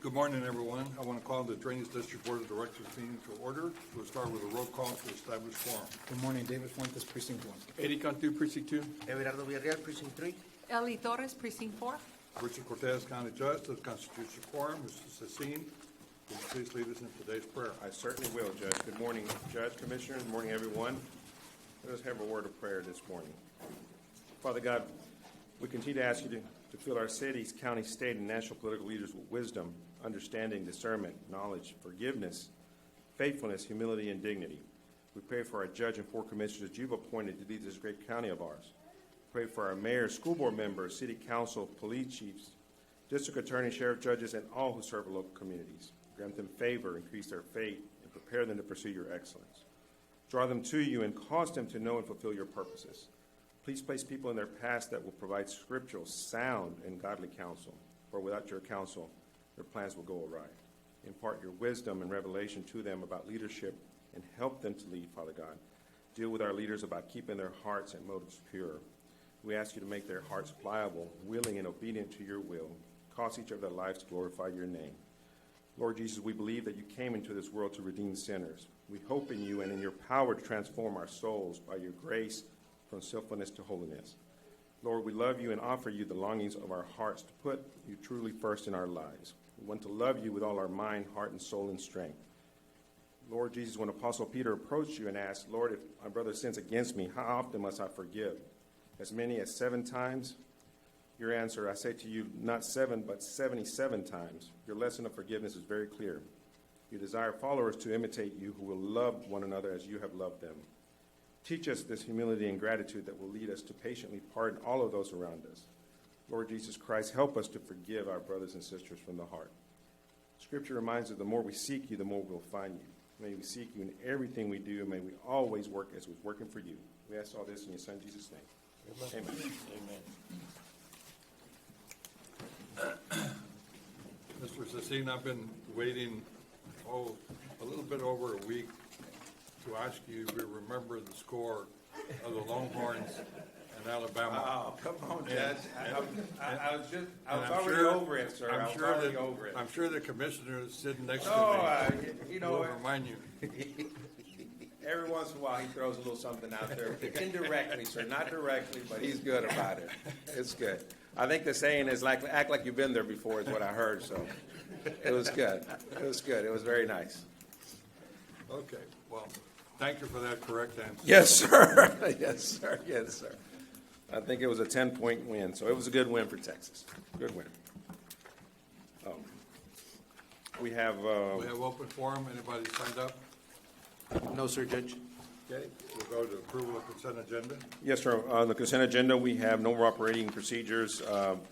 Good morning, everyone. I want to call the Drainage District Board of Directors meeting to order. We'll start with a roll call to establish quorum. Good morning, David Fuentes, Precinct 1. Eddie Cantu, Precinct 2. Everardo Villarreal, Precinct 3. Ellie Torres, Precinct 4. Richard Cortez, County Judge, to the Constitution Quorum. Mr. Cecine, will you please lead us in today's prayer? I certainly will, Judge. Good morning, Judge, Commissioner. Good morning, everyone. Let us have a word of prayer this morning. Father God, we continue to ask you to fill our cities, county, state, and national political leaders with wisdom, understanding, discernment, knowledge, forgiveness, faithfulness, humility, and dignity. We pray for our judge and 4 commissioners that you've appointed to lead this great county of ours. Pray for our mayor, school board members, city council, police chiefs, district attorney, sheriff, judges, and all who serve local communities. Grant them favor, increase their faith, and prepare them to pursue your excellence. Draw them to you and cause them to know and fulfill your purposes. Please place people in their past that will provide scriptural, sound, and godly counsel. For without your counsel, their plans will go awry. Impart your wisdom and revelation to them about leadership and help them to lead, Father God. Deal with our leaders about keeping their hearts and motives pure. We ask you to make their hearts pliable, willing, and obedient to your will. Cause each of their lives to glorify your name. Lord Jesus, we believe that you came into this world to redeem sinners. We hope in you and in your power to transform our souls by your grace from sinfulness to holiness. Lord, we love you and offer you the longings of our hearts to put you truly first in our lives. We want to love you with all our mind, heart, and soul and strength. Lord Jesus, when Apostle Peter approached you and asked, Lord, if my brother sins against me, how often must I forgive? As many as 7 times? Your answer, I say to you, not 7, but 77 times. Your lesson of forgiveness is very clear. You desire followers to imitate you who will love one another as you have loved them. Teach us this humility and gratitude that will lead us to patiently pardon all of those around us. Lord Jesus Christ, help us to forgive our brothers and sisters from the heart. Scripture reminds us the more we seek you, the more we'll find you. May we seek you in everything we do. May we always work as we're working for you. We ask all this in your Son, Jesus' name. Amen. Mr. Cecine, I've been waiting, a little bit over a week to ask you to remember the score of the Longhorns and Alabama. Oh, come on, Judge. I was I'm already sure- over it, sir. I was already over it. I'm sure the commissioner sitting next Oh, to me you know will what? remind you. Every once in a while, he throws a little something out there. Indirectly, sir. Not directly, but he's good about it. It's good. I think the saying is like, act like you've been there before is what I heard, so it was good. It was good. It was very nice. Okay, well, thank you for that correct answer. Yes, sir. Yes, sir. Yes, sir. I think it was a 10-point win, so it was a good win for Texas. Good win. We have We have open forum. Anybody signed up? No, sir, Judge. Okay, we'll go to approval of consent agenda. yes, sir. On the consent agenda, we have no more operating procedures,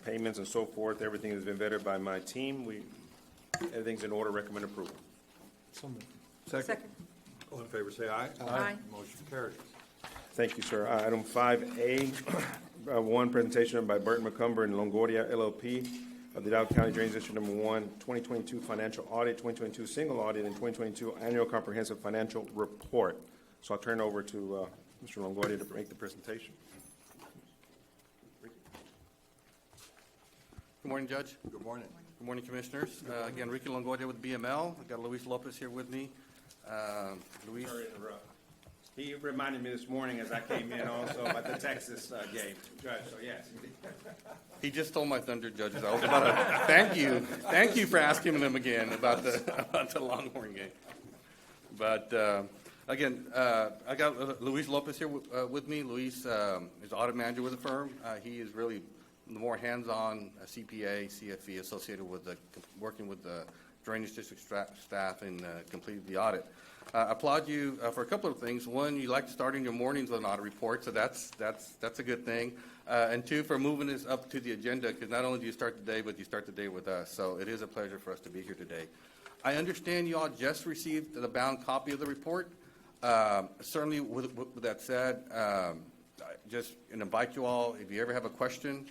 payments, and so forth. Everything has been vetted by my team. Everything's in order. Recommend approval. Second. All in favor, say aye. Aye. Motion carries. Thank you, sir. Item 5A, one presentation by Burton McCumber and Longoria LLP of the Dow County Drainage District Number 1, 2022 financial audit, 2022 single audit, and 2022 annual comprehensive financial report. So I'll turn it over to Mr. Longoria to make the presentation. Good morning, Judge. Good morning. Good morning, Commissioners. Again, Ricky Longoria with BML. I've got Luis Lopez here with me. Luis, Sorry to interrupt. He reminded me this morning as I came in also about the Texas game, Judge, so yes. he just stole my thunder, Judges. I was about to thank you for asking him again about the Longhorn game. But again, I got Luis Lopez here with me. Luis is the audit manager with the firm. He is really the more hands-on CPA, CFE associated with working with the Drainage District staff and completed the audit. I applaud you for a couple of things. One, you like starting your mornings with an audit report, so that's a good thing. And 2, for moving this up to the agenda, because not only do you start the day, but you start the day with us. So it is a pleasure for us to be here today. I understand you all just received the bound copy of the report. Certainly, with that said, I just invite you all, if you ever have a question,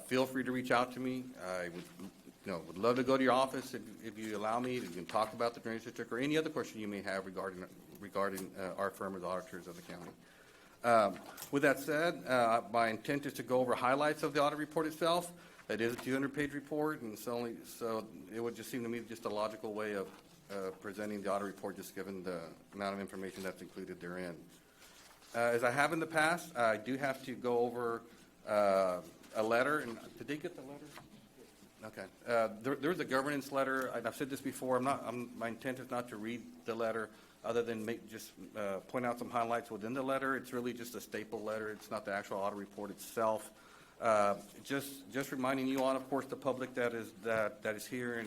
feel free to reach out to me. I would love to go to your office if you allow me. We can talk about the Drainage District or any other question you may have regarding our firm as auditors of the county. With that said, my intent is to go over highlights of the audit report itself, It is a 200-page report, and so it would just seem to me just a logical way of presenting the audit report, just given the amount of information that's included therein. As I have in the past, I do have to go over a letter, and did they get the letter? Okay. There's a governance letter. I've said this before. My intent is not to read the letter, other than just point out some highlights within the letter. It's really just a staple letter. It's not the actual audit report itself. Just reminding you all, of course, the public that is here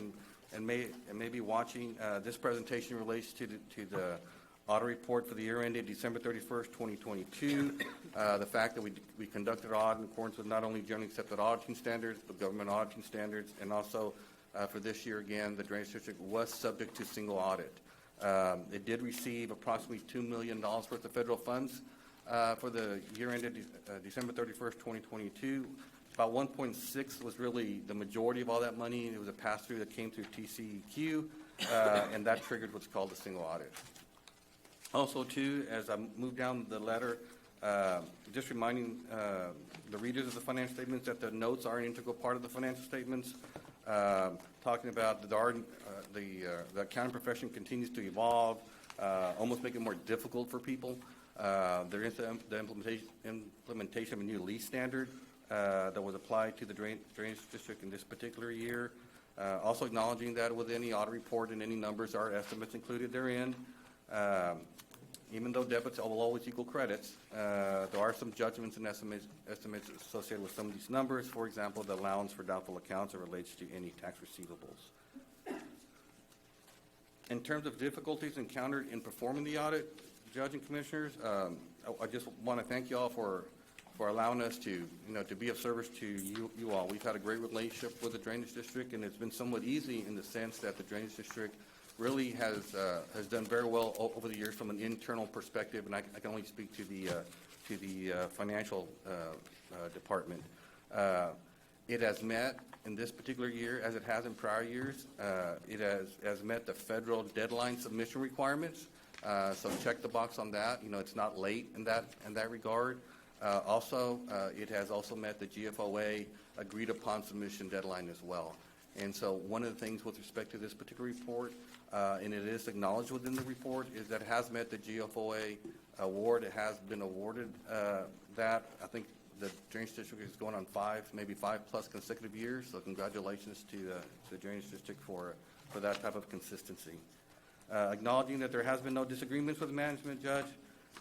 and may be watching. This presentation relates to the audit report for the year ended December 31st, 2022. The fact that we conducted an audit in accordance with not only generally accepted auditing standards, but government auditing standards, and also for this year again, the Drainage District was subject to single audit. It did receive approximately $2 million worth of federal funds for the year ended December 31st, 2022. About 1.6 was really the majority of all that money. It was a pass-through that came through TCEQ, and that triggered what's called a single audit. Also, too, as I move down the letter, just reminding the readers of the financial statements that the notes are an integral part of the financial statements. Talking about the accounting profession continues to evolve, almost make it more difficult for people. There is the implementation of a new lease standard that was applied to the Drainage District in this particular year. Also acknowledging that with any audit report and any numbers are estimates included therein. Even though debits will always equal credits, there are some judgments and estimates associated with some of these numbers. For example, the allowance for doubtful accounts that relates to any tax receivables. In terms of difficulties encountered in performing the audit, Judge and Commissioners, I just want to thank you all for allowing us to be of service to you all. We've had a great relationship with the Drainage District, and it's been somewhat easy in the sense that the Drainage District really has done very well over the years from an internal perspective, and I can only speak to the financial department. It has met in this particular year, as it has in prior years. It has met the federal deadline submission requirements. So check the box on that. It's not late in that regard. Also, it has also met the GFOA agreed upon submission deadline as well. And so one of the things with respect to this particular report, and it is acknowledged within the report, is that it has met the GFOA award. It has been awarded that. I think the Drainage District is going on maybe 5+ consecutive years. So congratulations to the Drainage District for that type of consistency. Acknowledging that there has been no disagreements with the management, Judge,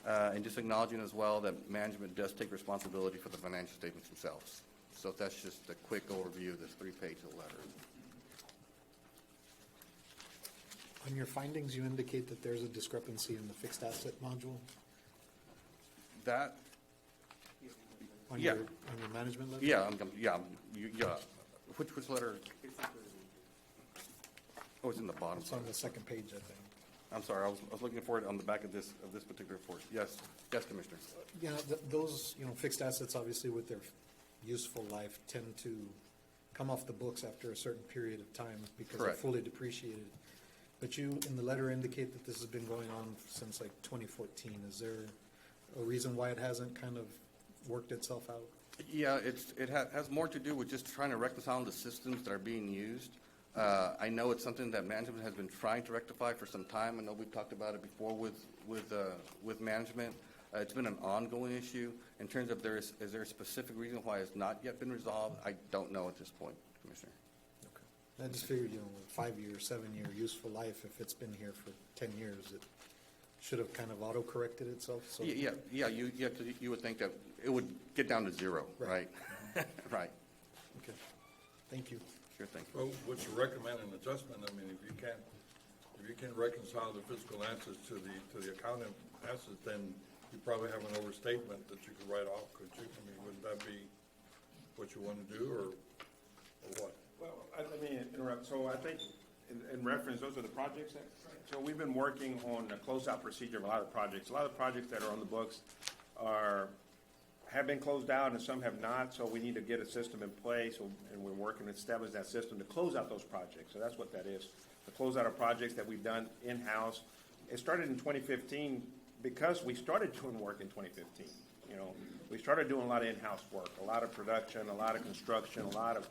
and just acknowledging as well that management does take responsibility for the financial statements themselves. So that's just a quick overview of this 3-page letter. On your findings, you indicate that there's a discrepancy in the fixed asset module That, on Yeah. your management letter? yeah. Which letter? Oh, it's in the bottom. It's on the second page, I think. I'm sorry, I was looking for it on the back of this particular report. Yes, Commissioner. Yeah, those, fixed assets, obviously with their useful life, tend to come off the books after a certain period of time because they're Correct. fully depreciated. But you, in the letter, indicate that this has been going on since like 2014. Is there a reason why it hasn't kind of worked itself out? Yeah, it has more to do with just trying to reconcile the systems that are being used. I know it's something that management has been trying to rectify for some time. I know we've talked about it before with management. It's been an ongoing issue. In terms of is there a specific reason why it's not yet been resolved? I don't know at this point, Commissioner. Okay. I just figured, 5-year, 7-year useful life, if it's been here for 10 years, it should have kind of auto-corrected itself. So Yeah. You would think that it would get down to zero, right? Right. Okay. Thank you. Sure thing. Well, would you recommend an adjustment? I mean, if you can't reconcile the fiscal assets to the accounting assets, then you probably have an overstatement that you could write off, could you? I mean, wouldn't that be what you want to do, or what? Well, let me interrupt. So I think in reference, those are the projects so we've been working on a closeout procedure of a lot of projects. A lot of projects that are on the books have been closed out and some have not, so we need to get a system in place, and we're working to establish that system to close out those projects. So that's what that is, to close out our projects that we've done in-house. It started in 2015 because we started doing work in 2015. We started doing a lot of in-house work, a lot of production, a lot of construction, a lot of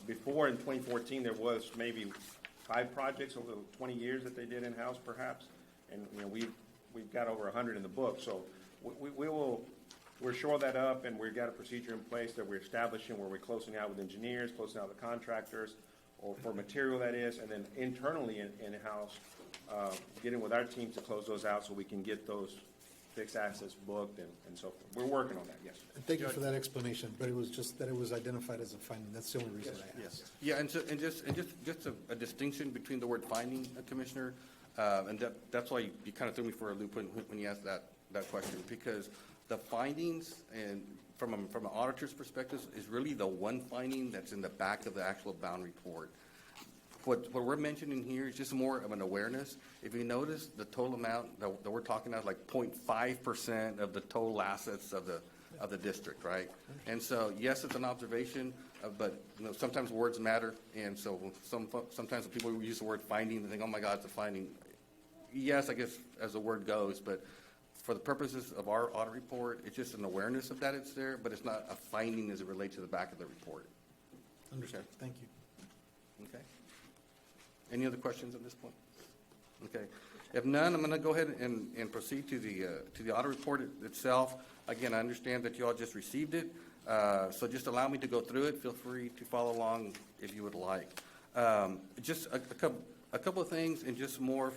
before in 2014, there was maybe 5 projects over the 20 years that they did in-house perhaps. And, you know, we've got over 100 in the book. So we're shoring that up, and we've got a procedure in place that we're establishing where we're closing out with engineers, closing out with contractors, or for material that is, and then internally in-house, getting with our team to close those out so we can get those fixed assets booked and so forth. We're working on that, yes. And thank you for that explanation, but it was just that it was identified as a finding. That's the only reason I asked. Yeah, and just a distinction between the word finding, Commissioner, and that's why you kind of threw me for a loop when you asked that question, because the findings and from an auditor's perspective is really the one finding that's in the back of the actual bound report. What we're mentioning here is just more of an awareness. If you notice, the total amount that we're talking about, like 0.5% of the total assets of the district, right? And so, yes, it's an observation, but you know, sometimes words matter, and so sometimes when people use the word finding, they think, oh my God, it's a finding. Yes, I guess as the word goes, but for the purposes of our audit report, it's just an awareness of that it's there, but it's not a finding as it relates to the back of the report. Understood. Thank you. Okay. Any other questions at this point? Okay. If none, I'm going to go ahead and proceed to the audit report itself. Again, I understand that you all just received it, so just allow me to go through it. Feel free to follow along if you would like. Just a couple of things, and just more,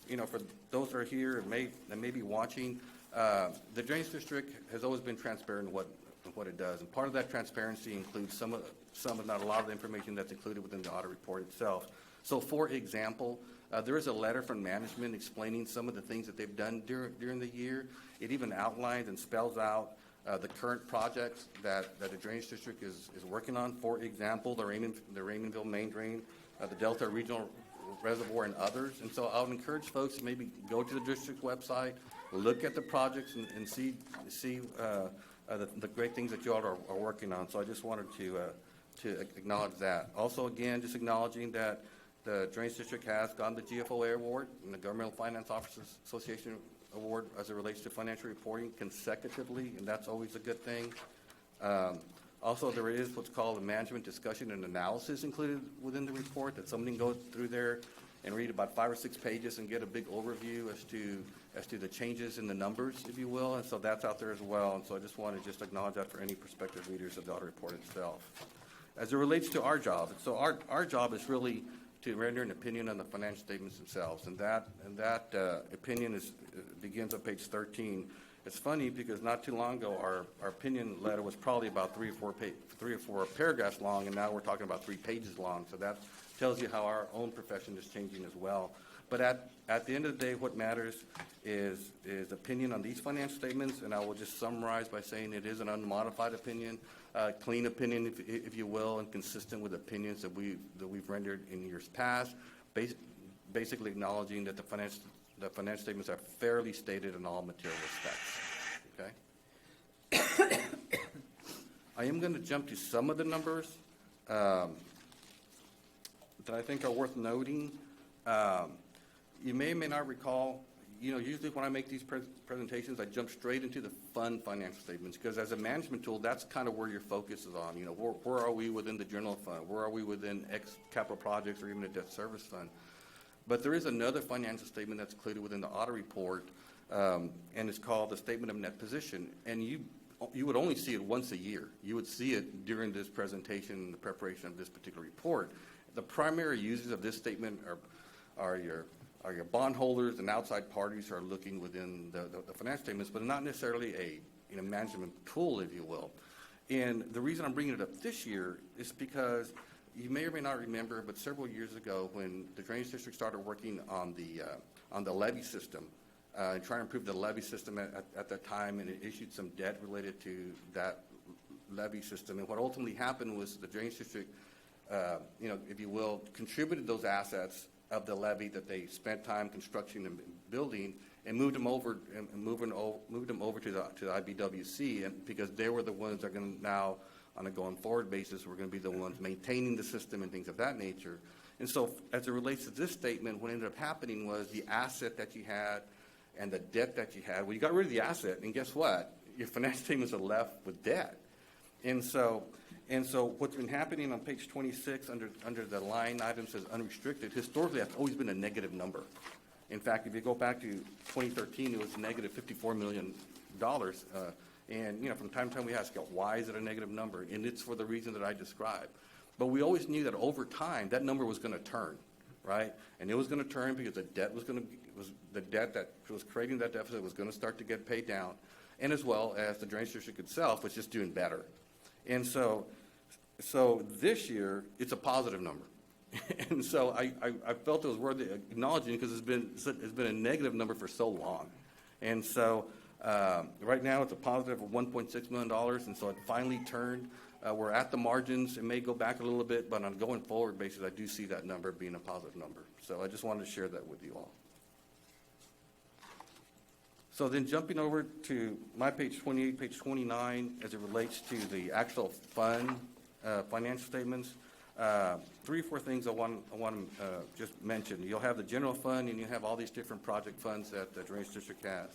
you know, for those that are here and may be watching. The Drainage District has always been transparent in what it does, and part of that transparency includes some, but not a lot of the information that's included within the audit report itself. So, for example, there is a letter from management explaining some of the things that they've done during the year. It even outlines and spells out the current projects that the Drainage District is working on. For example, the Raymondville Main Drain, the Delta Regional Reservoir, and others. And so I would encourage folks to maybe go to the district website, look at the projects, and see the great things that you all are working on. So I just wanted to acknowledge that. Also, again, just acknowledging that the Drainage District has gotten the GFOA award and the Governmental Finance Officers Association award as it relates to financial reporting consecutively, and that's always a good thing. Also, there is what's called a management discussion and analysis included within the report, that somebody can go through there and read about 5 or 6 pages and get a big overview as to the changes in the numbers, if you will, and so that's out there as well. And so I just want to just acknowledge that for any prospective readers of the audit report itself. As it relates to our job, so our job is really to render an opinion on the financial statements themselves, and that opinion begins on page 13. It's funny because not too long ago, our opinion letter was probably about 3 or 4 paragraphs long, and now we're talking about 3 pages long. So that tells you how our own profession is changing as well. But at the end of the day, what matters is opinion on these financial statements, and I will just summarize by saying it is an unmodified opinion, clean opinion, if you will, and consistent with opinions that we've rendered in years past, basically acknowledging that the financial statements are fairly stated in all material respects. Okay. I am going to jump to some of the numbers that I think are worth noting. You may or may not recall, usually when I make these presentations, I jump straight into the fund financial statements, because as a management tool, that's kind of where your focus is on. Where are we within the general fund? Where are we within X capital projects or even a debt service fund? But there is another financial statement that's included within the audit report, and it's called the Statement of Net Position. And you would only see it once a year. You would see it during this presentation, the preparation of this particular report. The primary users of this statement are your bondholders and outside parties who are looking within the financial statements, but not necessarily a management tool, if you will. And the reason I'm bringing it up this year is because you may or may not remember, but several years ago, when the Drainage District started working on the levy system, and trying to improve the levy system at that time, and it issued some debt related to that levy system. And what ultimately happened was the Drainage District, if you will, contributed those assets of the levy that they spent time constructing and building, and moved them over to the IBWC, and because they were the ones that are going to now, on a going forward basis, we're going to be the ones maintaining the system and things of that nature. And so as it relates to this statement, what ended up happening was the asset that you had and the debt that you had, well, you got rid of the asset, and guess what? Your financial statements are left with debt. And so And so what's been happening on page 26 under the line item says unrestricted, historically, that's always been a negative number. In fact, if you go back to 2013, it was negative $54 million. And, you know, from time to time, we ask, why is it a negative number? And it's for the reason that I described. But we always knew that over time, that number was going to turn, right? And it was going to turn because the debt the debt that was creating that deficit was going to start to get paid down, and as well as the drainage district itself was just doing better. And so this year, it's a positive number. And so I felt it was worth acknowledging because it's been a negative number for so long. And so right now, it's a positive of $1.6 million, and so it finally turned. We're at the margins. It may go back a little bit, but on a going forward basis, I do see that number being a positive number. So I just wanted to share that with you all. So then jumping over to my page 28, page 29, as it relates to the actual financial statements, 3 or 4 things I want to just mention. You'll have the general fund, and you have all these different project funds that the drainage district has.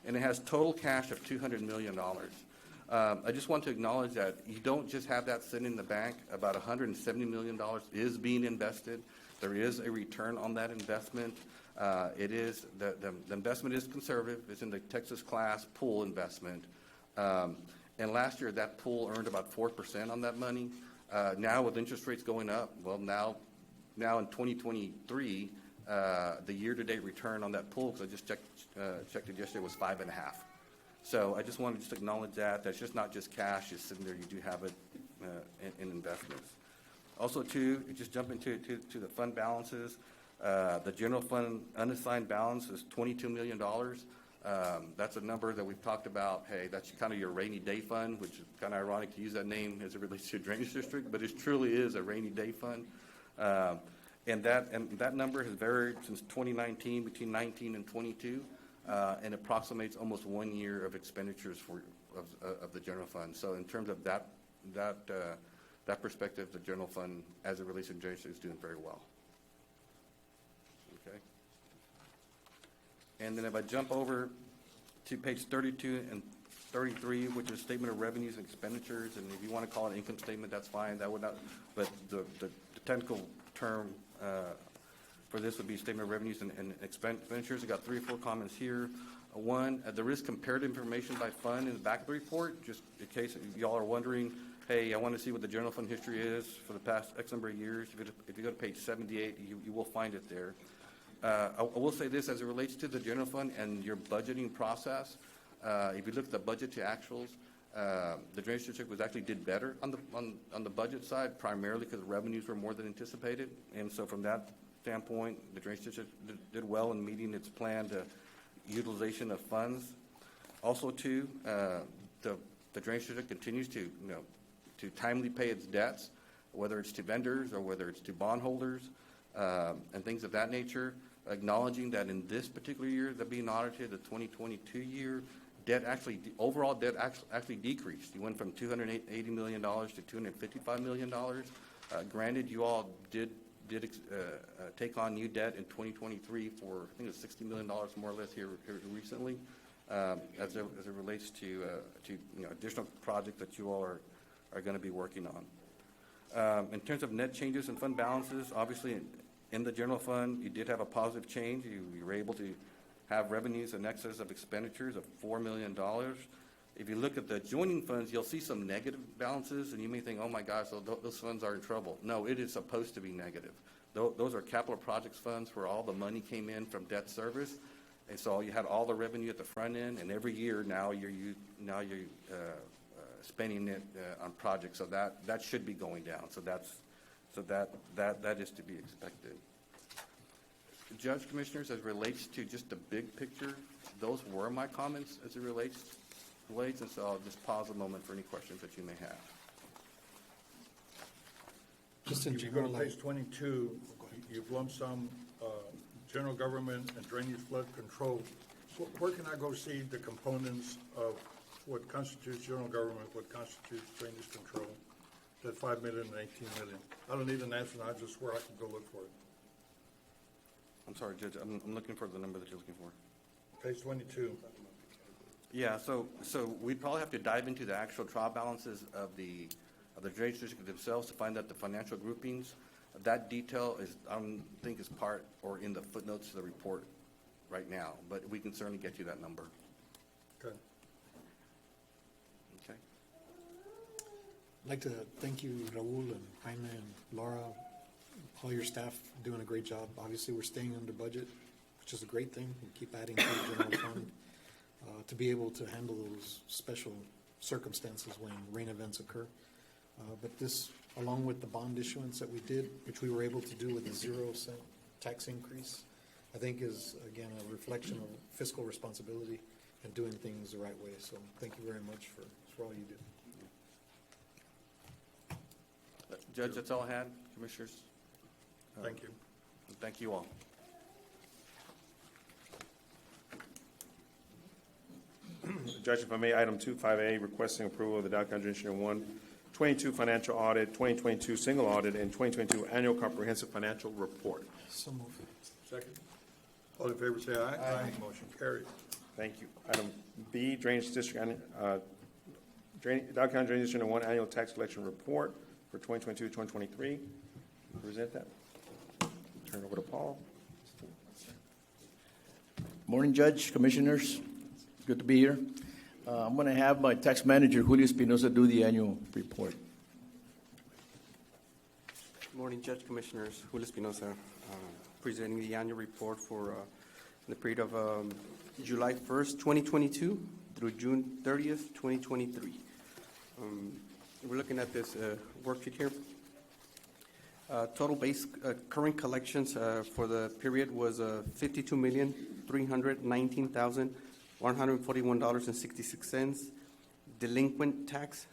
And it has total cash of $200 million. I just want to acknowledge that you don't just have that sitting in the bank. About $170 million is being invested. There is a return on that investment. The investment is conservative. It's in the Texas class pool investment. And last year, that pool earned about 4% on that money. Now with interest rates going up, well, now in 2023, the year-to-date return on that pool, because I just checked it yesterday, was 5.5. So I just wanted to just acknowledge that. That's just not just cash. It's sitting there. You do have it in investments. Also, too, just jump into the fund balances. The general fund unassigned balance is $22 million. That's a number that we've talked about. Hey, that's kind of your rainy day fund, which is kind of ironic to use that name as it relates to a drainage district, but it truly is a rainy day fund. And that number has varied since 2019, between 19 and 22, and approximates almost 1 year of expenditures of the general fund. So in terms of that perspective, the general fund, as it relates to drainage, is doing very well. Okay. And then if I jump over to page 32 and 33, which is statement of revenues and expenditures, and if you want to call it income statement, that's fine. That would not, but the technical term for this would be statement of revenues and expenditures. I got 3 or 4 comments here. One, there is comparative information by fund in the back of the report, just in case y'all are wondering, hey, I want to see what the general fund history is for the past X number of years. If you go to page 78, you will find it there. I will say this as it relates to the general fund and your budgeting process. If you look at the budget to actuals, the drainage district actually did better on the budget side, primarily because revenues were more than anticipated. And so from that standpoint, the drainage district did well in meeting its planned utilization of funds. Also, too, the drainage district continues to timely pay its debts, whether it's to vendors or whether it's to bondholders and things of that nature. Acknowledging that in this particular year that being audited, the 2022 year, overall debt actually decreased. You went from $280 million to $255 million. Granted, you all did take on new debt in 2023 for, I think it was $60 million more or less here recently, as it relates to additional projects that you all are going to be working on. In terms of net changes in fund balances, obviously in the general fund, you did have a positive change. You were able to have revenues in excess of expenditures of $4 million. If you look at the joining funds, you'll see some negative balances, and you may think, oh my gosh, those funds are in trouble. No, it is supposed to be negative. Those are capital projects funds where all the money came in from debt service, and so you had all the revenue at the front end, and every year now you're spending it on projects, so that should be going down. So that is to be expected. Judge, Commissioners, as it relates to just the big picture, those were my comments as it relates, and so I'll just pause a moment for any questions that you may have. Just in If you go general, to page 22, you've lumped some general government and drainage flood control. Where can I go see the components of what constitutes general government, what constitutes drainage control? That $5 million and $18 million. I don't need an answer now, just where I can go look for it. I'm sorry, Judge, I'm looking for the number that you're looking for. Page 22. Yeah, so we'd probably have to dive into the actual trial balances of the of the drainage district themselves to find out the financial groupings. That detail is, I don't think is part or in the footnotes of the report right now, but we can certainly get you that number. Okay. Okay? I'd like to thank you, Raul and Jaime and Laura, all your staff doing a great job. Obviously, we're staying under budget, which is a great thing. We keep adding to the general fund to be able to handle those special circumstances when rain events occur. But this, along with the bond issuance that we did, which we were able to do with a 0-cent tax increase, I think is, again, a reflection of fiscal responsibility and doing things the right way. So thank you very much for all you do. Judge, that's all I had, Commissioners. Thank you. Thank you all. Judge, if I may, item 25A, requesting approval of the Dow County Engineer 1, 22 financial audit, 2022 single audit, and 2022 annual comprehensive financial report. So move. Second. All in favor, say aye. Aye. Motion carries. Thank you. Item B, Drainage District, Dow County Drainage District 1 Annual Tax Collection Report for 2022-2023. Present that. Turn it over to Paul. Morning, Judge, Commissioners. Good to be here. I'm going to have my tax manager, Julio Espinosa, do the annual report. Good morning, Judge, Commissioners. Julio Espinosa, presenting the annual report for the period of July 1st, 2022 through June 30th, 2023. We're looking at this worksheet here. Total base current collections for the period was $52,319,141.66. Delinquent tax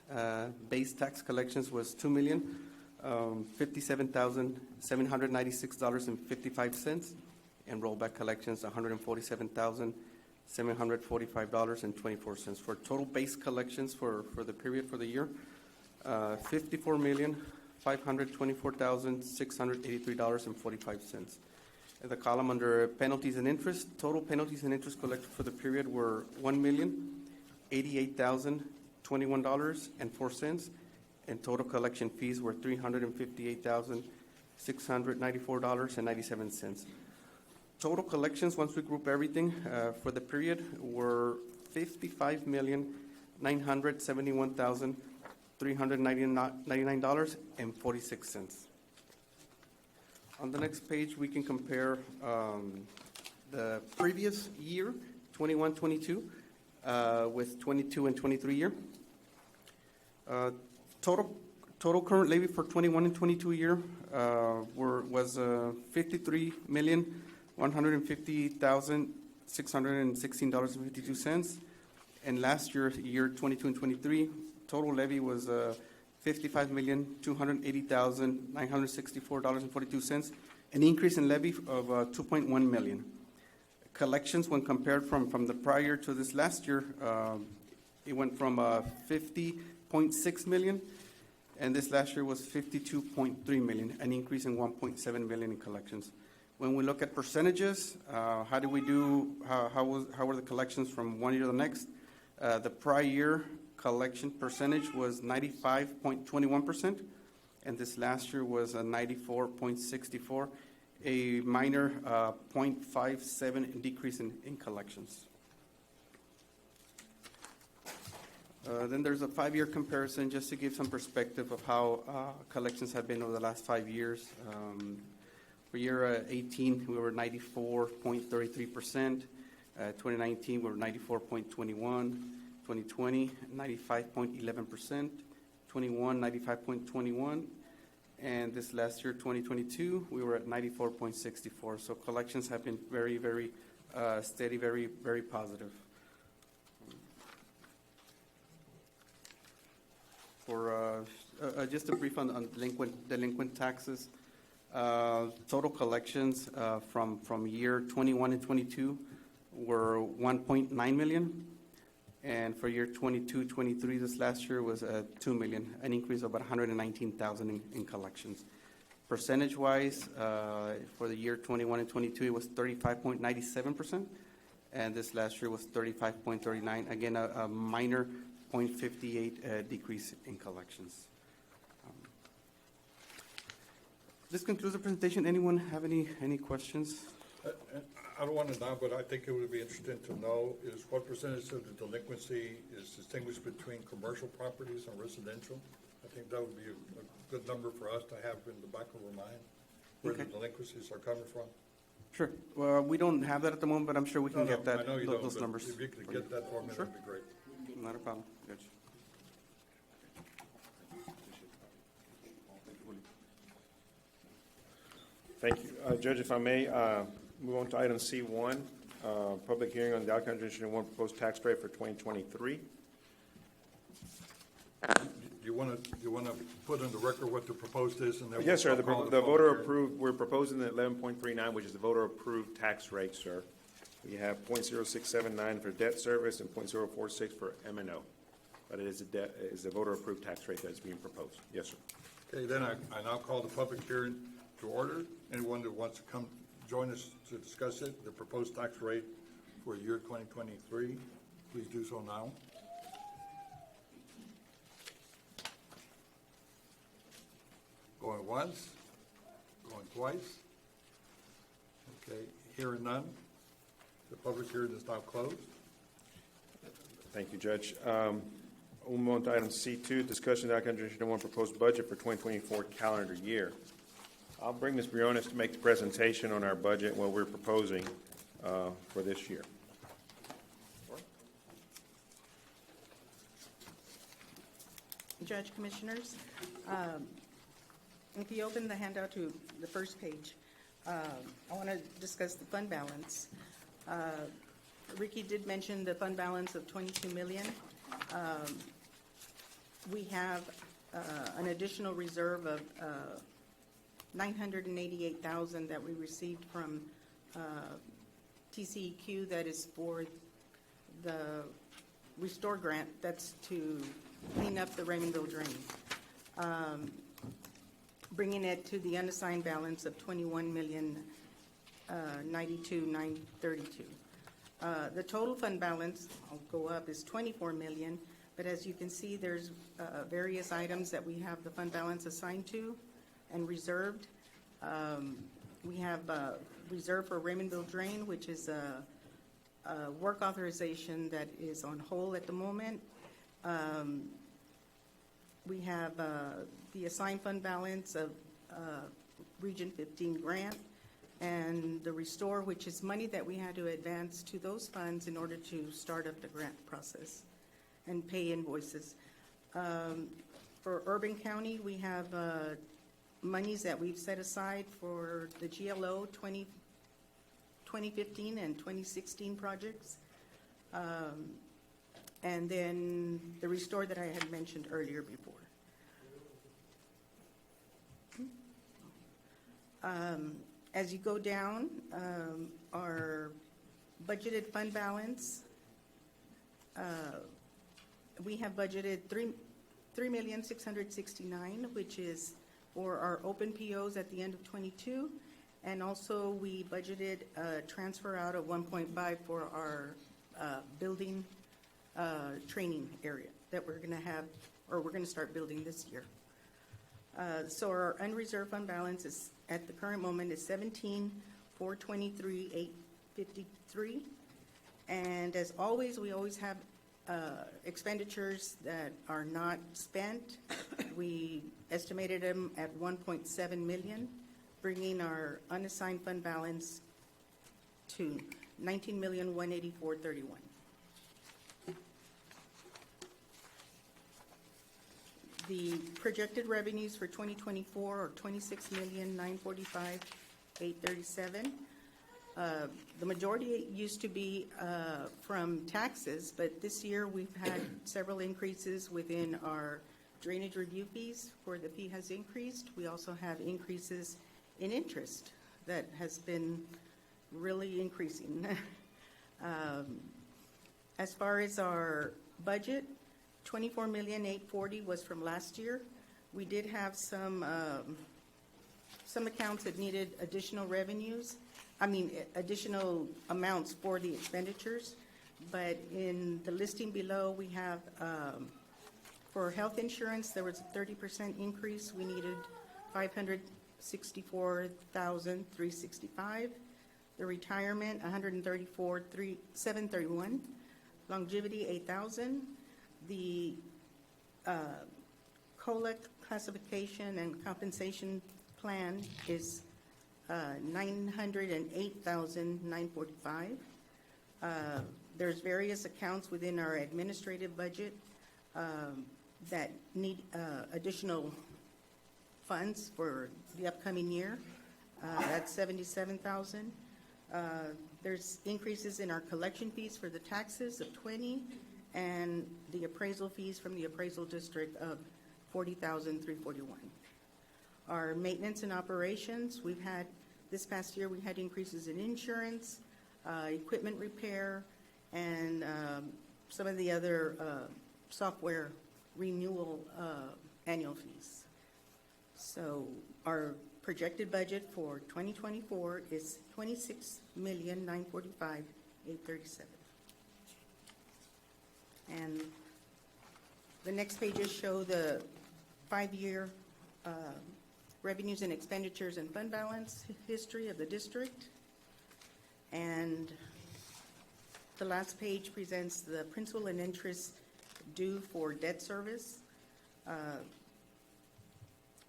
base tax collections was $2,057,796.55, and rollback collections $147,745.24. For total base collections for the period for the year, $54,524,683.45. In the column under penalties and interest, total penalties and interest collected for the period were $1,088,021.04, and total collection fees were $358,694.97. Total collections, once we group everything for the period, were $55,971,399.46. On the next page, we can compare the previous year, 21-22, with 22 and 23 year. Total current levy for 21 and 22 year was $53,150,616.52, and last year, 22 and 23, total levy was $55,280,964.42, an increase in levy of $2.1 million. Collections, when compared from the prior to this last year, it went from $50.6 million, and this last year was $52.3 million, an increase in $1.7 million in collections. When we look at percentages, how did we do? How were the collections from one year to the next? The prior year collection percentage was 95.21%, and this last year was 94.64%, a minor 0.57 decrease in collections. Then there's a 5-year comparison just to give some perspective of how collections have been over the last 5 years. For year 18, we were 94.33%. 2019, we were 94.21%. 2020, 95.11%. 21, 95.21%. And this last year, 2022, we were at 94.64%. So collections have been very, very steady, very, very positive. For just a brief on delinquent taxes, total collections from year 21 and 22 were $1.9 million, and for year 22-23, this last year was $2 million, an increase of about $119,000 in collections. Percentage-wise, for the year 21 and 22, it was 35.97%, and this last year was 35.39%. Again, a minor 0.58 decrease in collections. This concludes the presentation. Anyone have any questions? I don't want to now, but I think it would be interesting to know is what percentage of the delinquency is distinguished between commercial properties and residential? I think that would be a good number for us to have in the back of our mind, where the Okay. delinquencies are coming from. Sure. Well, we don't have that at the moment, but I'm sure we can get I that, know you don't, those but numbers. if you could get that for me, Sure. that'd be great. Not a problem, Judge. Thank you. Judge, if I may, move on to item C1, public hearing on the Alcohol District 1 proposed tax rate for 2023. Do you want to put in the record what the proposed is, and then? Yes, sir. we'll call The public voter hearing? approved, we're proposing the 11.39, which is the voter approved tax rate, sir. We have .0679 for debt service and .046 for M&O. But it is a voter approved tax rate that's being proposed. Yes, sir. Okay, then I now call the public hearing to order. Anyone that wants to come join us to discuss it, the proposed tax rate for year 2023, please do so now. Going once, going twice. Okay, hearing none. The public hearing is now closed. Thank you, Judge. We'll move on to item C2, discussion of the Alcohol District 1 proposed budget for 2024 calendar year. I'll bring Ms. Briones to make the presentation on our budget, what we're proposing for this year. Judge, Commissioners, if you open the handout to the first page, I want to discuss the fund balance. Ricky did mention the fund balance of $22 million. We have an additional reserve of $988,000 that we received from TCEQ that is for the Restore grant. That's to clean up the Raymondville drain, bringing it to the unassigned balance of $21,092,932. The total fund balance, I'll go up, is $24 million, but as you can see, there's various items that we have the fund balance assigned to and reserved. We have reserved for Raymondville Drain, which is a work authorization that is on hold at the moment. We have the assigned fund balance of Region 15 grant, and the Restore, which is money that we had to advance to those funds in order to start up the grant process and pay invoices. For Urban County, we have monies that we've set aside for the GLO 2015 and 2016 projects. And then the Restore that I had mentioned earlier before. As you go down, our budgeted fund balance, we have budgeted $3,669,000, which is for our open POs at the end of 22, and also we budgeted a transfer out of 1.5 for our building training area that we're going to have, or we're going to start building this year. So our unreserved fund balance is, at the current moment, is $17,423,853. And as always, we always have expenditures that are not spent. We estimated them at $1.7 million, bringing our unassigned fund balance to $19,184,031. The projected revenues for 2024 are $26,945,837. The majority used to be from taxes, but this year we've had several increases within our drainage review fees, where the fee has increased. We also have increases in interest that has been really increasing. As far as our budget, $24,840,000 was from last year. We did have some accounts that needed additional additional amounts for the expenditures. But in the listing below, we have, for health insurance, there was a 30% increase. We needed $64,365. The retirement, $134,731. Longevity, $8,000. The COLA classification and compensation plan is $908,945. There's various accounts within our administrative budget that need additional funds for the upcoming year. That's $77,000. There's increases in our collection fees for the taxes of $20,000 and the appraisal fees from the appraisal district of $40,341. Our maintenance and operations, this past year, we had increases in insurance, equipment repair, and some of the other software renewal annual fees. So our projected budget for 2024 is $26,945,837. And the next pages show the 5-year revenues and expenditures and fund balance history of the district. And the last page presents the principal and interest due for debt service.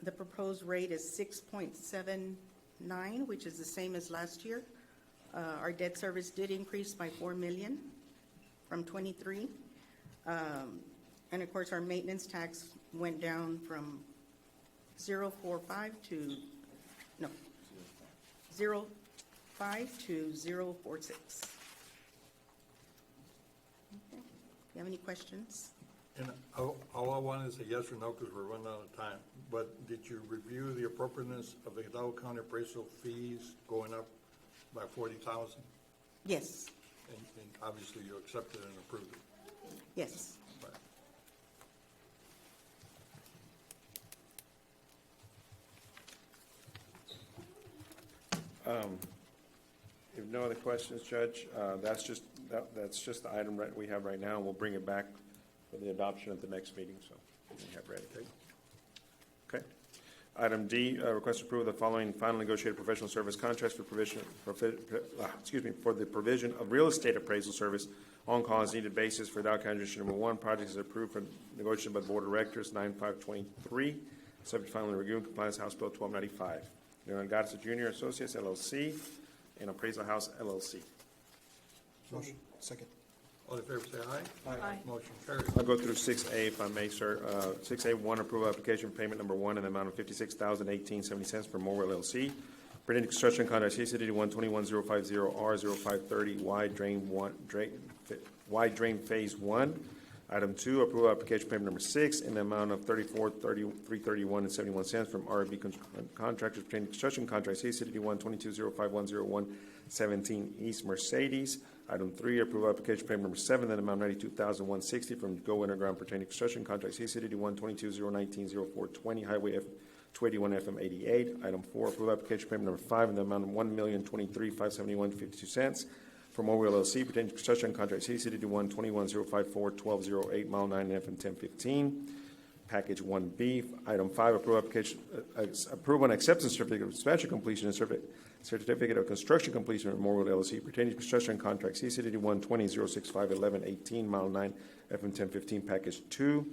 The proposed rate is 6.79, which is the same as last year. Our debt service did increase by $4 million from 23. And of course, our maintenance tax went down from 0.05 to 0.46. Okay. You have any questions? And all I want is a yes or no, because we're running out of time. But did you review the appropriateness of the Hidalgo County appraisal fees going up by $40,000? Yes, And obviously you accepted and approved it. yes. If no other questions, Judge, that's just the item we have right now. We'll bring it back for the adoption at the next meeting, so we have ready. Okay. Item D, request approval of the following final negotiated professional service contracts for the provision of real estate appraisal service on call as needed basis for Hidalgo County District Number 1. Project is approved for negotiation by the Board of Directors 9/5/23, subject to final review and compliance, House Bill 1295. Leon Garza Jr. Associates LLC and Appraisal House LLC. Motion. Second. All in favor, say aye. Aye. Motion carries. I'll go through 6A if I may, sir. 6A1, approval application payment number 1 in the amount of $56,018.70 for Morwell LLC. Pertaining to construction contract CCD 121-050R-0530 wide drain phase 1. Item 2, approval application payment number 6 in the amount of $34,331.71 from RB Contractors pertaining to construction contract CCD 122-0510117 East Mercedes. Item 3, approval application payment number 7 in the amount of $92,160 from Go Underground pertaining to construction contract CCD 122-019-0420 Highway 281 FM 88. Item 4, approval application payment number 5 in the amount of $1,023,571.52 from Morwell LLC pertaining to construction contract CCD 121-054-1208 Mile 9 FM 1015. Package 1B. Item 5, approval and acceptance certificate of substantial completion and certificate of construction completion of Morwell LLC pertaining to construction contract CCD 120-065-1118 Mile 9 FM 1015. Package 2.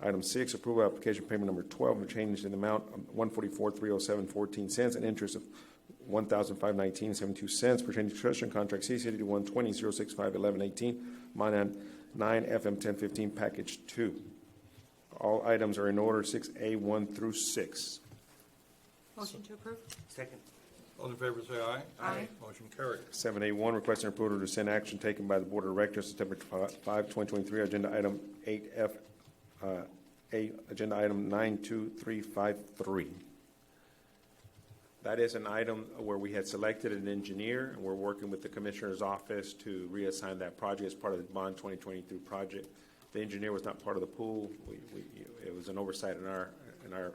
Item 6, approval application payment number 12 of change in the amount of $144,307.14 and interest of $1,519.72 pertaining to construction contract CCD 120-065-1118 Mile 9 FM 1015 Package 2. All items are in order 6A1 through 6. Motion to approve? Second. All in favor, say aye. Aye. Motion carries. 7A1, requesting approval to send action taken by the Board of Directors September 5, 2023, agenda item 8F, agenda item 92353. That is an item where we had selected an engineer, and we're working with the Commissioner's Office to reassign that project as part of the Bond 2023 project. The engineer was not part of the pool. It was an oversight in our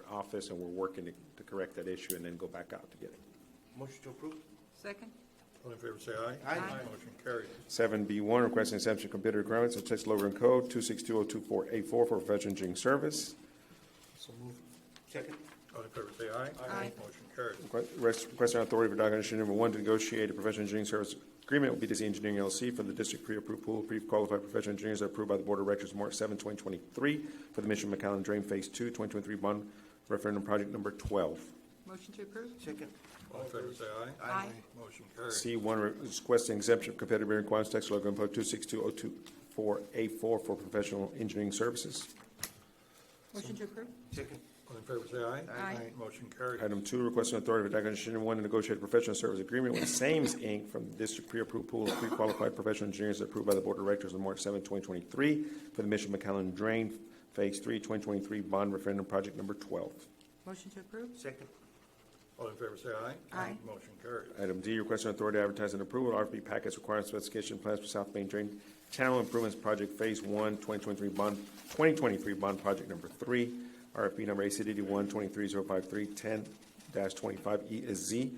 office, and we're working to correct that issue and then go back out to get it. Motion to approve. Second? All in favor, say aye. Aye. Motion carries. 7B1, requesting exemption of computer requirements of Texas Logan Code 262.024A4 for professional engineering service. So move. Second. All in favor, say aye. Aye. Motion carries. Requesting authority for document issue number 1 to negotiate a professional engineering service agreement with BDC Engineering LLC for the district pre-approved pool, pre-qualified professional engineers approved by the Board of Directors March 7, 2023 for the Mission McAllen Drain Phase 2, 2023 bond referendum project number 12. Motion to approve? Second. All in favor, say aye. Aye. Motion carries. C1, requesting exemption from competitive bidding requirements, text local code 2620224A4 for professional engineering services. Motion to approve? Second. All in favor, say aye. Aye. Motion carries. Item 2, requesting authority for document issue number 1 to negotiate a professional service agreement with Sames Inc. from the district pre-approved pool of pre-qualified professional engineers approved by the Board of Directors on March 7, 2023 for the Mission McAllen Drain Phase 3, 2023 bond referendum project number 12. Motion to approve? Second. All in favor, say aye. Aye. Motion carries. Item D, requesting authority to advertise and approval of RFP packets requiring specification plans for South Main Drain Channel Improvements Project Phase 1, 2023 bond project number 3, RFP number ACDD 1-23053 10-25E/Z,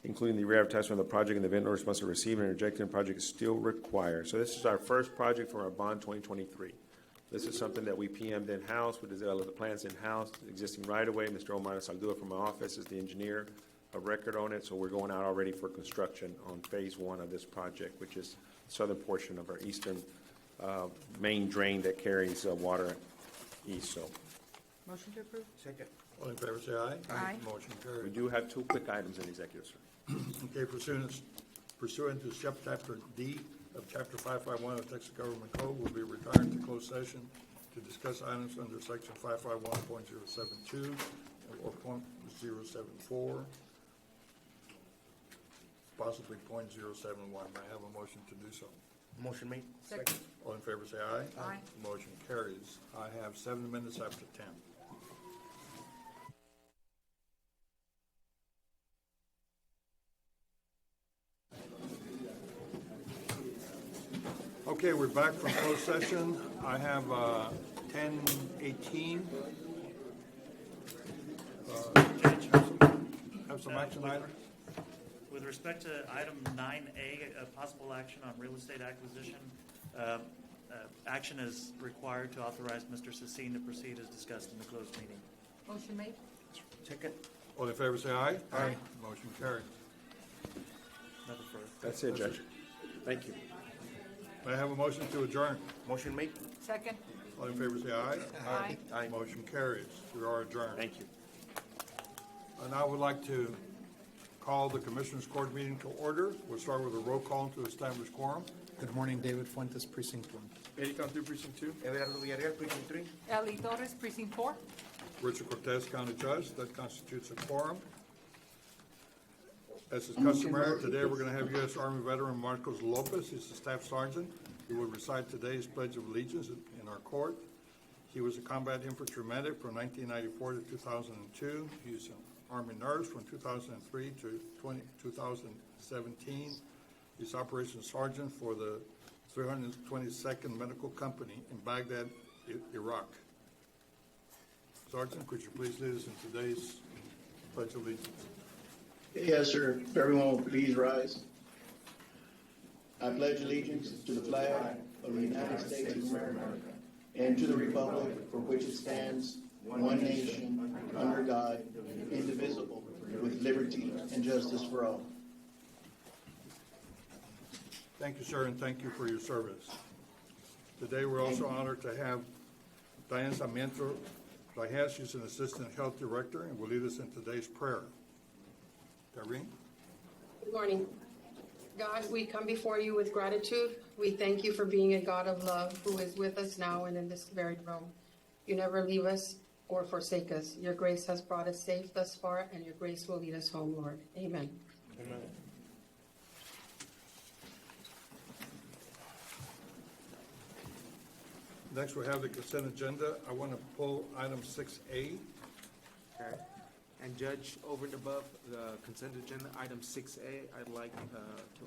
including the re-advertisement of the project and the vendor responsible for receiving and rejecting the project is still required. So this is our first project for our bond 2023. This is something that we PM'd in-house. We developed the plans in-house, existing right-of-way. Mr. Omar Saldua from my office is the engineer of record on it. So we're going out already for construction on Phase 1 of this project, which is the southern portion of our eastern main drain that carries water east. So Motion to approve? Second. All in favor, say aye. Aye. Motion we carries. do have 2 quick items in executive, sir. Okay, pursuant to Chapter D of Chapter 551 of Texas Government Code, will be retired to closed session to discuss items under Section 551.072 or .074, possibly .071. May I have a motion to do so? Motion made. Second. All in favor, say aye. Aye. Motion carries. I have 7 minutes after 10. Okay, we're back from closed session. I have 10:18. Have some action items? With respect to item 9A, possible action on real estate acquisition, action is required to authorize Mr. Sassine to proceed as discussed in the closed meeting. Motion made? Second. All in favor, say aye. Aye. Motion carries. Nothing further. That's it, Judge. Thank you. May I have a motion to adjourn? Motion made. Second? All in favor, say aye. Aye. Aye. Motion carries. We are adjourned. Thank you. And I would like to call the Commissioners Court meeting to order. We'll start with a roll call to establish quorum. Good morning, David Fuentes, Precinct 1. Eddie Cantu, Precinct 2. Everardo Villarreal, Precinct 3. Ellie Torres, Precinct 4? Richard Cortez, County Judge. That constitutes a quorum. As is customary, today we're going to have U.S. Army veteran Marcos Lopez. He's the Staff Sergeant. He will recite today's Pledge of Allegiance in our court. He was a combat infantry medic from 1994 to 2002. He's an Army nurse from 2003 to 2017. He's Operations Sergeant for the 322nd Medical Company in Baghdad, Iraq. Sergeant, could you please lead us in today's Pledge of Allegiance? Yes, sir. If everyone will please rise. I pledge allegiance to the flag of the United States of America and to the republic for which it stands, one nation, under God, indivisible, with liberty and justice for all. Thank you, sir, and thank you for your service. Today, we're also honored to have Diane Sarmiento Rajes. She's an Assistant Health Director and will lead us in today's prayer. Darlene? Good morning. God, we come before you with gratitude. We thank you for being a God of love who is with us now and in this very room. You never leave us or forsake us. Your grace has brought us safe thus far, and your grace will lead us home, Lord. Amen. Amen. Next, we have the consent agenda. I want to pull item 6A. Okay. And Judge, over and above the consent agenda, item 6A, I'd like to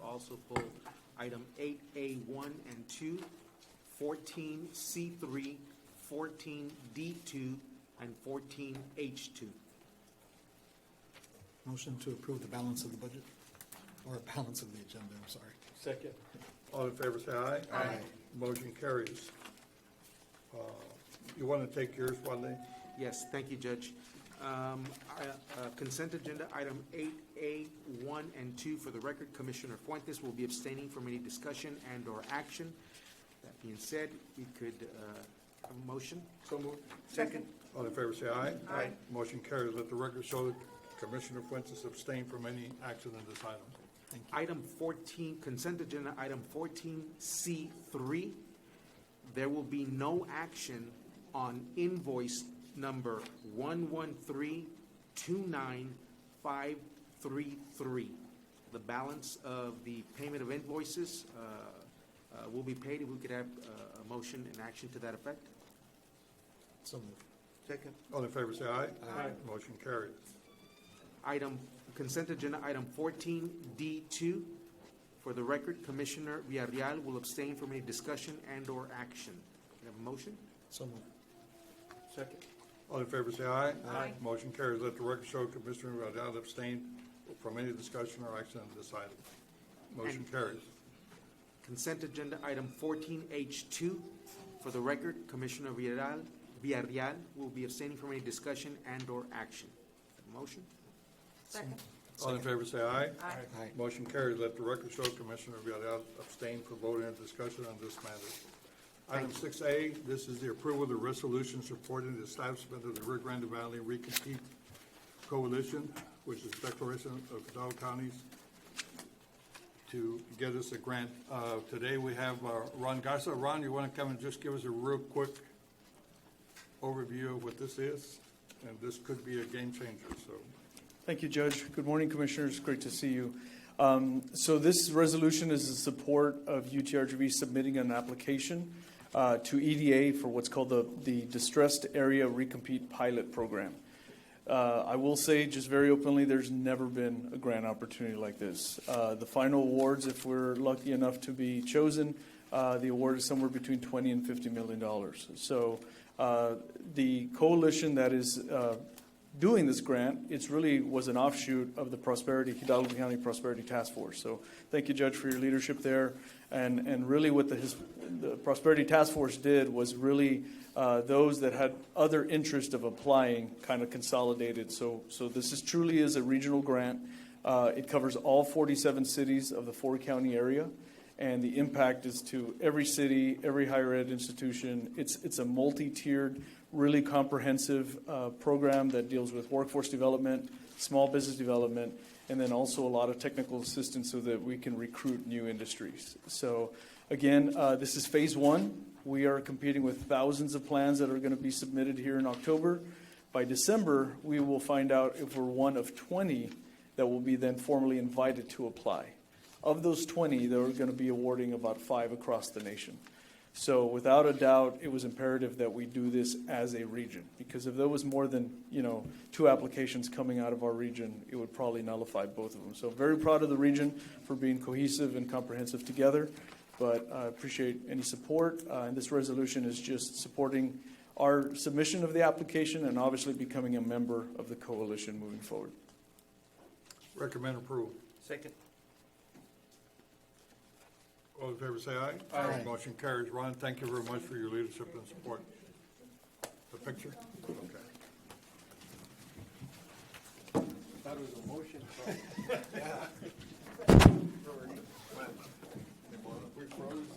also pull item 8A1 and 2, 14C3, 14D2, and 14H2. Motion to approve the balance of the budget, or balance of the agenda, I'm sorry. Second. All in favor, say aye. Aye. Motion carries. You want to take yours, Wale? Yes, thank you, Judge. Consent agenda, item 8A, 1 and 2. For the record, Commissioner Fuentes will be abstaining from any discussion and/or action. That being said, we could have a motion. So moved. Second. All in favor, say aye. Aye. Motion carries. Let the record show that Commissioner Fuentes abstained from any action on this item. Item 14, consent agenda, item 14C3. There will be no action on invoice number 113-29533. The balance of the payment of invoices will be paid. If we could have a motion and action to that effect. So moved. Second. All in favor, say aye. Aye. Motion carries. Consent agenda, item 14D2. For the record, Commissioner Villarreal will abstain from any discussion and/or action. Can I have a motion? So moved. Second. All in favor, say aye. Aye. Motion carries. Let the record show Commissioner Villarreal abstained from any discussion or action on this item. Motion carries. Consent agenda, item 14H2. For the record, Commissioner Villarreal will be abstaining from any discussion and/or action. Motion? Second. All in favor, say aye. Aye. Aye. Motion carries. Let the record show Commissioner Villarreal abstained from voting and discussion on this matter. Item 6A, this is the approval of the resolution supporting the establishment of the Rio Grande Valley Recompete Coalition, which is a declaration of Hidalgo counties to get us a grant. Today we have Ron Garza. Ron, you want to come and just give us a real quick overview of what this is? And this could be a game changer, so. Thank you, Judge. Good morning, Commissioners. Great to see you. So this resolution is in support of UTRGV submitting an application to EDA for what's called the Distressed Area Recompete Pilot Program. I will say just very openly, there's never been a grant opportunity like this. The final awards, if we're lucky enough to be chosen, the award is somewhere between $20 and $50 million. So the coalition that is doing this grant, it's really was an offshoot of the Hidalgo County Prosperity Task Force. So thank you, Judge, for your leadership there. And really what the Prosperity Task Force did was really those that had other interest of applying kind of consolidated. So this truly is a regional grant. It covers all 47 cities of the 4-county area. And the impact is to every city, every higher ed institution. It's a multi-tiered, really comprehensive program that deals with workforce development, small business development, and then also a lot of technical assistance so that we can recruit new industries. So again, this is phase 1. We are competing with thousands of plans that are going to be submitted here in October. By December, we will find out if we're one of 20 that will be then formally invited to apply. Of those 20, they're going to be awarding about 5 across the nation. So without a doubt, it was imperative that we do this as a region, because if there was more than 2 applications coming out of our region, it would probably nullify both of them. So very proud of the region for being cohesive and comprehensive together, but I appreciate any support. And this resolution is just supporting our submission of the application and obviously becoming a member of the coalition moving forward. Recommend approval. Second. All in favor, say aye. Aye. Motion carries. Ron, thank you very much for your leadership and support. The picture? Okay. That was a motion. We froze.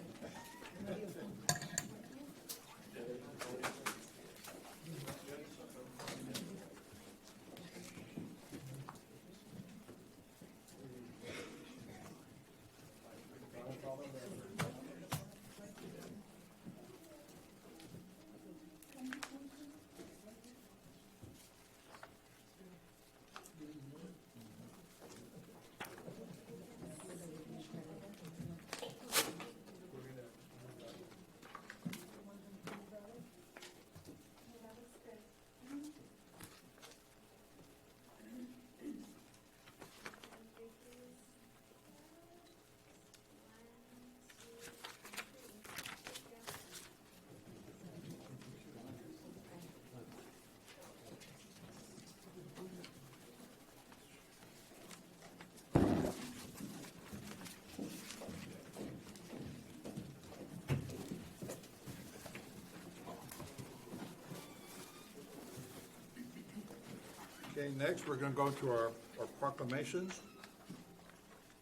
Okay, next, we're gonna go to our proclamations.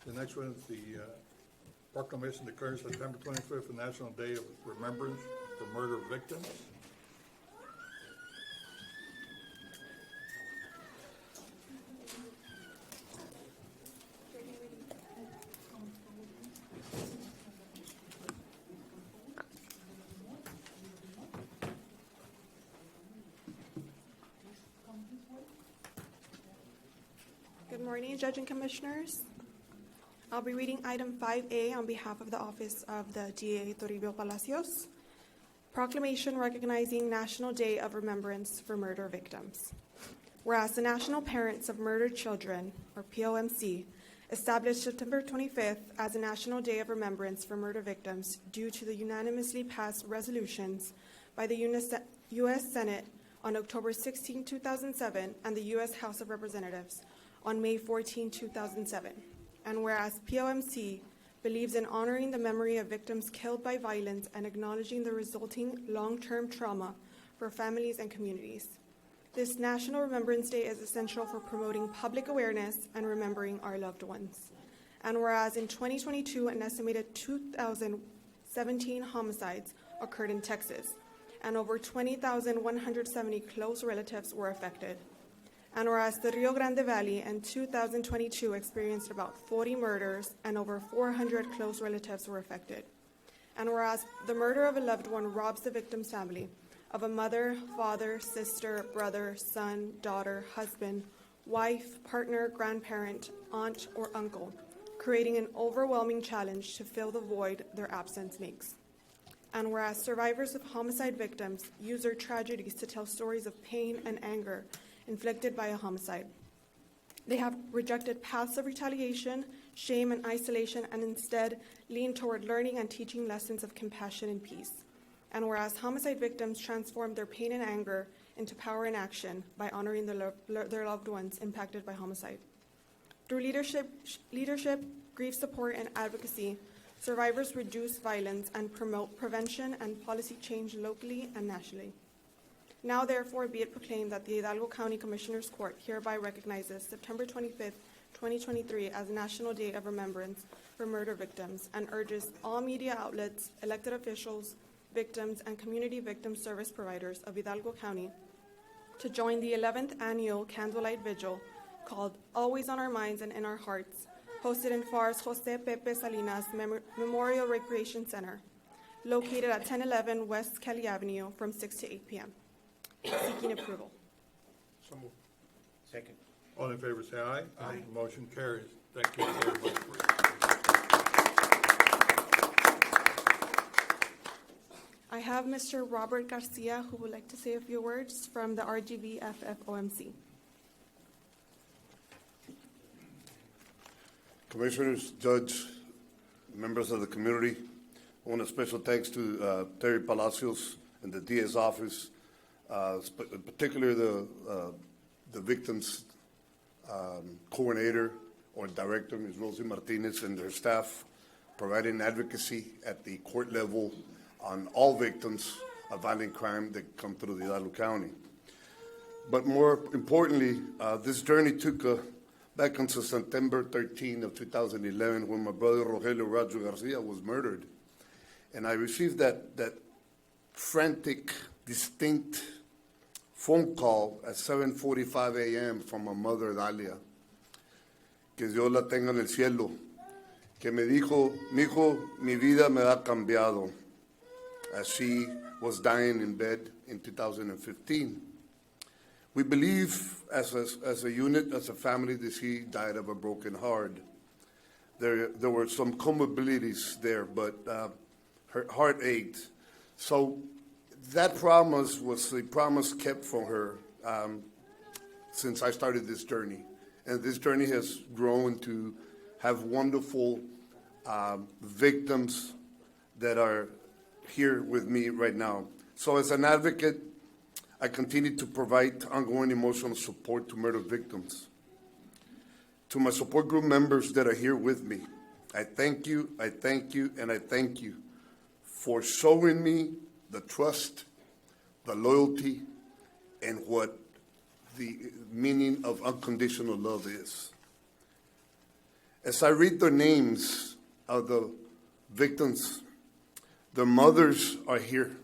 The next one is the proclamation declaring September 25th a National Day of Remembrance for Murder Victims. Good morning, Judge and Commissioners. I'll be reading item 5A on behalf of the Office of the DA Toribio Palacios. Proclamation recognizing National Day of Remembrance for Murder Victims. Whereas the National Parents of Murdered Children, or POMC, established September 25th as a National Day of Remembrance for Murder Victims due to the unanimously passed resolutions by the U.S. Senate on October 16, 2007, and the U.S. House of Representatives on May 14, 2007. And whereas POMC believes in honoring the memory of victims killed by violence and acknowledging the resulting long-term trauma for families and communities. This National Remembrance Day is essential for promoting public awareness and remembering our loved ones. And whereas in 2022, an estimated 2,017 homicides occurred in Texas, and over 20,170 close relatives were affected. And whereas the Rio Grande Valley in 2022 experienced about 40 murders and over 400 close relatives were affected. And whereas the murder of a loved one robs the victim's family of a mother, father, sister, brother, son, daughter, husband, wife, partner, grandparent, aunt, or uncle, creating an overwhelming challenge to fill the void their absence makes. And whereas survivors of homicide victims use their tragedies to tell stories of pain and anger inflicted by a homicide. They have rejected paths of retaliation, shame, and isolation, and instead lean toward learning and teaching lessons of compassion and peace. And whereas homicide victims transform their pain and anger into power and action by honoring their loved ones impacted by homicide. Through leadership, grief support, and advocacy, survivors reduce violence and promote prevention and policy change locally and nationally. Now, therefore, be it proclaimed that the Hidalgo County Commissioners Court hereby recognizes September 25th, 2023 as National Day of Remembrance for Murder Victims and urges all media outlets, elected officials, victims, and community victim service providers of Hidalgo County to join the 11th Annual Candlelight Vigil called Always on Our Minds and in Our Hearts, hosted in FAR's Jose Pepe Salinas Memorial Recreation Center, located at 1011 West Kelly Avenue from 6 to 8 p.m. Seeking approval. So moved. Second. All in favor, say aye. Aye. Motion carries. Thank you very much for your. I have Mr. Robert Garcia who would like to say a few words from the RGV FFOMC. Commissioners, Judge, members of the community, I want a special thanks to Terry Palacios and the DA's office, particularly the victims coordinator or director, Ms. Rosie Martinez, and their staff, providing advocacy at the court level on all victims of violent crime that come through the Hidalgo County. But more importantly, this journey took back until September 13 of 2011 when my brother Rogelio Rajo Garcia was murdered. And I received that frantic, distinct phone call at 7:45 a.m. from my mother, Dalia, que Dios la tenga en el cielo, que me dijo, mijo, mi vida me ha cambiado, as she was dying in bed in 2015. We believe as a unit, as a family, that she died of a broken heart. There were some comorbidities there, but her heart ached. So that promise was a promise kept from her since I started this journey. And this journey has grown to have wonderful victims that are here with me right now. So as an advocate, I continue to provide ongoing emotional support to murder victims. To my support group members that are here with me, I thank you, and I thank you for showing me the trust, the loyalty, and what the meaning of unconditional love is. As I read the names of the victims, their mothers are here.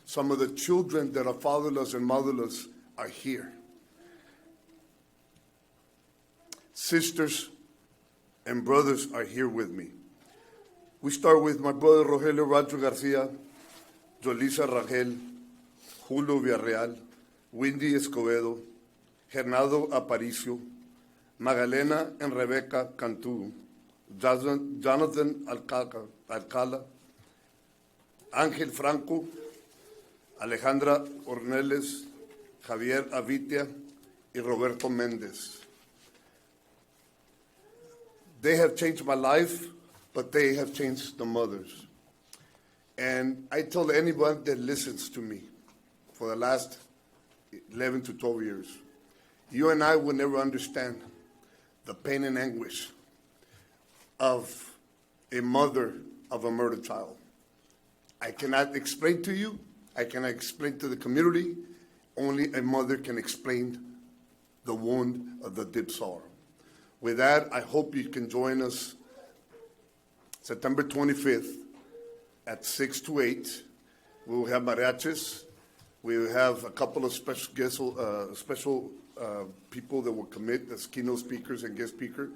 Some of the children that are fatherless and motherless are here. Sisters and brothers are here with me. We start with my brother Rogelio Rancho Garcia, Jolisa Rangel, Julio Villarreal, Windy Escobedo, Gernaldo Aparicio, Magdalena and Rebecca Cantu, Jonathan Alcala, Ángel Franco, Alejandra Orneles, Javier Avitia, y Roberto Méndez. They have changed my life, but they have changed the mothers. And I tell anyone that listens to me for the last 11 to 12 years, you and I will never understand the pain and anguish of a mother of a murdered child. I cannot explain to you, I cannot explain to the community, only a mother can explain the wound of the deep sorrow. With that, I hope you can join us September 25th at 6 to 8. We will have mariachis. We will have a couple of special guests, people that will commit as keynote speakers and guest speaker.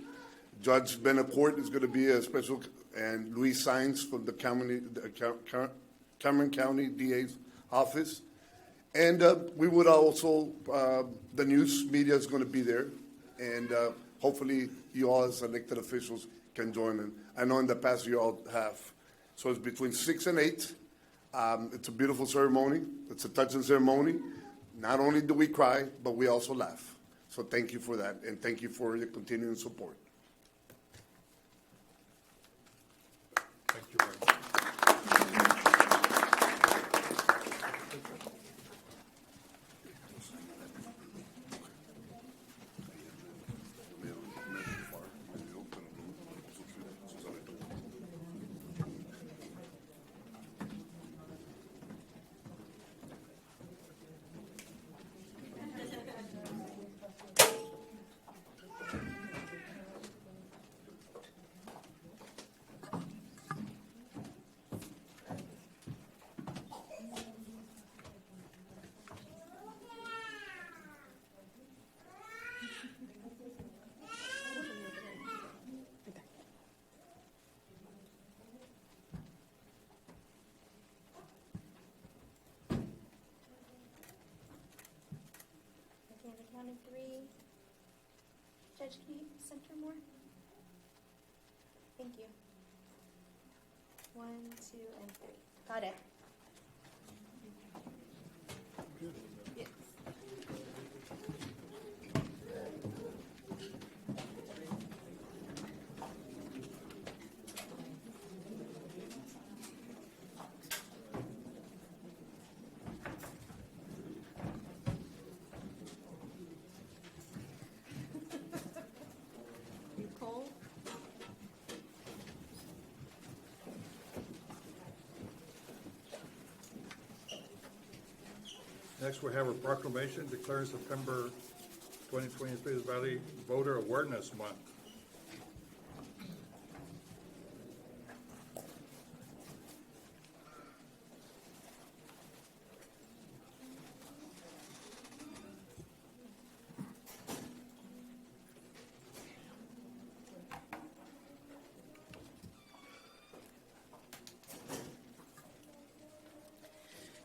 Judge Benacourt is going to be a special, and Luis Sainz from the Cameron County DA's office. And we would also, the news media is going to be there, and hopefully you all as elected officials can join in. I know in the past you all have. So it's between 6 and 8. It's a beautiful ceremony. It's a touching ceremony. Not only do we cry, but we also laugh. So thank you for that, and thank you for your continuing support. Thank you very much. Okay, on the count of 3. Judge, can you center more? Thank you. 1, 2, and 3. Got it. Yes. Nicole? Next, we have a proclamation declaring September 2023 as Valley Voter Awareness Month.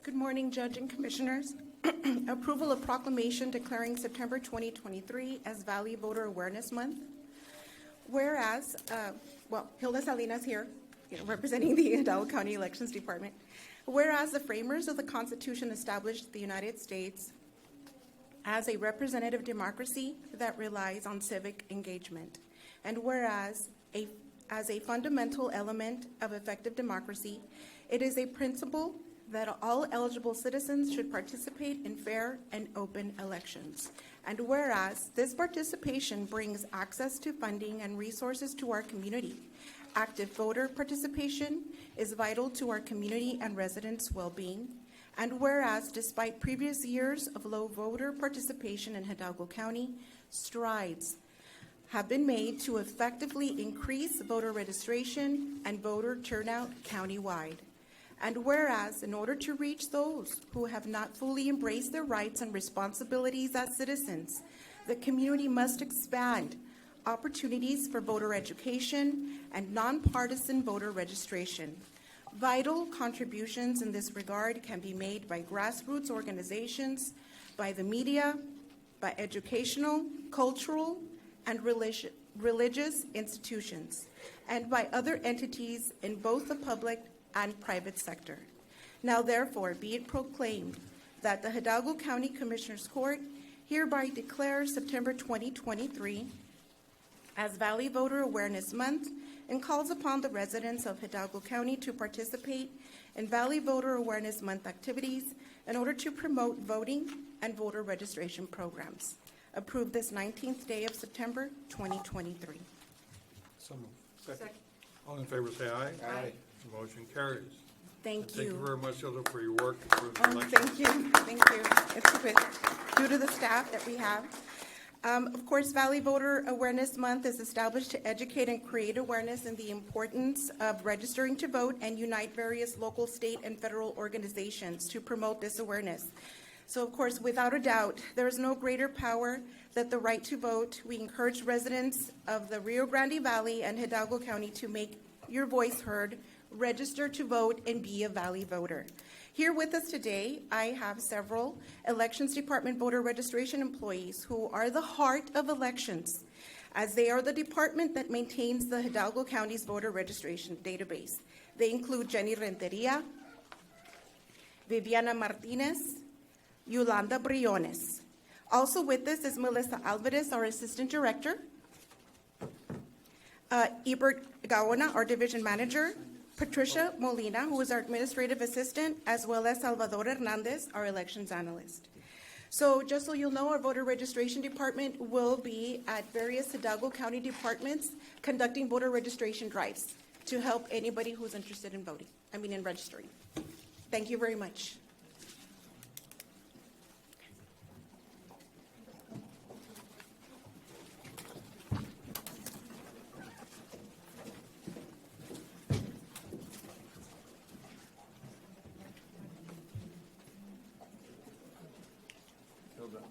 Good morning, Judge and Commissioners. Approval of proclamation declaring September 2023 as Valley Voter Awareness Month. Whereas, Hilda Salinas here, representing the Hidalgo County Elections Department. Whereas the framers of the Constitution established the United States as a representative democracy that relies on civic engagement. And whereas, as a fundamental element of effective democracy, it is a principle that all eligible citizens should participate in fair and open elections. And whereas this participation brings access to funding and resources to our community, active voter participation is vital to our community and residents' well-being. And whereas despite previous years of low voter participation in Hidalgo County, strides have been made to effectively increase voter registration and voter turnout countywide. And whereas in order to reach those who have not fully embraced their rights and responsibilities as citizens, the community must expand opportunities for voter education and nonpartisan voter registration. Vital contributions in this regard can be made by grassroots organizations, by the media, by educational, cultural, and religious institutions, and by other entities in both the public and private sector. Now therefore be it proclaimed that the Hidalgo County Commissioners Court hereby declares September 2023 as Valley Voter Awareness Month and calls upon the residents of Hidalgo County to participate in Valley Voter Awareness Month activities in order to promote voting and voter registration programs. Approved this 19th day of September 2023. So moved. Second. All in favor, say aye. Aye. Motion carries. Thank Thank you you. very much, Hilda, for your work. for the Oh, election. thank you, thank you. It's good, due to the staff that we have. Of course, Valley Voter Awareness Month is established to educate and create awareness in the importance of registering to vote and unite various local, state, and federal organizations to promote this awareness. So, of course, without a doubt, there is no greater power than the right to vote. We encourage residents of the Rio Grande Valley and Hidalgo County to make your voice heard, register to vote, and be a Valley voter. Here with us today, I have several Elections Department voter registration employees who are the heart of elections, as they are the department that maintains the Hidalgo County's voter registration database. They include Jenny Renteria, Viviana Martinez, Yolanda Briones. Also with us is Melissa Alvarez, our Assistant Director, Ebert Gaona, our Division Manager, Patricia Molina, who is our Administrative Assistant, as well as Salvador Hernandez, our Elections Analyst. So just so you'll know, our voter registration department will be at various Hidalgo County departments conducting voter registration drives to help anybody who's interested in voting, in registering. Thank you very much. Hilda,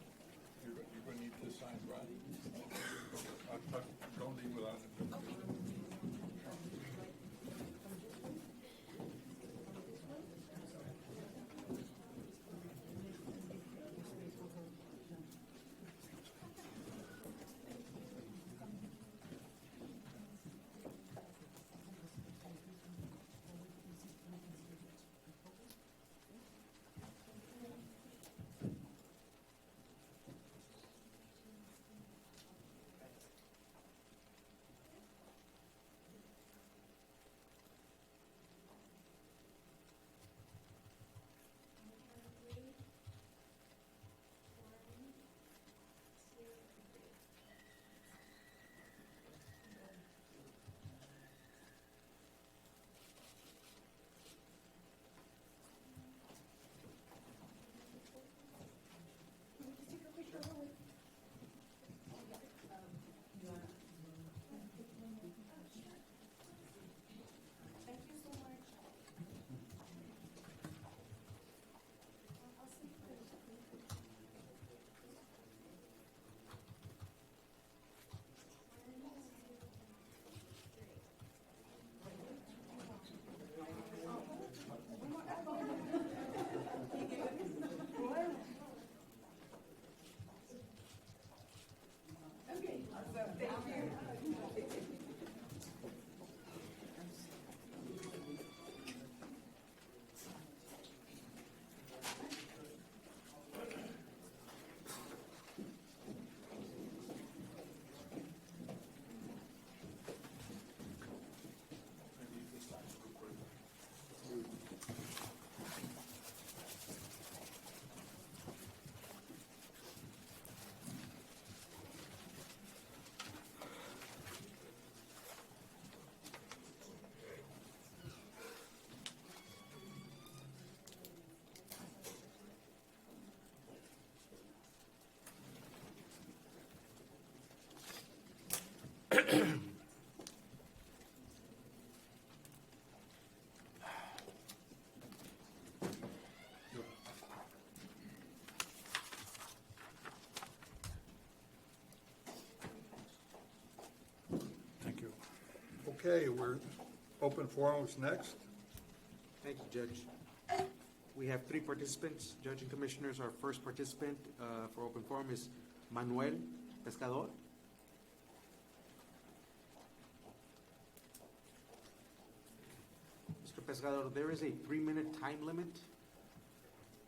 you're going to need this signed, right? Don't leave without it. Thank you. Okay, we're open forums next. Thank you, Judge. We have three participants, Judge and Commissioners. Our first participant for open forum is Manuel Pescador. Mr. Pescador, there is a 3-minute time limit.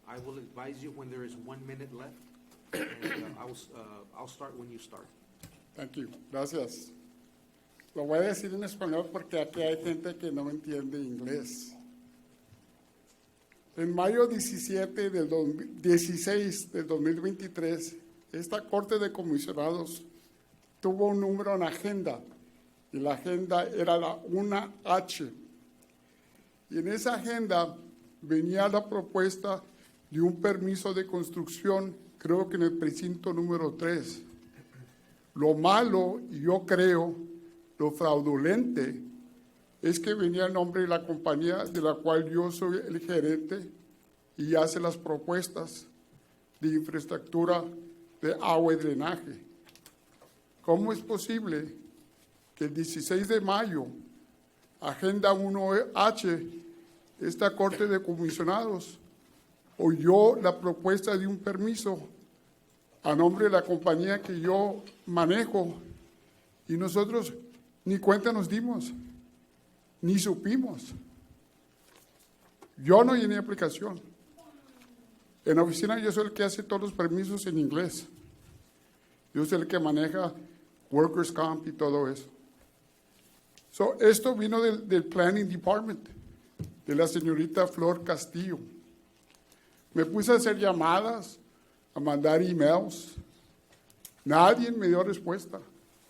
I will advise you when there is 1 minute left. And I'll start when you start. Thank you. Gracias. Lo voy a decir en español porque aquí hay gente que no entiende inglés. En mayo 16 del 2023, esta Corte de Comisionados tuvo un número en agenda y la agenda era la 1H. Y en esa agenda venía la propuesta de un permiso de construcción, creo que en el precinto número 3. Lo malo, y yo creo, lo fraudulente, es que venía el nombre de la compañía de la cual yo soy el gerente y hace las propuestas de infraestructura de agua y drenaje. ¿Cómo es posible que el 16 de mayo, Agenda 1H, esta Corte de Comisionados oyó la propuesta de un permiso a nombre de la compañía que yo manejo y nosotros ni cuenta nos dimos, ni supimos? Yo no llené aplicación. En la oficina yo soy el que hace todos los permisos en inglés. Yo soy el que maneja Workers' Comp y todo eso. Esto vino del Planning Department, de la señorita Flor Castillo. Me puse a hacer llamadas, a mandar emails. Nadie me dio respuesta.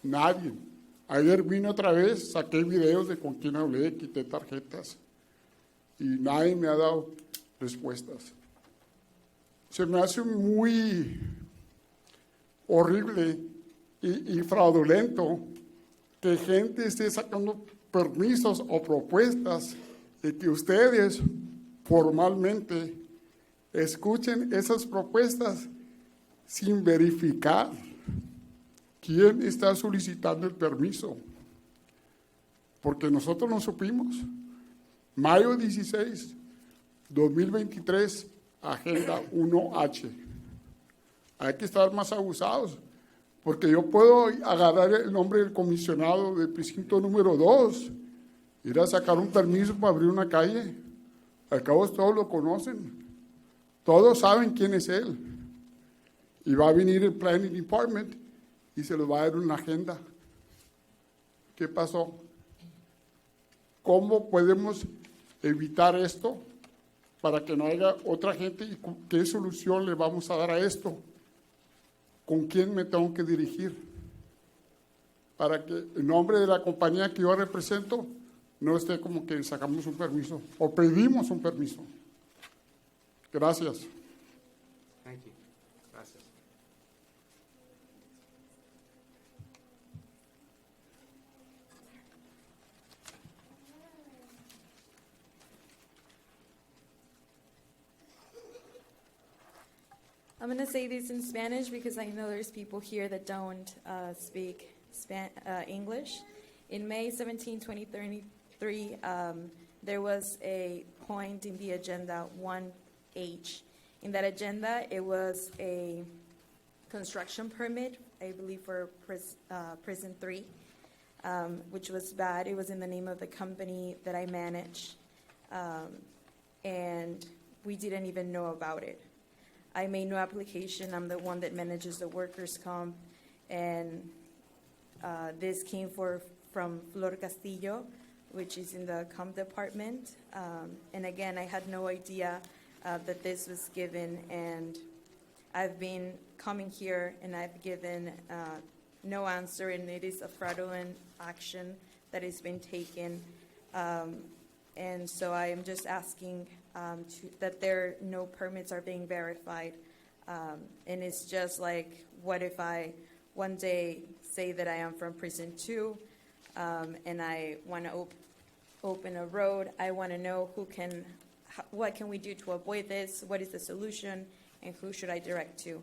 Nadie. Ayer vine otra vez, saqué videos de con quién hablé, quité tarjetas y nadie me ha dado respuestas. Se me hace muy horrible y fraudulento que gente esté sacando permisos o propuestas y que ustedes formalmente escuchen esas propuestas sin verificar quién está solicitando el permiso. Porque nosotros no supimos. Mayo 16, 2023, Agenda 1H. Hay que estar más abusados, porque yo puedo agarrar el nombre del comisionado del precinto número 2, ir a sacar un permiso para abrir una calle. Al cabo todos lo conocen, todos saben quién es él. Y va a venir el Planning Department y se lo va a dar una agenda. ¿Qué pasó? ¿Cómo podemos evitar esto para que no haya otra gente? ¿Y qué solución le vamos a dar a esto? ¿Con quién me tengo que dirigir? Para que en nombre de la compañía que yo represento no esté como que sacamos un permiso o pedimos un permiso. Gracias. Thank you. Gracias. I'm going to say this in Spanish because I know there's people here that don't speak English. In May 17, 2023, there was a point in the agenda 1H. In that agenda, it was a construction permit, I believe for Prison 3, which was bad. It was in the name of the company that I manage, and we didn't even know about it. I made no application. I'm the one that manages the workers' comp, and this came from Flor Castillo, which is in the comp department. And again, I had no idea that this was given, and I've been coming here and I've given no answer, and it is a fraudulent action that has been taken. And so I am just asking that no permits are being verified. And it's just like, what if I one day say that I am from precinct 2, and I want to open a road. I want to know what can we do to avoid this? What is the solution? And who should I direct to?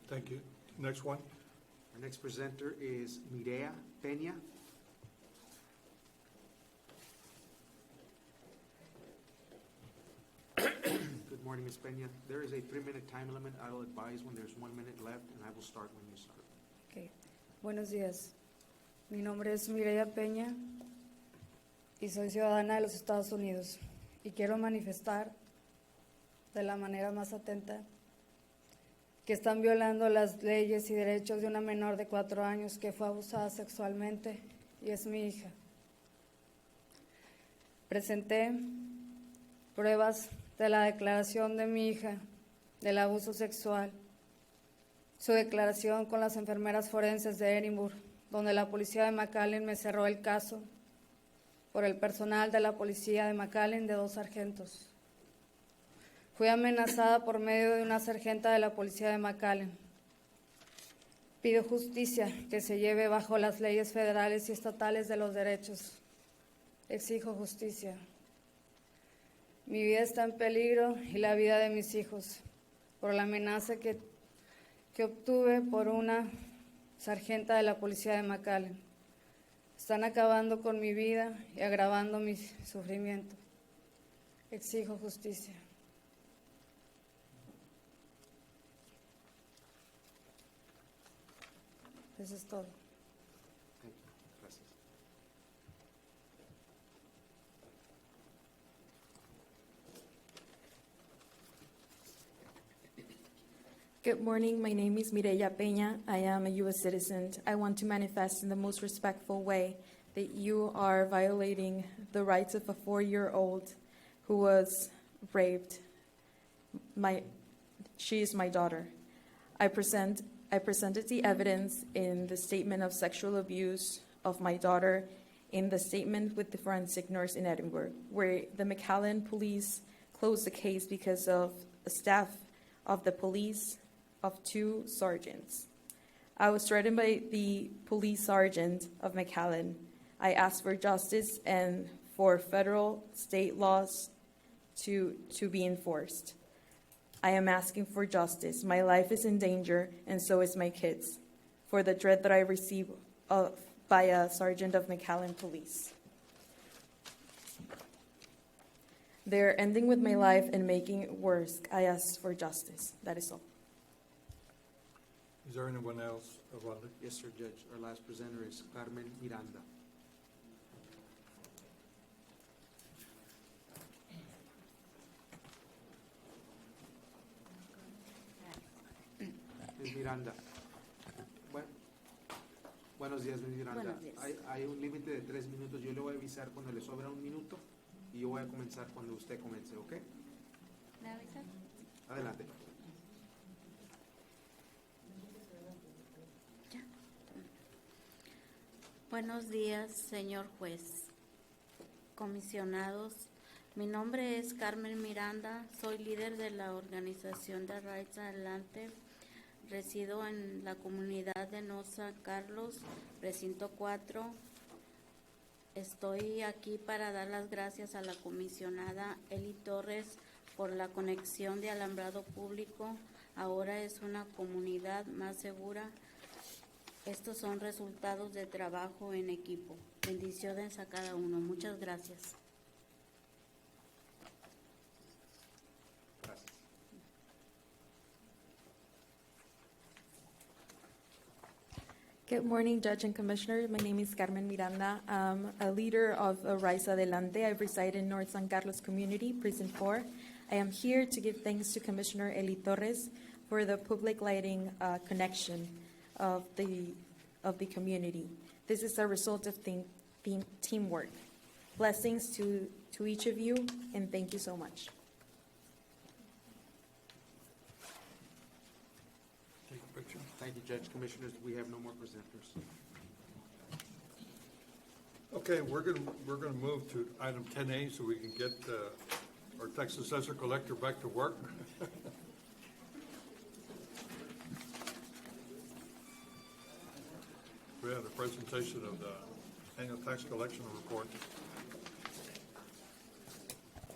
Thank you. Next one. Our next presenter is Mireya Peña. Good morning, Ms. Peña. There is a 3-minute time limit. I will advise when there's 1 minute left, and I will start when you start. Okay. Buenos días. Mi nombre es Mireya Peña y soy ciudadana de los Estados Unidos y quiero manifestar de la manera más atenta que están violando las leyes y derechos de una menor de 4 años que fue abusada sexualmente y es mi hija. Presenté pruebas de la declaración de mi hija del abuso sexual, su declaración con las enfermeras forenses de Edinburgh, donde la policía de McAllen me cerró el caso por el personal de la policía de McAllen de 2 sargentos. Fui amenazada por medio de una sargenta de la policía de McAllen. Pido justicia que se lleve bajo las leyes federales y estatales de los derechos. Exijo justicia. Mi vida está en peligro y la vida de mis hijos por la amenaza que obtuve por una sargenta de la policía de McAllen. Están acabando con mi vida y agravando mi sufrimiento. Exijo justicia. Eso es todo. Thank you. Gracias. Good morning. My name is Mireya Peña. I am a U.S. citizen. I want to manifest in the most respectful way that you are violating the rights of a 4-year-old who was raped. She is my daughter. I presented the evidence in the statement of sexual abuse of my daughter in the statement with the forensic nurse in Edinburgh, where the McAllen police closed the case because of a staff of the police of 2 sergeants. I was threatened by the police sergeant of McAllen. I asked for justice and for federal state laws to be enforced. I am asking for justice. My life is in danger, and so is my kids, for the threat that I received by a sergeant of McAllen police. They're ending with my life and making it worse. I ask for justice. That is all. Is there anyone else, Osvaldo? Yes, sir, Judge. Our last presenter is Carmen Miranda. Ms. Miranda. Buenos días, Ms. Miranda. Buenos días. Hay un límite de 3 minutos. Yo le voy a avisar cuando le sobra 1 minuto y yo voy a comenzar cuando usted comience, ¿ok? ¿Me avisas? Adelante. Buenos días, señor juez, comisionados. Mi nombre es Carmen Miranda, soy líder de la organización de Rights Adelante. Resido en la comunidad de North San Carlos, Recinto 4. Estoy aquí para dar las gracias a la comisionada Eli Torres por la conexión de alambrado público. Ahora es una comunidad más segura. Estos son resultados de trabajo en equipo. Bendiciones a cada uno. Muchas gracias. Gracias. Good morning, Judge and Commissioner. My name is Carmen Miranda. I'm a leader of Rise Adelante. I reside in North San Carlos community, Precinct 4. I am here to give thanks to Commissioner Eli Torres for the public lighting connection of the community. This is a result of teamwork. Blessings to each of you, and thank you so much. Take a picture. Thank you, Judge. Commissioners, we have no more presenters. Okay, we're gonna move to item 10A so we can get our tax assessor collector back to work. presentation of the annual tax collection report.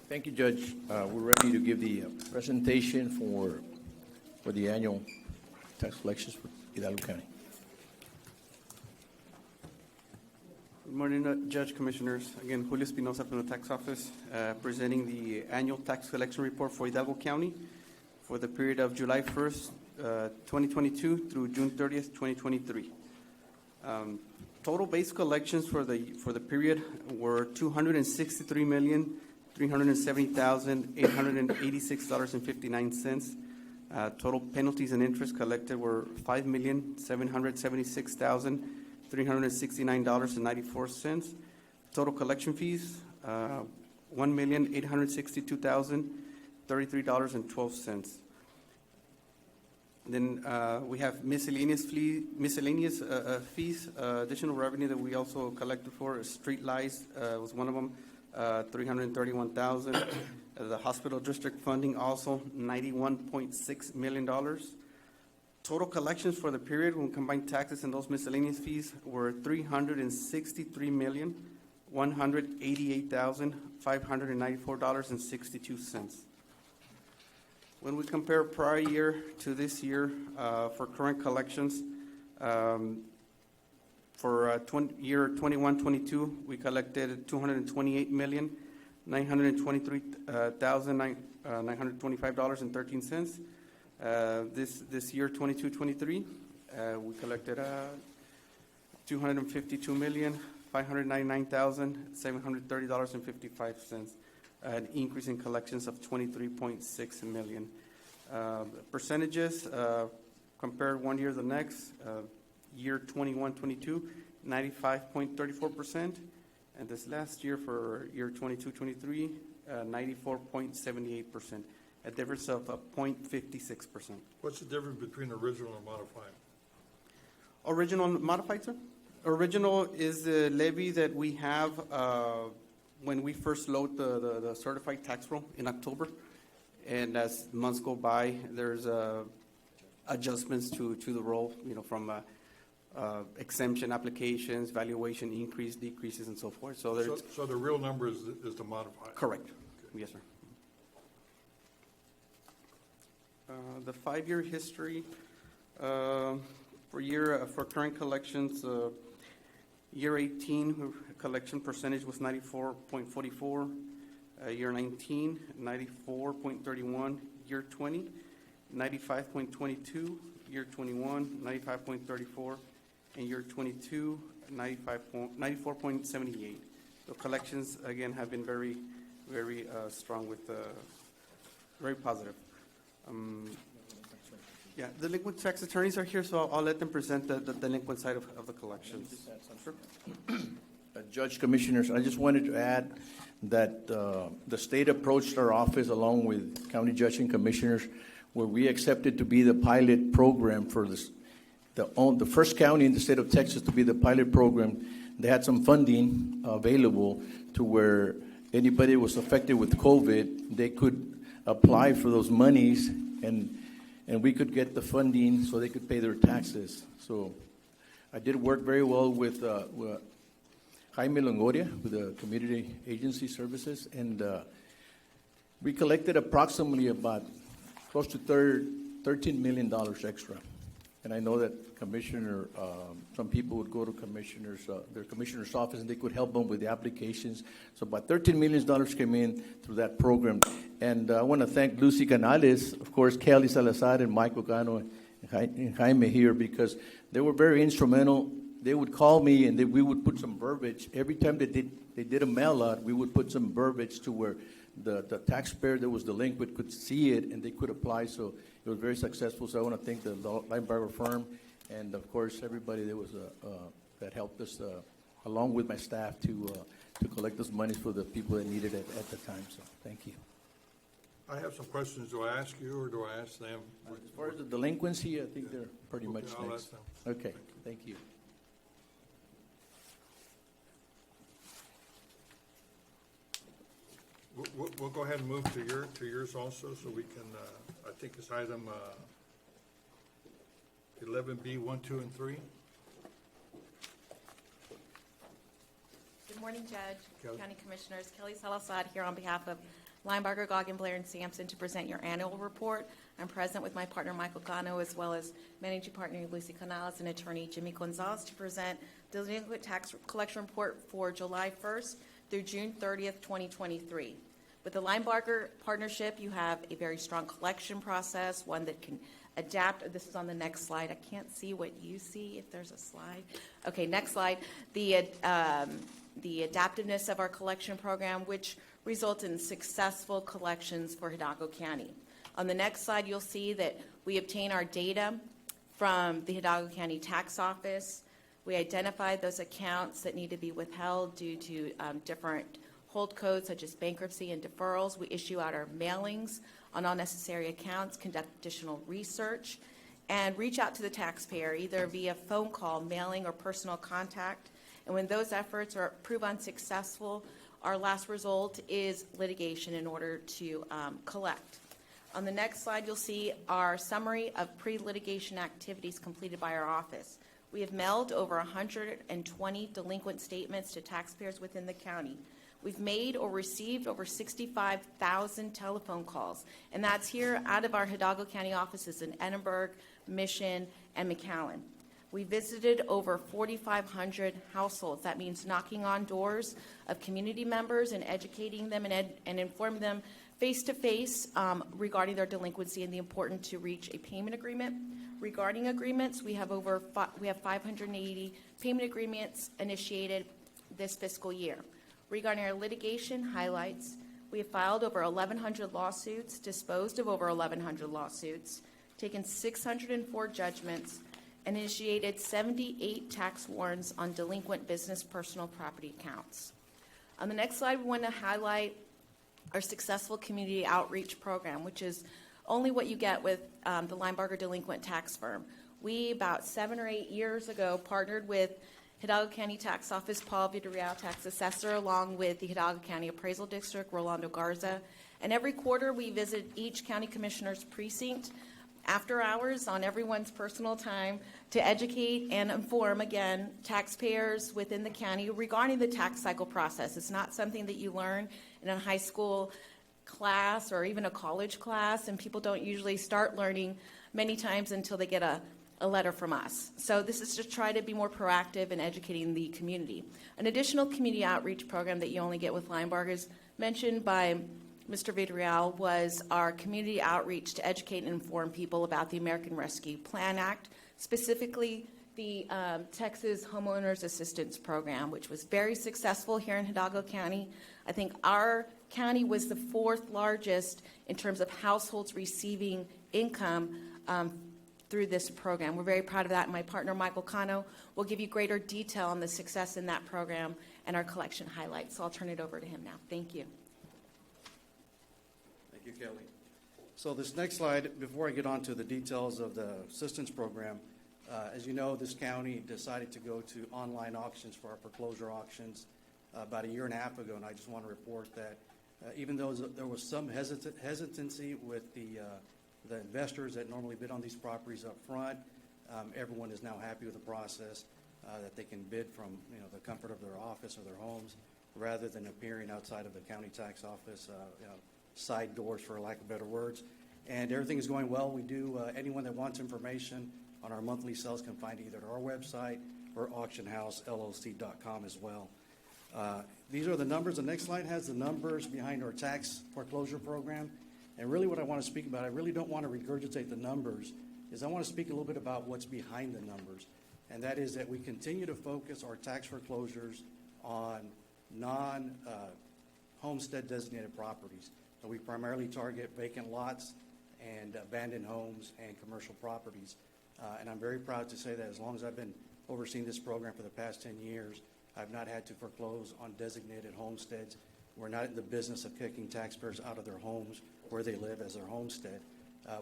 Thank you, Judge. We're ready to give the presentation for the annual tax collections for Hidalgo County. Good morning, Judge, Commissioners. Again, Julio Espinosa from the Tax Office, presenting the annual tax collection report for Hidalgo County for the period of July 1st, 2022 through June 30th, 2023. Total base collections for the period were $263,370,886.59. Total penalties and interest collected were $5,776,369.94. Total collection fees, $1,862,033.12. Then we have miscellaneous fees, additional revenue that we also collected for. Street lights was one of them, $331,000. The hospital district funding also $91.6 million. Total collections for the period when combined taxes and those miscellaneous fees were $363,188,594.62. When we compare prior year to this year, for current collections, for year 21-22, we collected $228,923,925.13. This year 22-23, we collected $252,599,730.55. An increase in collections of $23.6 million. Percentages compared one year to the next. Year 21-22, 95.34%, and this last year for year 22-23, 94.78%. A difference of 0.56%. What's the difference between original and modified? Original and modified, sir? Original is the levy that we have when we first load the certified tax roll in October. And as months go by, there's adjustments to the roll, from exemption applications, valuation increase, decreases, and so forth. So the real number is the modified? Correct. Okay. Yes, sir. The 5-year history for current collections, year 18 collection percentage was 94.44. Year 19, 94.31. Year 20, 95.22. Year 21, 95.34. And year 22, 94.78. The collections, again, have been very, very strong with very positive. Yeah, delinquent tax attorneys are here, so I'll let them present the delinquent side of the collections. Sure. Judge, Commissioners, I just wanted to add that the state approached our office along with county judge and commissioners, where we accepted to be the pilot program for this, the first county in the state of Texas to be the pilot program. They had some funding available to where anybody was affected with COVID, they could apply for those monies, and we could get the funding so they could pay their taxes. So I did work very well with Jaime Longoria with the Community Agency Services, and we collected approximately about close to $13 million extra. And I know that Commissioner, some people would go to their commissioner's office, and they could help them with the applications. So about $13 million came in through that program. And I want to thank Lucy Canales, of course, Kelly Salazar, and Michael Gano, and Jaime here, because they were very instrumental. They would call me, and we would put some verbiage. Every time they did a mail out, we would put some verbiage to where the taxpayer that was delinquent could see it, and they could apply. So it was very successful. So I want to thank the Linebarger firm, and of course everybody that helped us, along with my staff, to collect those monies for the people that needed it at the time. So thank you. I have some questions. Do I ask you or do I ask them? As far as the delinquency, I think they're pretty much I'll next. ask them. Okay, thank you. We'll go ahead and move to yours also, so we can, I think it's item 11B, 1, 2, and 3. morning, Judge, Kelly. County Commissioners. Kelly Salazar here on behalf of Linebarger, Goggin, Blair, and Sampson to present your annual report. I'm present with my partner, Michael Cano, as well as Managing Partner Lucy Canales and Attorney Jimmy Gonzalez to present the delinquent tax collection report for July 1st through June 30th, 2023. With the Linebarger partnership, you have a very strong collection process, one that can adapt. This is on the next slide. I can't see what you see, if there's a slide. Okay, next slide. The adaptiveness of our collection program, which results in successful collections for Hidalgo County. On the next slide, you'll see that we obtain our data from the Hidalgo County Tax Office. We identify those accounts that need to be withheld due to different hold codes such as bankruptcy and deferrals. We issue out our mailings on all necessary accounts, conduct additional research, and reach out to the taxpayer either via phone call, mailing, or personal contact. And when those efforts are proved unsuccessful, our last result is litigation in order to collect. On the next slide, you'll see our summary of pre-litigation activities completed by our office. We have mailed over 120 delinquent statements to taxpayers within the county. We've made or received over 65,000 telephone calls, and that's here out of our Hidalgo County offices in Edinburgh, Mission, and McAllen. We visited over 4,500 households. That means knocking on doors of community members and educating them and informing them face-to-face regarding their delinquency and the importance to reach a payment agreement. Regarding agreements, we have 580 payment agreements initiated this fiscal year. Regarding our litigation highlights, we have filed over 1,100 lawsuits, disposed of over 1,100 lawsuits, taken 604 judgments, and initiated 78 tax warrants on delinquent business personal property accounts. On the next slide, we want to highlight our successful community outreach program, which is only what you get with the Linebarger Delinquent Tax Firm. We, about 7 or 8 years ago, partnered with Hidalgo County Tax Office, Paul Villarreal, Tax Assessor, along with the Hidalgo County Appraisal District, Rolando Garza. And every quarter, we visit each county commissioner's precinct after hours on everyone's personal time to educate and inform, again, taxpayers within the county regarding the tax cycle process. It's not something that you learn in a high school class or even a college class, and people don't usually start learning many times until they get a letter from us. So this is to try to be more proactive in educating the community. An additional community outreach program that you only get with Linebarger is mentioned by Mr. Villarreal was our community outreach to educate and inform people about the American Rescue Plan Act, specifically the Texas Homeowners Assistance Program, which was very successful here in Hidalgo County. I think our county was the 4th largest in terms of households receiving income through this program. We're very proud of that, and my partner, Michael Cano, will give you greater detail on the success in that program and our collection highlights. So I'll turn it over to him now. Thank you. Thank you, Kelly. So this next slide, before I get on to the details of the assistance program, as you know, this county decided to go to online auctions for our foreclosure auctions about 1.5 years ago, and I just want to report that even though there was some hesitancy with the investors that normally bid on these properties up front, everyone is now happy with the process, that they can bid from the comfort of their office or their homes rather than appearing outside of the county tax office, side doors, for lack of better words. And everything is going well. We do, anyone that wants information on our monthly sales can find either at our website or auctionhousellc.com as well. These are the numbers. The next slide has the numbers behind our tax foreclosure program. And really what I want to speak about, I really don't want to regurgitate the numbers, is I want to speak a little bit about what's behind the numbers. And that is that we continue to focus our tax foreclosures on non-homestead designated properties. So we primarily target vacant lots and abandoned homes and commercial properties. And I'm very proud to say that as long as I've been overseeing this program for the past 10 years, I've not had to foreclose on designated homesteads. We're not in the business of kicking taxpayers out of their homes where they live as their homestead.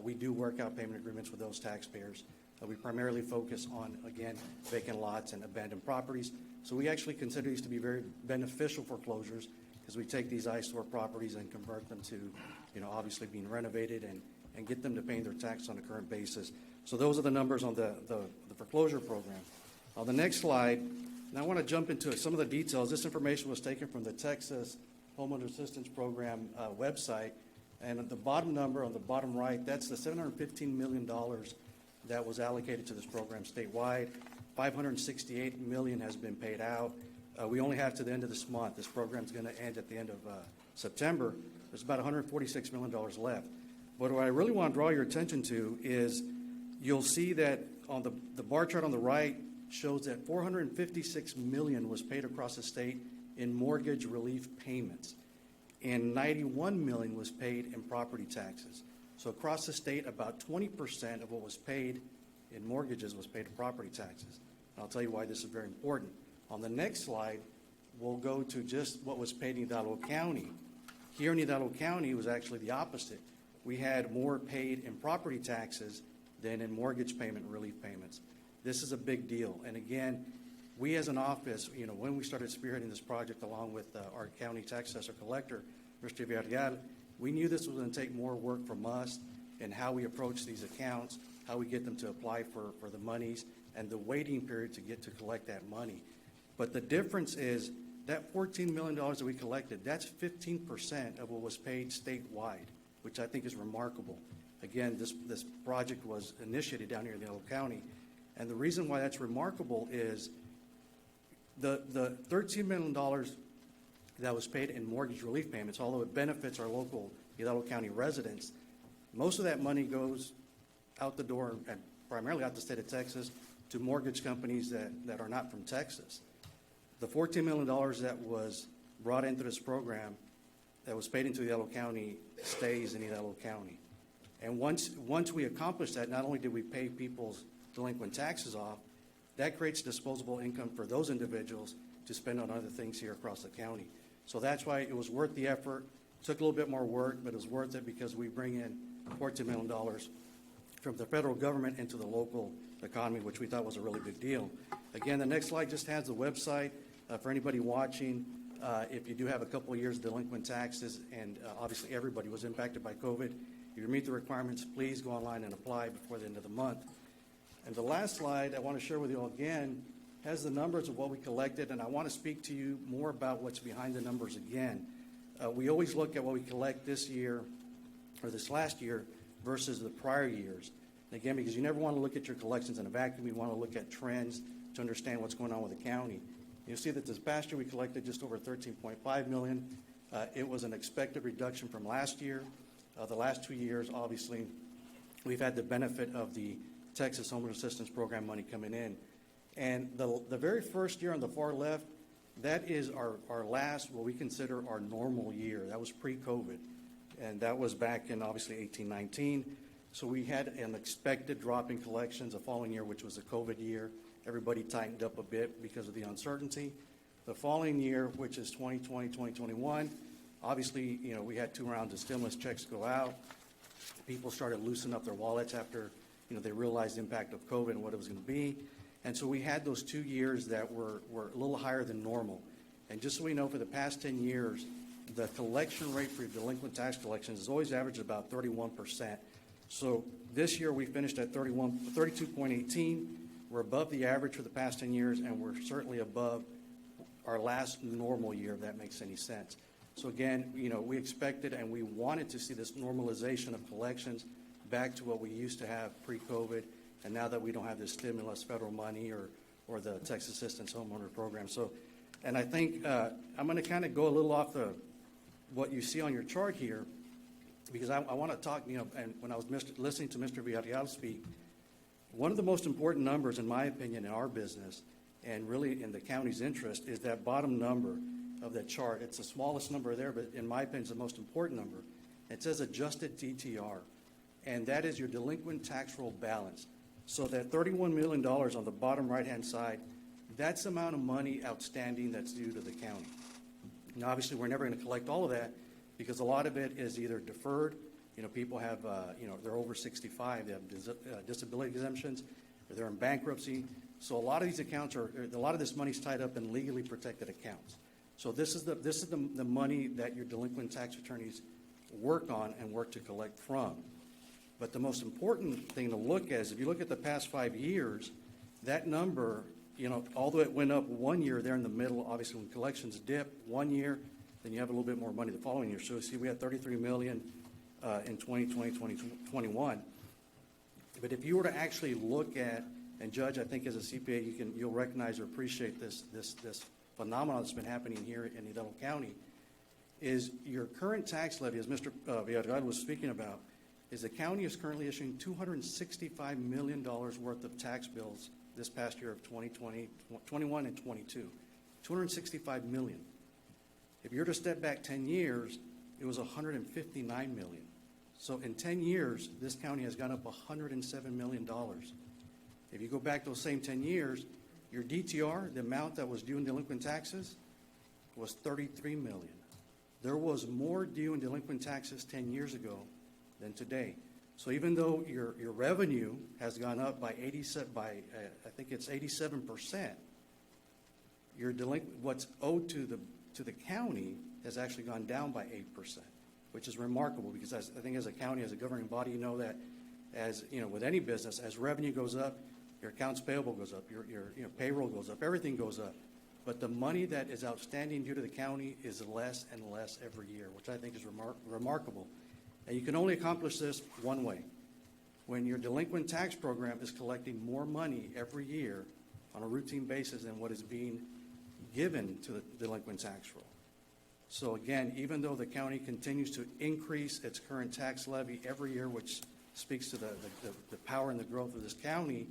We do work out payment agreements with those taxpayers. We primarily focus on, again, vacant lots and abandoned properties. So we actually consider these to be very beneficial foreclosures because we take these eyesore properties and convert them to, obviously being renovated and get them to paying their tax on a current basis. So those are the numbers on the foreclosure program. On the next slide, Now, I want to jump into some of the details. This information was taken from the Texas Homeowner Assistance Program website. And at the bottom number on the bottom right, that's the $715 million that was allocated to this program statewide. $568 million has been paid out. We only have to the end of this month. This program's going to end at the end of September. There's about $146 million left. But what I really want to draw your attention to is you'll see that on the bar chart on the right shows that $456 million was paid across the state in mortgage relief payments, and $91 million was paid in property taxes. So across the state, about 20% of what was paid in mortgages was paid in property taxes. And I'll tell you why this is very important. On the next slide, we'll go to just what was paid in Hidalgo County. Here in Hidalgo County, it was actually the opposite. We had more paid in property taxes than in mortgage payment relief payments. This is a big deal. And again, we as an office, when we started spearheading this project along with our county tax assessor collector, Mr. Villarreal, we knew this was going to take more work from us and how we approach these accounts, how we get them to apply for the monies, and the waiting period to get to collect that money. But the difference is that $14 million that we collected, that's 15% of what was paid statewide, which I think is remarkable. Again, this project was initiated down here in Hidalgo County. And the reason why that's remarkable is the $13 million that was paid in mortgage relief payments, although it benefits our local Hidalgo County residents, most of that money goes out the door, and primarily out the state of Texas, to mortgage companies that are not from Texas. The $14 million that was brought into this program that was paid into Hidalgo County stays in Hidalgo County. And once we accomplish that, not only did we pay people's delinquent taxes off, that creates disposable income for those individuals to spend on other things here across the county. So that's why it was worth the effort. Took a little bit more work, but it was worth it because we bring in $14 million from the federal government into the local economy, which we thought was a really big deal. Again, the next slide just has the website for anybody watching. If you do have a couple of years of delinquent taxes, and obviously everybody was impacted by COVID, if you meet the requirements, please go online and apply before the end of the month. And the last slide I want to share with you all again has the numbers of what we collected, and I want to speak to you more about what's behind the numbers again. We always look at what we collect this year or this last year versus the prior years. And again, because you never want to look at your collections in a vacuum, you want to look at trends to understand what's going on with the county. You'll see that this past year we collected just over $13.5 million. It was an expected reduction from last year. The last 2 years, obviously, we've had the benefit of the Texas Homeowner Assistance Program money coming in. And the very first year on the far left, that is our last, what we consider our normal year. That was pre-COVID. And that was back in, obviously, 18-19. So we had an expected drop in collections the following year, which was the COVID year. Everybody tightened up a bit because of the uncertainty. The following year, which is 2020, 2021, obviously, we had 2 rounds of stimulus checks go out. People started loosening up their wallets after, they realized the impact of COVID and what it was going to be. And so we had those 2 years that were a little higher than normal. And just so we know, for the past 10 years, the collection rate for delinquent tax collections has always averaged about 31%. So this year we finished at 32.18. We're above the average for the past 10 years, and we're certainly above our last normal year, if that makes any sense. So again, we expected and we wanted to see this normalization of collections back to what we used to have pre-COVID, and now that we don't have this stimulus federal money or the Texas Assistance Homeowner Program. So, and I think I'm going to kind of go a little off what you see on your chart here, because I want to talk, and when I was listening to Mr. Villarreal speak, one of the most important numbers, in my opinion, in our business, and really in the county's interest, is that bottom number of that chart. It's the smallest number there, but in my opinion, it's the most important number. It says adjusted DTR, and that is your delinquent tax roll balance. So that $31 million on the bottom right-hand side, that's the amount of money outstanding that's due to the county. Now, obviously, we're never going to collect all of that because a lot of it is either deferred. People have, they're over 65, they have disability exemptions, or they're in bankruptcy. So a lot of these accounts a lot of this money is tied up in legally protected accounts. So this is the money that your delinquent tax attorneys work on and work to collect from. But the most important thing to look at is if you look at the past 5 years, that number, although it went up 1 year there in the middle, obviously when collections dip 1 year, then you have a little bit more money the following year. So see, we had 33 million in 2020, 2021. But if you were to actually look at, and Judge, I think as a CPA, you'll recognize or appreciate this phenomenon that's been happening here in Hidalgo County, is your current tax levy, as Mr. Villarreal was speaking about, is the county is currently issuing $265 million worth of tax bills this past year of 2020, 21 and 22. $265 million. If you were to step back 10 years, it was $159 million. So in 10 years, this county has gone up $107 million. If you go back those same 10 years, your DTR, the amount that was due in delinquent taxes, was $33 million. There was more due in delinquent taxes 10 years ago than today. So even though your revenue has gone up by I think it's 87%, your what's owed to the county has actually gone down by 8%, which is remarkable because I think as a county, as a governing body, you know that as with any business, as revenue goes up, your accounts payable goes up, your payroll goes up, everything goes up. But the money that is outstanding due to the county is less and less every year, which I think is remarkable. And you can only accomplish this one way. When your delinquent tax program is collecting more money every year on a routine basis than what is being given to the delinquent tax roll. So again, even though the county continues to increase its current tax levy every year, which speaks to the power and the growth of this county,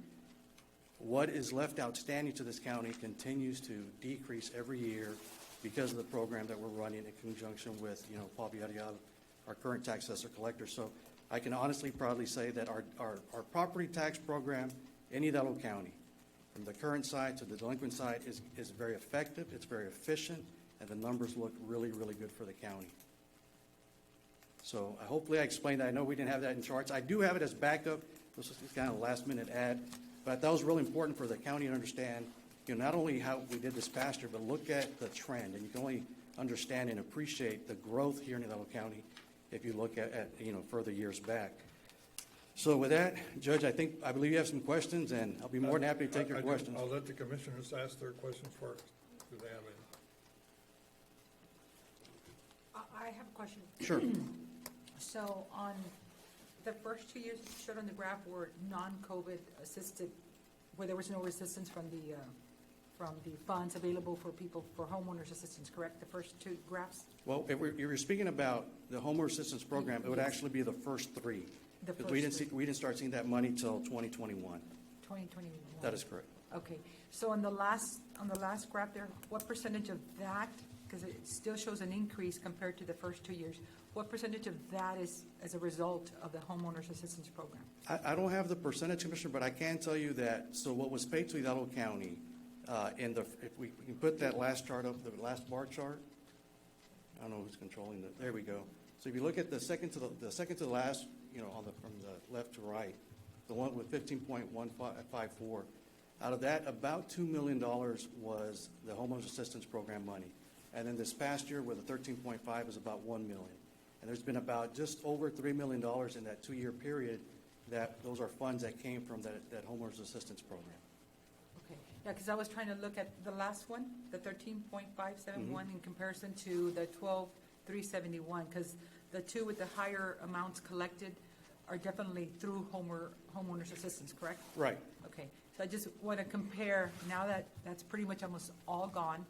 what is left outstanding to this county continues to decrease every year because of the program that we're running in conjunction with, Paul Villarreal, our current tax assessor collector. So I can honestly, proudly say that our property tax program in Hidalgo County, from the current side to the delinquent side, is very effective, it's very efficient, and the numbers look really, really good for the county. So hopefully I explained that. I know we didn't have that in charts. I do have it as backup. This is kind of a last-minute ad. But that was really important for the county to understand, not only how we did this past year, but look at the trend. And you can only understand and appreciate the growth here in Hidalgo County if you look at further years back. So with that, Judge, I believe you have some questions, and I'll be more than happy to take your questions. I'll let the commissioners ask their questions first. Do they have any? I have a question. Sure. So on the first 2 years showed on the graph were non-COVID assisted, where there was no resistance from the funds available for people for homeowners assistance, correct? The first two graphs? Well, if you're speaking about the homeowner assistance program, it would actually be the first three. Because we didn't start seeing that money till 2021. 2021. That is correct. Okay. So on the last graph there, what percentage of that, because it still shows an increase compared to the first 2 years, what percentage of that is as a result of the homeowners assistance program? I don't have the percentage, Commissioner, but I can tell you that, so what was paid to Hidalgo County, if we can put that last chart up, the last bar chart. I don't know who's controlling that. There we go. So if you look at the second to the last, from the left to right, the one with 15.154, out of that, about $2 million was the homeowners assistance program money. And then this past year with the 13.5 is about $1 million. And there's been about just over $3 million in that 2-year period that those are funds that came from that homeowners assistance program. Okay. Yeah, because I was trying to look at the last one, the 13.571 in comparison to the 12.371, because the two with the higher amounts collected are definitely through homeowners assistance, correct? Right. Okay. So I just want to compare, now that that's pretty much almost all gone,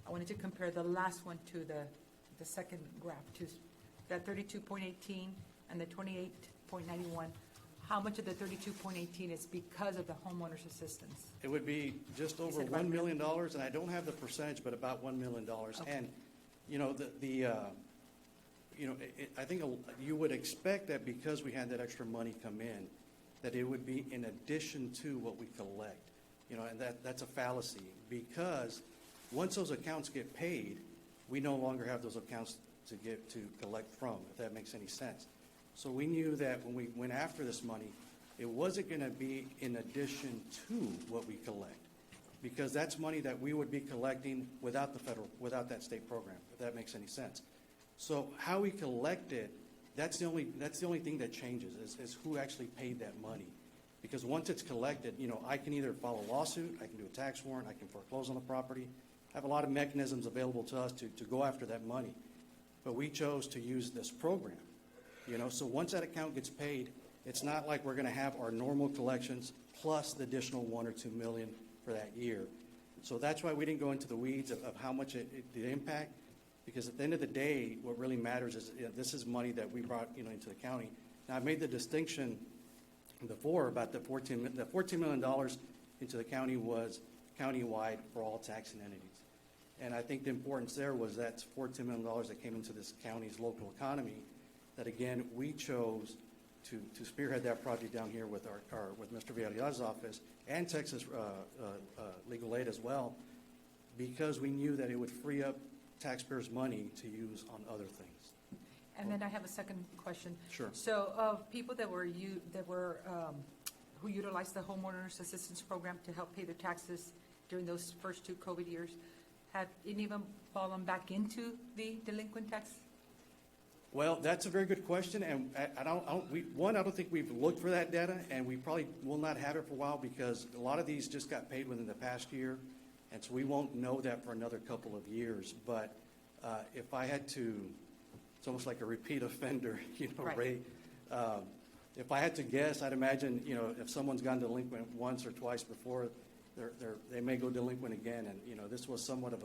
I wanted to compare the last one to the second graph, to that 32.18 and the 28.91. How much of the 32.18 is because of the homeowners assistance? It would be just over $1 million, and I don't have the percentage, but about $1 million. Okay. And, I think you would expect that because we had that extra money come in, that it would be in addition to what we collect. And that's a fallacy, because once those accounts get paid, we no longer have those accounts to collect from, if that makes any sense. So we knew that when we went after this money, it wasn't going to be in addition to what we collect, because that's money that we would be collecting without that state program, if that makes any sense. So how we collect it, that's the only thing that changes is who actually paid that money. Because once it's collected, I can either file a lawsuit, I can do a tax warrant, I can foreclose on the property. I have a lot of mechanisms available to us to go after that money. But we chose to use this program, so once that account gets paid, it's not like we're going to have our normal collections plus the additional $1 or $2 million for that year. So that's why we didn't go into the weeds of how much it did impact, because at the end of the day, what really matters is this is money that we brought into the county. Now, I made the distinction before about the $14 million into the county was countywide for all taxing entities. And I think the importance there was that's $14 million that came into this county's local economy that, again, we chose to spearhead that project down here with with Mr. Villarreal's office and Texas Legal Aid as well, because we knew that it would free up taxpayers' money to use on other things. And then I have a second question. Sure. So of people who utilized the homeowners assistance program to help pay their taxes during those first 2 COVID years, have any of them fallen back into the delinquent tax? Well, that's a very good question, and I don't think we've looked for that data, and we probably will not have it for a while because a lot of these just got paid within the past year, and so we won't know that for another couple of years. But if I had to, it's almost like a repeat offender, Right. Ray. If I had to guess, I'd imagine, if someone's gone delinquent once or twice before, they may go delinquent again, and this was somewhat of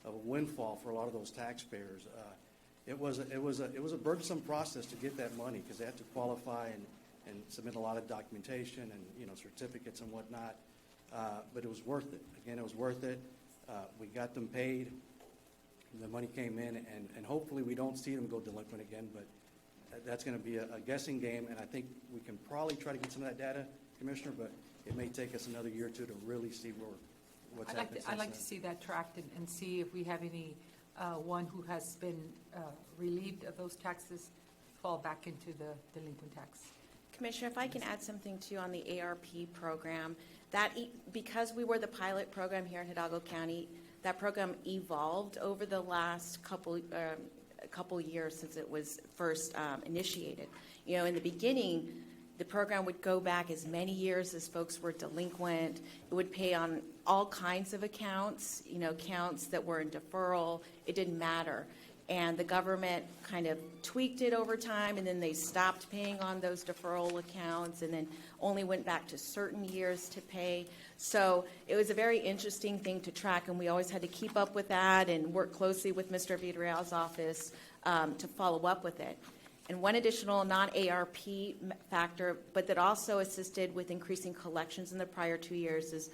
a windfall for a lot of those taxpayers. It was a burdensome process to get that money because they had to qualify and submit a lot of documentation and certificates and whatnot. But it was worth it. Again, it was worth it. We got them paid. The money came in, and hopefully we don't see them go delinquent again. But that's going to be a guessing game, and I think we can probably try to get some of that data, Commissioner. But it may take us another year or two to really see what's happened. I'd like to see that tracked and see if we have any one who has been relieved of those taxes fall back into the delinquent tax. Commissioner, if I can add something too on the ARP program, because we were the pilot program here in Hidalgo County, that program evolved over the last couple years since it was first initiated. In the beginning, the program would go back as many years as folks were delinquent. It would pay on all kinds of accounts, accounts that were in deferral. It didn't matter. And the government kind of tweaked it over time, and then they stopped paying on those deferral accounts and then only went back to certain years to pay. So it was a very interesting thing to track, and we always had to keep up with that and work closely with Mr. Villarreal's office to follow up with it. And one additional non-ARP factor, but that also assisted with increasing collections in the prior 2 years is,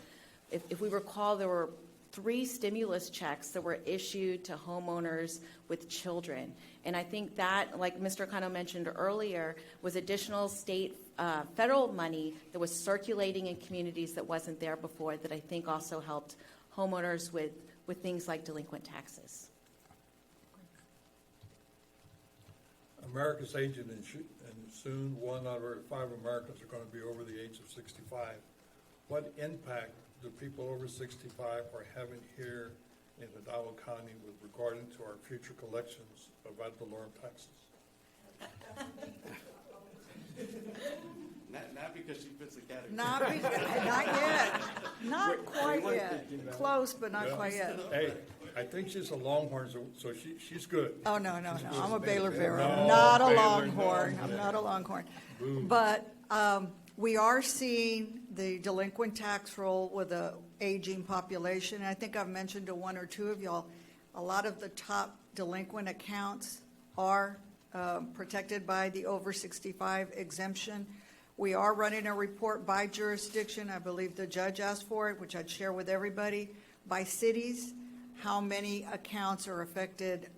if we recall, there were 3 stimulus checks that were issued to homeowners with children. And I think that, like Mr. Cano mentioned earlier, was additional state, federal money that was circulating in communities that wasn't there before, that I think also helped homeowners with things like delinquent taxes. America's aging, and soon 1 out of 5 Americans are going to be over the age of 65. What impact do people over 65 are having here in Hidalgo County with regard to our future collections of ad valorem taxes? Not because she fits the category. Not yet. Not quite yet. Close, but not quite yet. Hey, I think she's a Longhorn, so she's good. Oh, no. I'm a Baylor Bear. No, I'm not a Baylor, Longhorn. no. I'm not a Longhorn. Boom. But we are seeing the delinquent tax roll with the aging population. I think I've mentioned to 1 or 2 of y'all, a lot of the top delinquent accounts are protected by the over 65 exemption. We are running a report by jurisdiction. I believe the judge asked for it, which I'd share with everybody, by cities, how many accounts are affected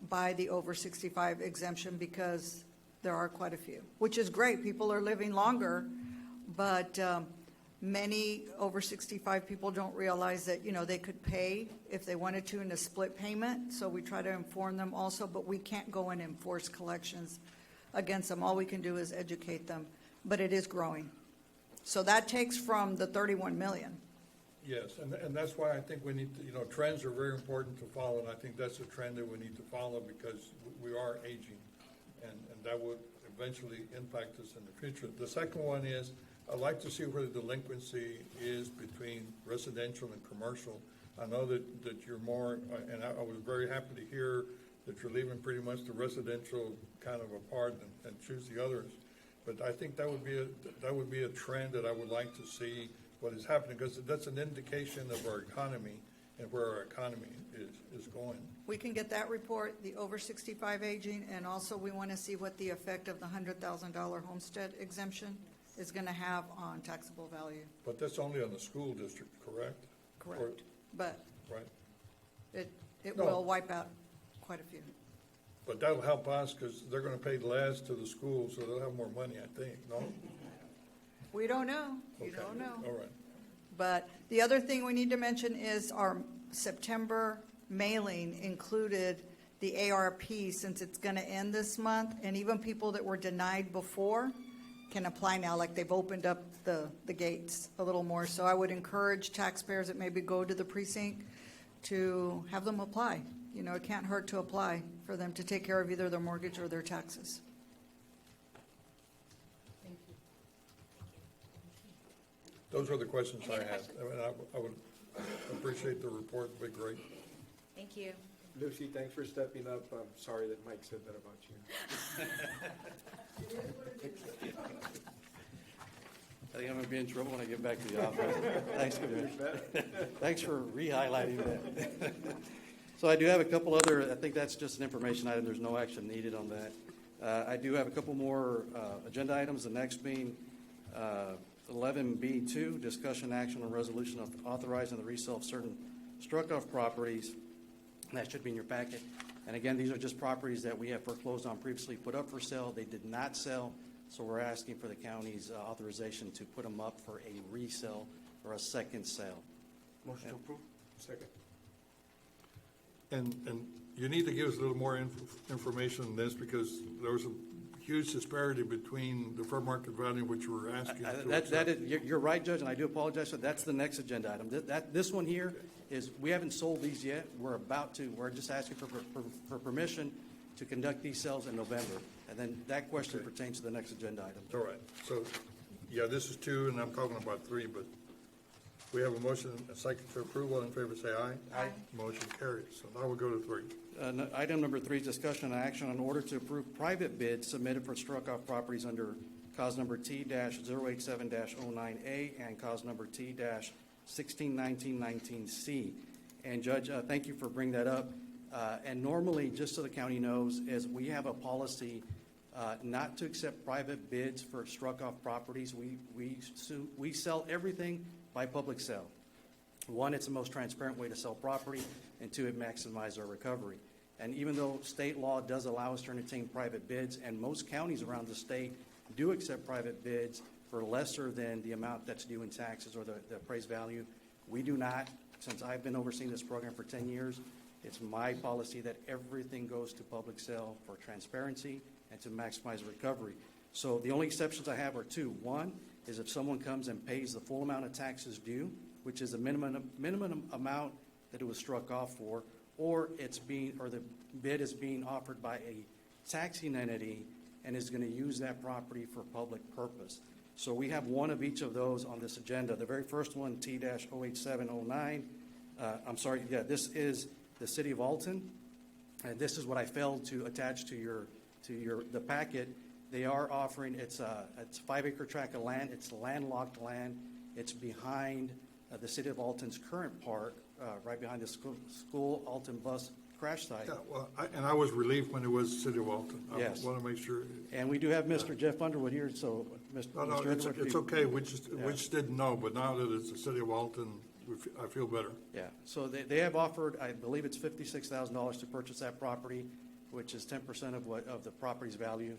by the over 65 exemption, because there are quite a few, which is great. People are living longer, but many over 65 people don't realize that, they could pay if they wanted to in a split payment. So we try to inform them also, but we can't go and enforce collections against them. All we can do is educate them, but it is growing. So that takes from the 31 million. Yes, and that's why I think we need to, trends are very important to follow, and I think that's a trend that we need to follow because we are aging. And that would, eventually impact us in the future. The second one is, I'd like to see where the delinquency is between residential and commercial. I know that you're more, and I was very happy to hear that you're leaving pretty much the residential kind of apart and choose the others. But I think that would be a trend that I would like to see what is happening, because that's an indication of our economy and where our economy is going. We can get that report, the over 65 aging, and also we want to see what the effect of the $100,000 homestead exemption is going to have on taxable value. But that's only on the school district, correct? Correct. But Right. it No. will wipe out quite a few. But that'll help us, because they're gonna pay less to the school, so they'll have more money, I think, no? We don't know. You Okay. don't know. All right. But the other thing we need to mention is our September mailing included the ARP, since it's going to end this month, and even people that were denied before can apply now, like they've opened up the gates a little more. So I would encourage taxpayers that maybe go to the precinct to have them apply. You know, it can't hurt to apply for them to take care of either their mortgage or their taxes. Those are the questions I had. I mean, I would appreciate the report, it'd be great. Thank you. Lucy, thanks for stepping up. I'm sorry that Mike said that about you. I think I'm going to be in trouble when I get back to the office. Thanks, Commissioner. Thanks for re-highlighting that. So I do have a couple other, I think that's just an information item. There's no action needed on that. I do have a couple more agenda items, the next being 11B2, discussion action on resolution of authorizing the resale of certain struck-off properties. That should be in your packet. And again, these are just properties that we have foreclosed on previously, put up for sale. They did not sell, so we're asking for the county's authorization to put them up for a resale or a second sale. Motion to approve. Second. And you need to give us a little more information on this, because there was a huge disparity between the fair market value which we're asking to That is, you're right, Judge, and I do apologize, but that's the next agenda item. This one here is, we haven't sold these yet. We're about to. We're just asking for permission to conduct these sales in November. And then that question pertains to the next agenda item. All right, so, yeah, this is 2, and I'm talking about 3, but we have a motion, a second to approve. All in favor, say aye. Aye. Motion carries. So now we'll go to 3. Item number 3 is discussion and action on order to approve private bids submitted for struck-off properties under cause number T-087-09A and cause number T-161919C. And Judge, thank you for bringing that up. And normally, just so the county knows, is we have a policy not to accept private bids for struck-off properties. We sell everything by public sale. 1, it's the most transparent way to sell property, and 2, it maximizes our recovery. And even though state law does allow us to entertain private bids, and most counties around the state do accept private bids for lesser than the amount that's due in taxes or the appraised value, we do not. Since I've been overseeing this program for 10 years, it's my policy that everything goes to public sale for transparency and to maximize recovery. So the only exceptions I have are 2. 1 is if someone comes and pays the full amount of taxes due, which is the minimum amount that it was struck off for, or the bid is being offered by a taxing entity and is going to use that property for public purpose. So we have one of each of those on this agenda. The very first one, T-08709, this is the City of Alton, and this is what I failed to attach to the packet. They are offering, it's a 5-acre tract of land. It's landlocked land. It's behind the City of Alton's current park, right behind the school Alton bus crash site. Yeah, well, I was relieved when it was City of Alton. Yes. I want to make sure. And we do have Mr. Jeff Underwood here, so Mr. No, Underwood, it's okay. We just didn't know, but now that it's the City of Alton, I feel better. Yeah, so they have offered, I believe it's $56,000 to purchase that property, which is 10% of the property's value,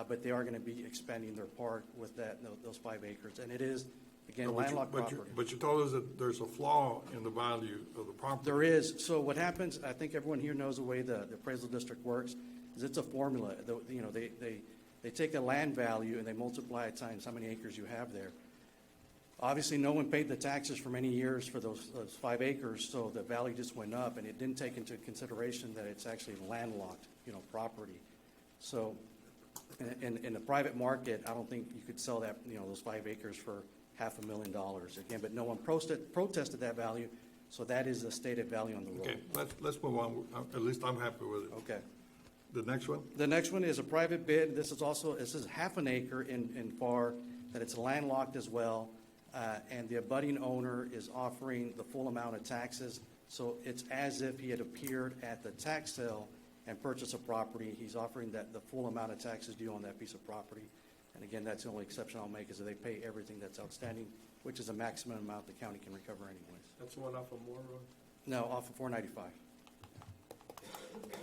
but they are going to be expanding their park with those 5 acres, and it is, again, landlocked property. But you told us that there's a flaw in the value of the property. There is. So what happens, I think everyone here knows the way the appraisal district works, is it's a formula. They take the land value and they multiply it times how many acres you have there. Obviously, no one paid the taxes for many years for those 5 acres, so the value just went up, and it didn't take into consideration that it's actually landlocked, property. So in the private market, I don't think you could sell that, those 5 acres for $500,000 again, but no one protested that value, so that is the stated value on the road. Okay, let's move on. At least I'm happy with it. Okay. The next one? The next one is a private bid. This is half an acre in FAR, that it's landlocked as well, and the abutting owner is offering the full amount of taxes. So it's as if he had appeared at the tax sale and purchased a property. He's offering that the full amount of taxes due on that piece of property. And again, that's the only exception I'll make, is that they pay everything that's outstanding, which is a maximum amount the county can recover anyways. That's the one off of Moore Road? No, off of 495.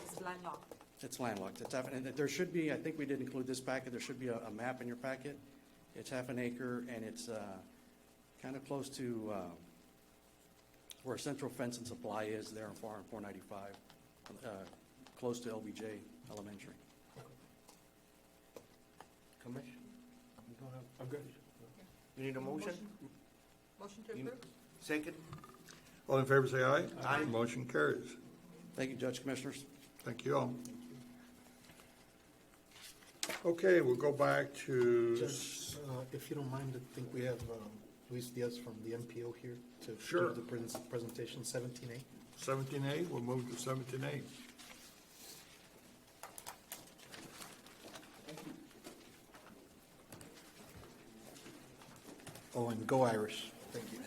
It's landlocked. It's landlocked. And there should be, I think we did include this packet, there should be a map in your packet. It's half an acre, and it's kind of close to where Central Fence and Supply is there on 495, close to LBJ Elementary. Commission? You don't have, I'm good. you need a motion? Motion to approve? Second? All in favor, say aye. Aye. Motion carries. Thank you, Judge Commissioners. Thank you all. Okay, we'll go back to. Judge, if you don't mind, I think we have Luis Diaz from the MPO here to Sure. do the presentation, 17A. 17A, we'll move to 17A. Oh, and go Irish. Thank you.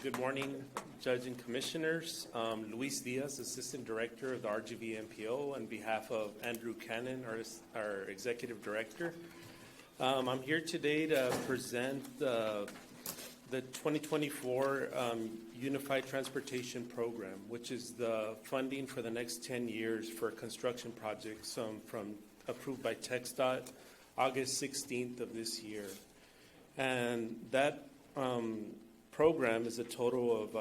Good morning, Judge and Commissioners. Luis Diaz, Assistant Director of the RGV MPO, on behalf of Andrew Cannon, our Executive Director. I'm here today to present the 2024 Unified Transportation Program, which is the funding for the next 10 years for construction projects approved by TxDOT August 16th of this year. And that program is a total of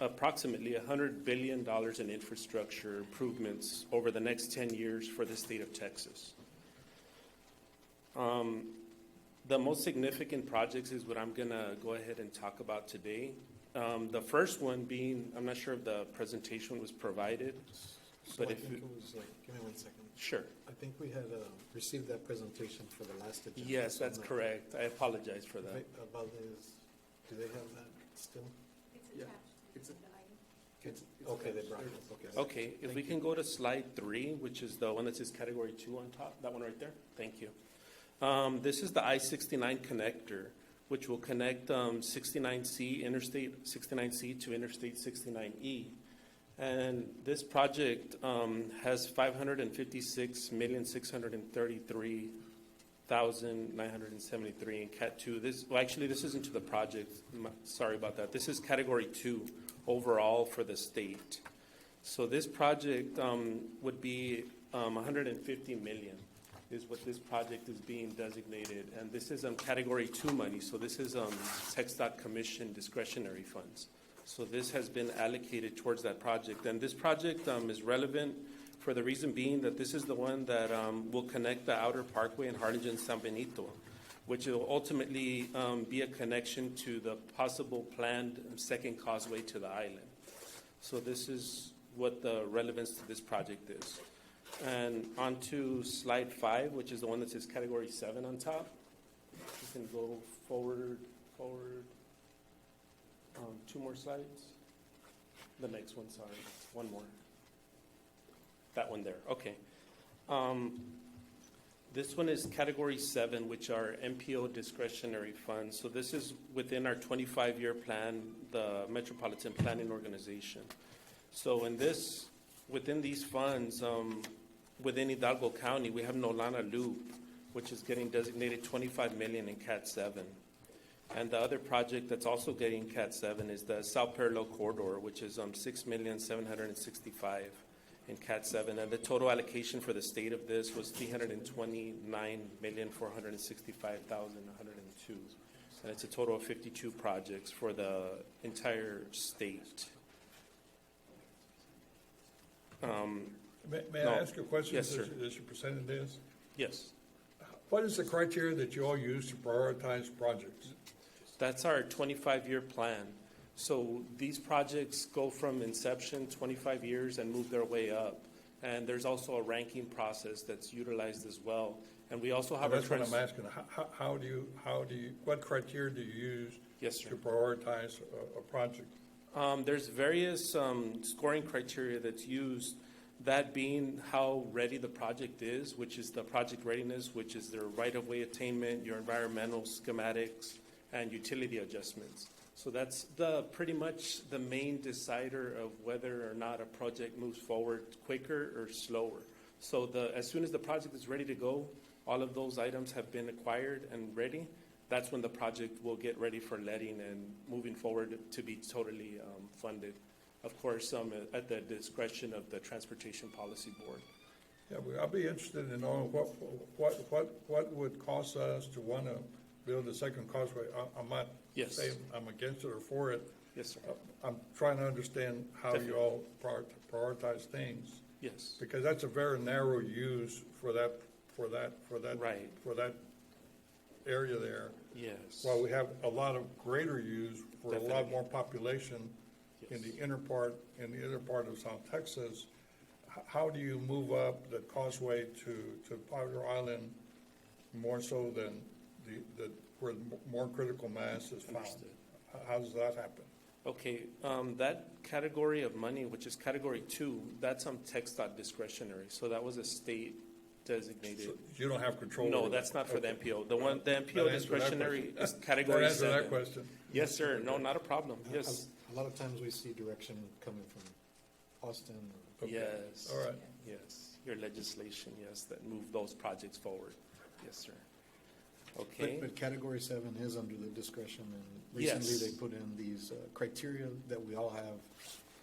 approximately $100 billion in infrastructure improvements over the next 10 years for the state of Texas. The most significant projects is what I'm going to go ahead and talk about today. The first one being, I'm not sure if the presentation was provided, So I think it was give me 1 second. Sure. I think we had received that presentation for the last agenda. Yes, so that's I'm not- correct. I apologize for that. Right, about this, do they have that still? Yeah. Okay, they brought it, okay. Okay, if we can go to slide 3, which is the one that says category 2 on top, that one right there. Thank you. This is the I-69 connector, which will connect 69C, Interstate 69C to Interstate 69E. And this project has $556,633,973 in Cat 2. This isn't to the project. Sorry about that. This is category 2 overall for the state. So this project would be $150 million is what this project is being designated. And this is category 2 money. So this is TxDOT Commission discretionary funds. So this has been allocated towards that project. And this project is relevant for the reason being that this is the one that will connect the Outer Parkway in Harlingen-San Benito, which will ultimately be a connection to the possible planned second causeway to the island. So this is what the relevance to this project is. And on to slide 5, which is the one that says category 7 on top. You can go forward. 2 more slides. The next one, sorry. 1 more. That one there. Okay. This one is category 7, which are MPO discretionary funds. So this is within our 25-year plan, the Metropolitan Planning Organization. So within these funds, within Hidalgo County, we have Nolana Loop, which is getting designated $25 million in Cat 7. And the other project that's also getting Cat 7 is the South Parallel Corridor, which is $6,765,000 in Cat 7. And the total allocation for the state of this was $329,465,102. And it's a total of 52 projects for the entire state. May I ask a question? Yes, sir. As you presented this? Yes. What is the criteria that you all use to prioritize projects? That's our 25-year plan. So these projects go from inception, 25 years, and move their way up. And there's also a ranking process that's utilized as well. And we also have That's what I'm asking. How do you, what criteria do you use Yes, sir. to prioritize a project? There's various scoring criteria that's used, that being how ready the project is, which is the project readiness, which is their right-of-way attainment, your environmental schematics, and utility adjustments. So that's pretty much the main decider of whether or not a project moves forward quicker or slower. So as soon as the project is ready to go, all of those items have been acquired and ready. That's when the project will get ready for letting and moving forward to be totally funded. Of course, at the discretion of the Transportation Policy Board. Yeah, I'll be interested in knowing what would cause us to want to build a second causeway. I'm not Yes. saying I'm against it or for it. Yes, sir. I'm trying to understand how you Definitely. all prioritize things. Yes. Because that's a very narrow use for that Right. for that area there. Yes. While we have a lot of greater use for a lot Definitely. more population in the inner part of South Texas, how do you move up the causeway to Powder Island more so than where more critical mass is found? Understood. How does that happen? Okay, that category of money, which is category 2, that's TxDOT discretionary. So that was a state designated. So you don't have control No, over that? that's not for the Okay. MPO. The That MPO answered that discretionary question. is category That answered 7. that question. Yes, sir. No, not a problem. Yes. A lot of times we see direction coming from Austin. Okay. Yes. All right. Yes. Your legislation, yes, that move those projects forward. Yes, sir. Okay. But category 7 is under the discretion, and recently Yes. they put in these criteria that we all have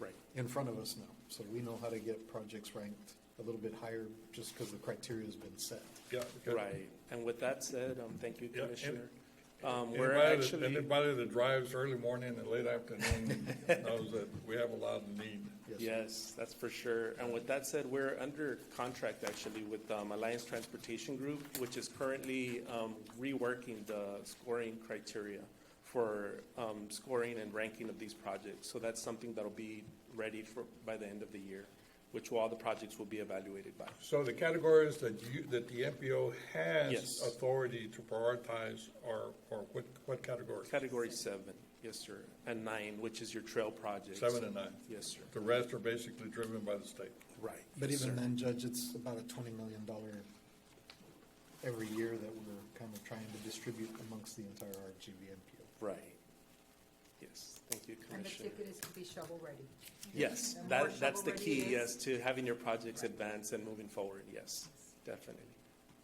Right. in front of us now. So we know how to get projects ranked a little bit higher just because the criteria has been set. Yeah. Okay. Right. And with that said, thank you, Yeah, Commissioner. We're actually. Anybody that drives early morning and late afternoon knows that we have a lot of need. Yes, that's for sure. And with that said, we're under contract actually with Alliance Transportation Group, which is currently reworking the scoring criteria for scoring and ranking of these projects. So that's something that'll be ready by the end of the year, which all the projects will be evaluated by. So the categories that the MPO has Yes. authority to prioritize are what categories? Category 7, yes, sir, and 9, which is your trail projects. 7 and 9. Yes, sir. The rest are basically driven by the state. Right. But yes, even sir. then, Judge, it's about a $20 million every year that we're kind of trying to distribute amongst the entire RGV MPO. Right. Yes, thank you, And the Commissioner. ticket is to be shovel-ready. Yes, The more that's the shovel-ready key, it yes, is- to having your projects advance and moving forward, yes, definitely.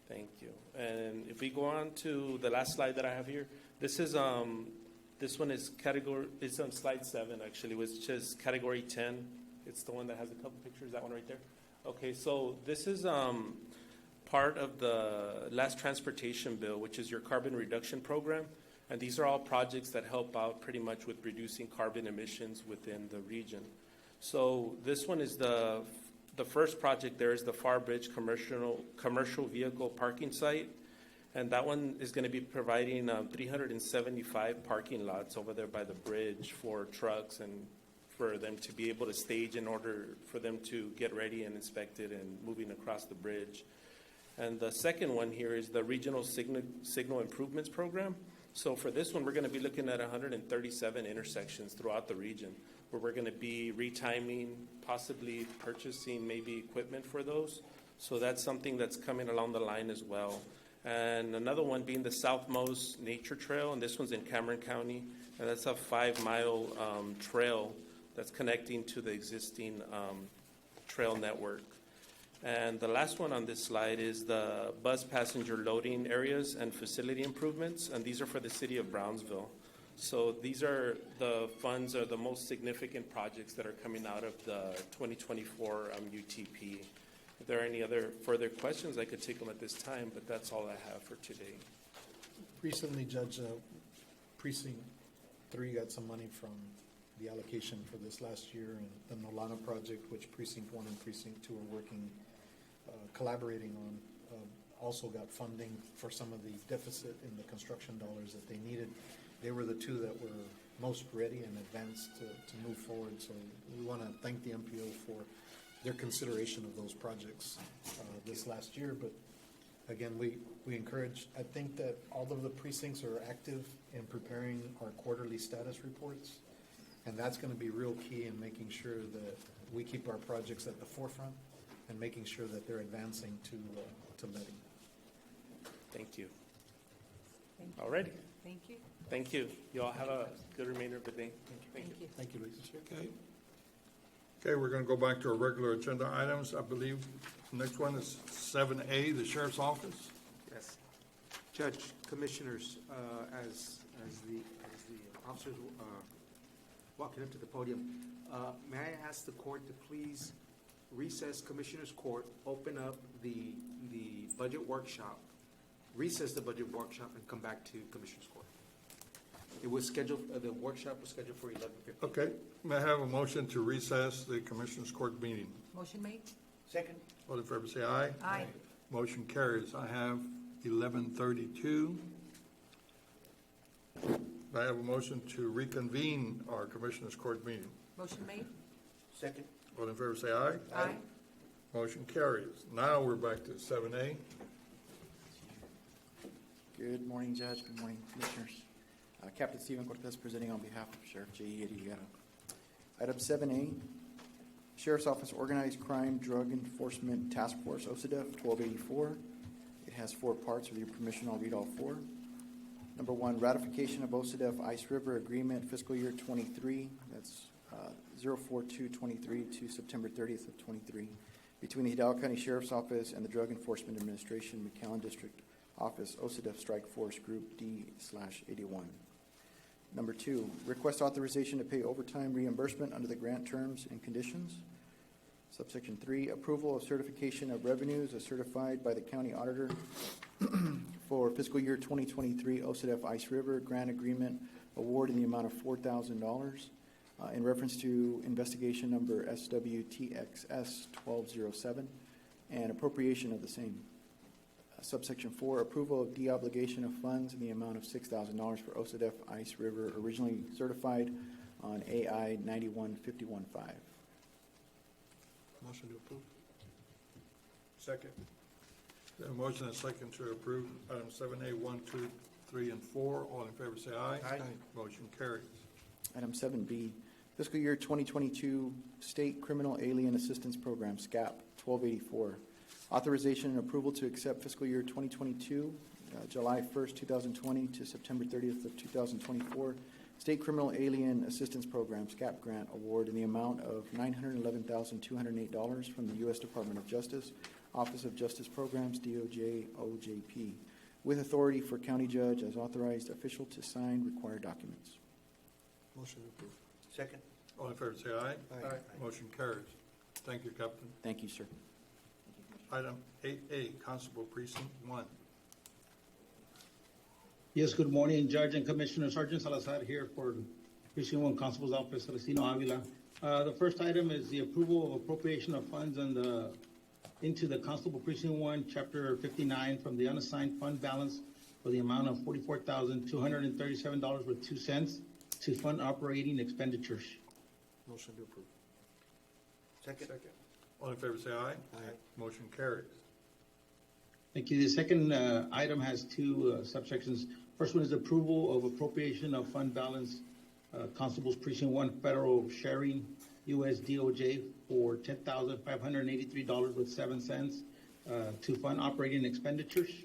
Thank you. And if we go on to the last slide that I have here, this one is it's on slide 7 actually, which is category 10. It's the one that has a couple pictures, that one right there. Okay, so this is part of the last transportation bill, which is your carbon reduction program. And these are all projects that help out pretty much with reducing carbon emissions within the region. So this one is the first project. There is the Far Bridge commercial vehicle parking site. And that one is going to be providing 375 parking lots over there by the bridge for trucks and for them to be able to stage in order for them to get ready and inspected and moving across the bridge. And the second one here is the Regional Signal Improvements Program. So for this one, we're going to be looking at 137 intersections throughout the region, where we're going to be retiming, possibly purchasing maybe equipment for those. So that's something that's coming along the line as well. And another one being the Southmost Nature Trail, and this one's in Cameron County. And that's a 5-mile trail that's connecting to the existing trail network. And the last one on this slide is the bus passenger loading areas and facility improvements, and these are for the city of Brownsville. So these are the funds, are the most significant projects that are coming out of the 2024 UTP. If there are any other further questions, I could take them at this time, but that's all I have for today. Recently, Judge, Precinct 3 got some money from the allocation for this last year, and the Nolana project, which Precinct 1 and Precinct 2 are working, collaborating on, also got funding for some of the deficit in the construction dollars that they needed. They were the two that were most ready and advanced to move forward. So we want to thank the MPO for their consideration of those projects this last year. But again, we encourage, I think that all of the precincts are active in preparing our quarterly status reports. And that's going to be real key in making sure that we keep our projects at the forefront and making sure that they're advancing to letting. Thank you. Thank you. All righty. Thank you. Thank you. You all have a good remainder of the day. Thank you. Thank you, Luis. Okay. Okay, we're going to go back to our regular agenda items. I believe the next one is 7A, the Sheriff's Office. Yes. Judge, Commissioners, as the officers walking up to the podium, may I ask the court to please recess Commissioners Court, open up the budget workshop, recess the budget workshop, and come back to Commissioners Court. It was scheduled, the workshop was scheduled for 11:15. Okay, may I have a motion to recess the Commissioners Court meeting? Motion made? Second. All in favor, say aye. Aye. Motion carries. I have 11:32. I have a motion to reconvene our Commissioners Court meeting. Motion made? Second. All in favor, say aye. Aye. Motion carries. Now we're back to 7A. Good morning, Judge. Good morning, Commissioners. Captain Stephen Cortez presenting on behalf of Sheriff J.E. Arrieta. Item 7A, Sheriff's Office Organized Crime Drug Enforcement Task Force, OCDF 1284. It has 4 parts. With your permission, I'll read all 4. Number 1, ratification of OCDF Ice River Agreement fiscal year 23. That's 04223 to September 30th of 23 between the Hidalgo County Sheriff's Office and the Drug Enforcement Administration, McAllen District Office, OCDF Strike Force Group D/81. Number 2, request authorization to pay overtime reimbursement under the grant terms and conditions. Subsection 3, approval of certification of revenues as certified by the county auditor for fiscal year 2023 OCDF Ice River Grant Agreement award in the amount of $4,000 in reference to investigation number SWTXS 1207 and appropriation of the same. Subsection 4, approval of deobligation of funds in the amount of $6,000 for OCDF Ice River, originally certified on AI 91515. Motion to approve. Second. A motion and a second to approve item 7A, 1, 2, 3, and 4. All in favor, say aye. Aye. Motion carries. Item 7B, fiscal year 2022 State Criminal Alien Assistance Program, SCAP 1284. Authorization and approval to accept fiscal year 2022, July 1st, 2020 to September 30th of 2024, State Criminal Alien Assistance Program, SCAP Grant Award in the amount of $911,208 from the U.S. Department of Justice, Office of Justice Programs, DOJ, OJP, with authority for county judge as authorized official to sign required documents. Motion to approve. Second. All in favor, say aye. Aye. Motion carries. Thank you, Captain. Thank you, sir. Item 8A, Constable Precinct 1. Yes, good morning, Judge and Commissioner. Sergeant Salazar here for Precinct 1 Constable's Office, Celestino Avila. The first item is the approval of appropriation of funds into the Constable Precinct 1, Chapter 59 from the unassigned fund balance for the amount of $44,237.02 to fund operating expenditures. Motion to approve. Second. All in favor, say aye. Aye. Motion carries. Thank you. The second item has 2 subsections. First one is approval of appropriation of fund balance, Constables Precinct 1 Federal Sharing, U.S. DOJ for $10,583.07 to fund operating expenditures.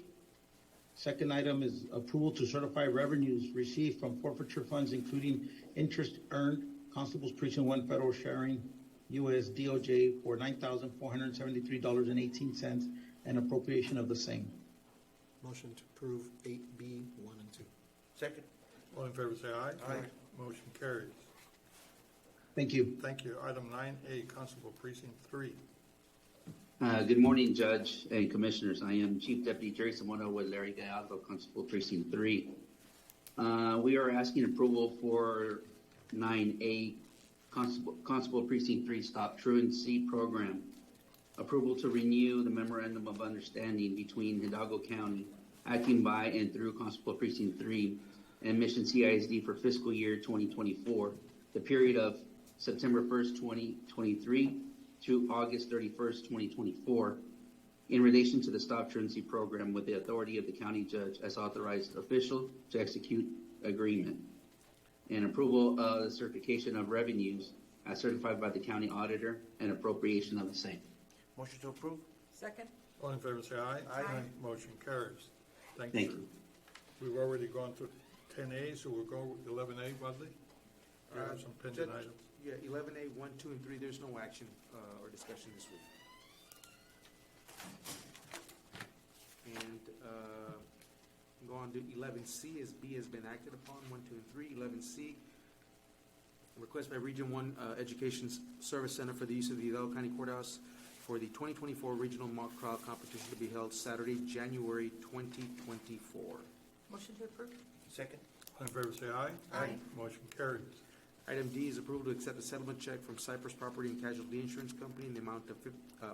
Second item is approval to certify revenues received from forfeiture funds, including interest earned, Constables Precinct 1 Federal Sharing, U.S. DOJ for $9,473.18 and appropriation of the same. Motion to approve 8B, 1 and 2. Second. All in favor, say aye. Aye. Motion carries. Thank you. Thank you. Item 9A, Constable Precinct 3. Good morning, Judge and Commissioners. I am Chief Deputy Jerry Samono with Larry Gallardo, Constable Precinct 3. We are asking approval for 9A, Constable Precinct 3 Stop Truancy Program. Approval to renew the Memorandum of Understanding between Hidalgo County, acting by and through Constable Precinct 3, and Mission CISD for fiscal year 2024, the period of September 1st, 2023 through August 31st, 2024, in relation to the Stop Truancy Program with the authority of the county judge as authorized official to execute agreement, and approval of the certification of revenues as certified by the county auditor and appropriation of the same. Motion to approve? Second? All in favor, say aye. Aye. Motion carries. Thank Thank you. you. We've already gone through 10A, so we'll go with 11A, Wadley? We have some pending Judge, items. Yeah, 11A, 1, 2, and 3, there's no action or discussion this week. And go on to 11C, as B has been acted upon, 1, 2, and 3. 11C, request by Region 1 Education Service Center for the use of the Hidalgo County Courthouse for the 2024 Regional Mock Trial Competition to be held Saturday, January 2024. Motion to approve? Second? All in favor, say aye. Aye. Motion carries. Item D is approval to accept a settlement check from Cypress Property and Casualty Insurance Company in the amount of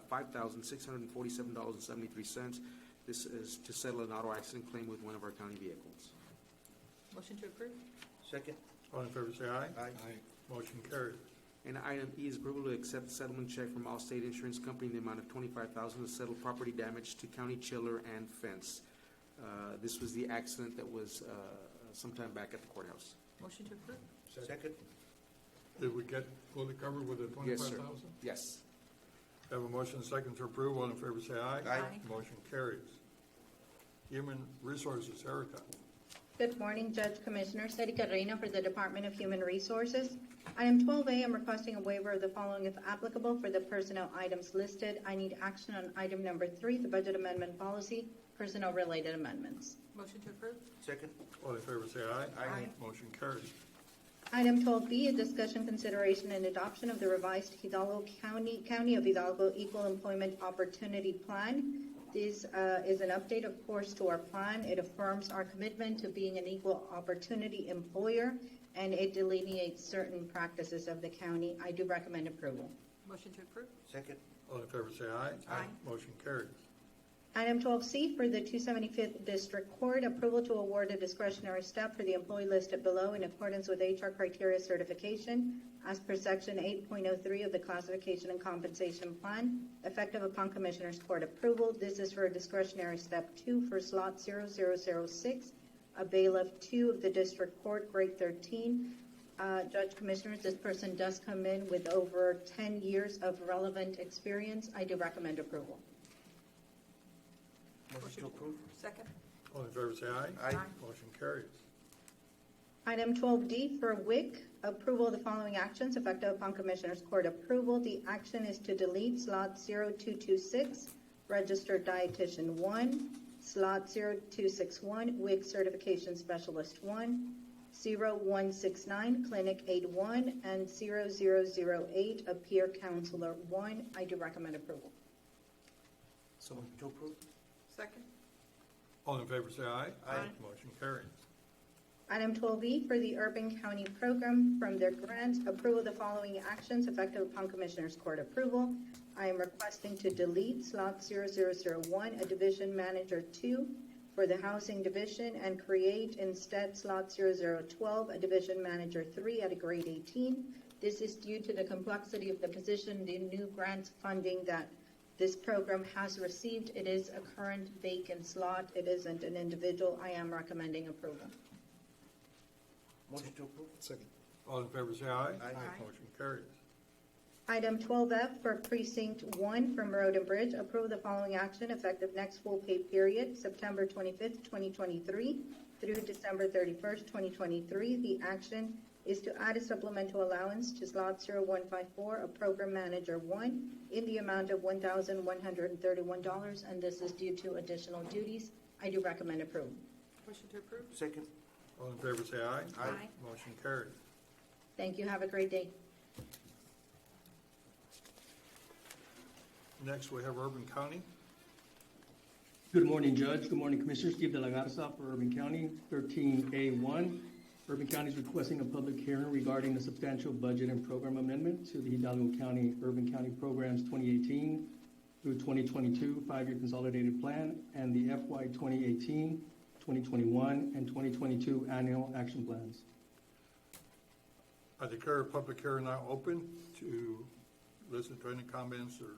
$5,647.73. This is to settle an auto accident claim with one of our county vehicles. Motion to approve? Second? All in favor, say aye. Aye. Motion carries. And item E is approval to accept the settlement check from Allstate Insurance Company in the amount of $25,000 to settle property damage to county chiller and fence. This was the accident that was sometime back at the courthouse. Motion to approve? Second? Did we get fully covered with the Yes, sir. 25,000? Yes. Have a motion second to approve. All in favor, say aye. Aye. Motion carries. Human Resources, Erica. Good morning, Judge Commissioners. Erika Reina for the Department of Human Resources. Item 12A, I'm requesting a waiver of the following if applicable for the personnel items listed. I need action on item number 3, the budget amendment policy, personnel-related amendments. Motion to approve? Second? All in favor, say aye. Aye. Motion carries. Item 12B, a discussion, consideration, and adoption of the revised Hidalgo County of Hidalgo Equal Employment Opportunity Plan. This is an update, of course, to our plan. It affirms our commitment to being an equal opportunity employer, and it delineates certain practices of the county. I do recommend approval. Motion to approve? Second? All in favor, say aye. Aye. Motion carries. Item 12C for the 275th District Court, approval to award a discretionary step for the employee listed below in accordance with HR criteria certification as per Section 8.03 of the Classification and Compensation Plan, effective upon Commissioner's Court approval. This is for a discretionary step 2 for slot 0006, a bailiff 2 of the District Court, grade 13. Judge Commissioners, this person does come in with over 10 years of relevant experience. I do recommend approval. Motion to approve? Second? All in favor, say aye. Aye. Motion carries. Item 12D for WIC, approval of the following actions effective upon Commissioner's Court approval. The action is to delete slot 0226, registered dietitian 1, slot 0261, WIC certification specialist 1, 0169, clinic 81, and 0008, a peer counselor 1. I do recommend approval. So moved. To approve? Second? All in favor, say aye. Aye. Motion carries. Item 12E for the Urban County Program from their grants, approval of the following actions effective upon Commissioner's Court approval. I am requesting to delete slot 0001, a division manager 2 for the housing division, and create instead slot 0012, a division manager 3 at a grade 18. This is due to the complexity of the position, the new grant funding that this program has received. It is a current vacant slot. It isn't an individual. I am recommending approval. Motion to approve? Second. All in favor, say aye. Aye. Motion carries. Item 12F for Precinct 1 from Road and Bridge, approve the following action effective next full pay period, September 25th, 2023 through December 31st, 2023. The action is to add a supplemental allowance to slot 0154, a program manager 1, in the amount of $1,131, and this is due to additional duties. I do recommend approval. Motion to approve? Second? All in favor, say aye. Aye. Motion carries. Thank you. Have a great day. Next, we have Urban County. Good morning, Judge. Good morning, Commissioner. Steve De La Garza for Urban County, 13A1. Urban County is requesting a public hearing regarding the substantial budget and program amendment to the Hidalgo County Urban County Programs 2018 through 2022 5-year consolidated plan and the FY 2018 2021, and 2022 annual action plans. I declare a public hearing now open to listen to any comments or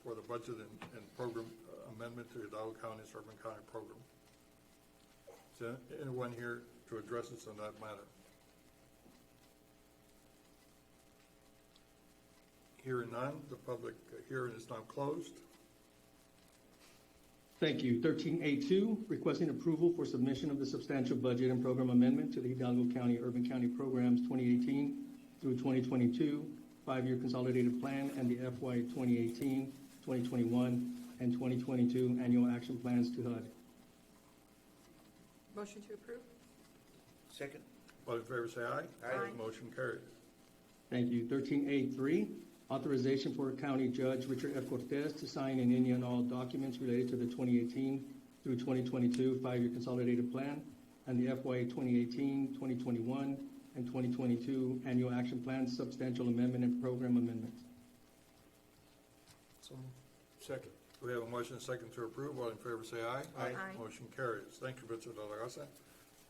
for the budget and program amendment to Hidalgo County's Urban County program. Is there anyone here to address us on that matter? Hearing none, the public hearing is now closed. Thank you. 13A2, requesting approval for submission of the substantial budget and program amendment to the Hidalgo County Urban County Programs 2018 through 2022, 5-year consolidated plan, and the FY 2018, 2021, and 2022 annual action plans to HUD. Motion to approve? Second. All in favor say aye. Aye. Motion carries. Thank you. 13A3, authorization for County Judge Richard F. Cortez to sign in any and all documents related to the 2018 through 2022 5-year consolidated plan and the FY 2018, 2021, and 2022 annual action plans, substantial amendment and program amendments. Second. We have a motion and second to approve. All in favor say aye. Aye. Motion carries. Thank you, Mr. De La Garza.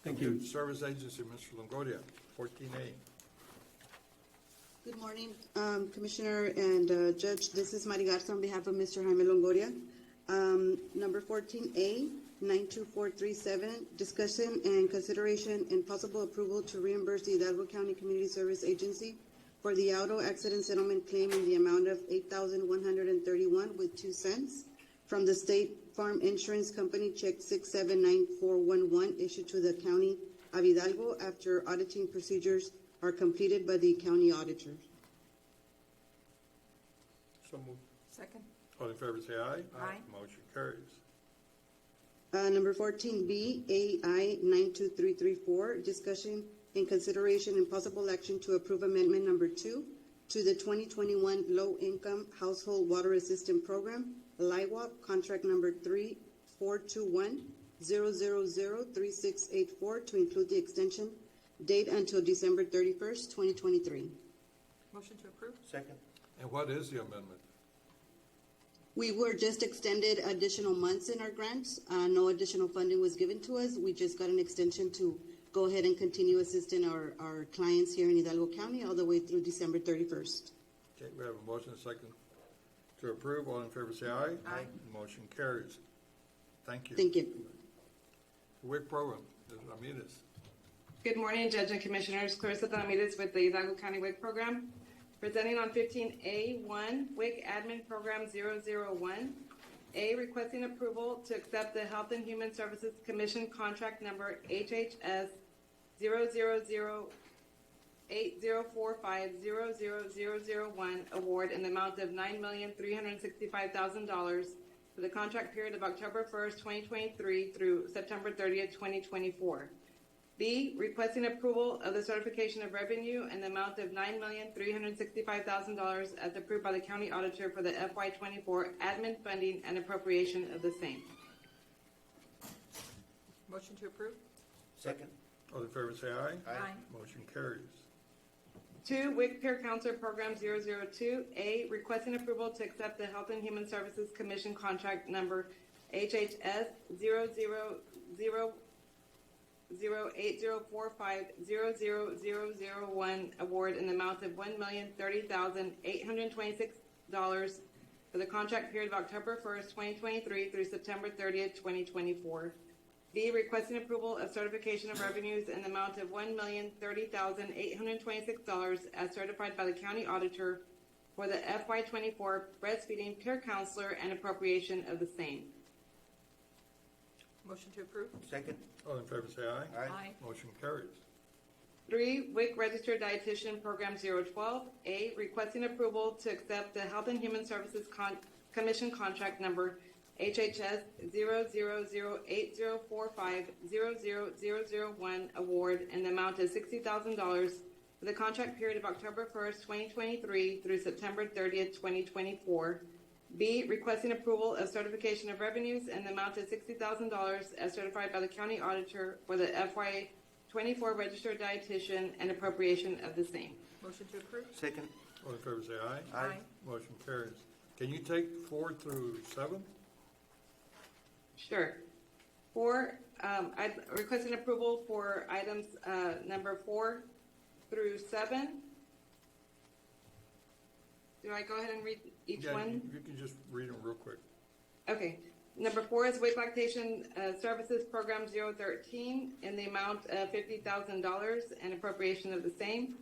Thank you. Service Agency, Mr. Longoria, 14A. Good morning, Commissioner and Judge. This is Mari Garza on behalf of Mr. Jaime Longoria. Number 14A, 92437, discussion and consideration and possible approval to reimburse the Hidalgo County Community Service Agency for the auto accident settlement claim in the amount of $8,131.02 from the State Farm Insurance Company check 679411 issued to the County of Hidalgo after auditing procedures are completed by the county auditor. So moved. Second? All in favor say aye. Aye. Motion carries. Number 14B, AI 92334, discussion and consideration and possible action to approve amendment number 2 to the 2021 Low Income Household Water Assistance Program, LIWAP, contract number 3421-0003684 to include the extension date until December 31st, 2023. Motion to approve? Second. And what is the amendment? We were just extended additional months in our grants. No additional funding was given to us. We just got an extension to go ahead and continue assisting our clients here in Hidalgo County all the way through December 31st. Okay, we have a motion and second to approve. All in favor say aye. Aye. Motion carries. Thank you. Thank you. WIC program, Ms. Ramirez. Good morning, Judge and Commissioners. Clarissa Ramirez with the Hidalgo County WIC Program. Presenting on 15A1, WIC Admin Program 001. A, requesting approval to accept the Health and Human Services Commission contract number HHS 0008045000001 award in the amount of $9,365,000 for the contract period of October 1st, 2023 through September 30th, 2024. B, requesting approval of the certification of revenue in the amount of $9,365,000 as approved by the county auditor for the FY24 admin funding and appropriation of the same. Motion to approve? Second. All in favor say aye. Aye. Motion carries. 2, WIC Peer Counselor Program 002. A, requesting approval to accept the Health and Human Services Commission contract number HHS 08045000001 award in the amount of $1,030,826 for the contract period of October 1st, 2023 through September 30th, 2024. B, requesting approval of certification of revenues in the amount of $1,030,826 as certified by the county auditor for the FY24 breastfeeding peer counselor and appropriation of the same. Motion to approve? Second. All in favor say aye. Aye. Motion carries. 3, WIC Registered Dietitian Program 012. A, requesting approval to accept the Health and Human Services Commission contract number HHS 0008045000001 award in the amount of $60,000 for the contract period of October 1st, 2023 through September 30th, 2024. B, requesting approval of certification of revenues in the amount of $60,000 as certified by the county auditor for the FY24 registered dietitian and appropriation of the same. Motion to approve? Second. All in favor say aye. Aye. Motion carries. Can you take 4 through 7? Sure. I'm requesting approval for items number 4 through 7. Do I go ahead and read each Yeah, one? you can just read them real quick. Okay. Number 4 is WIC Lactation Services Program 013 in the amount of $50,000 and appropriation of the same.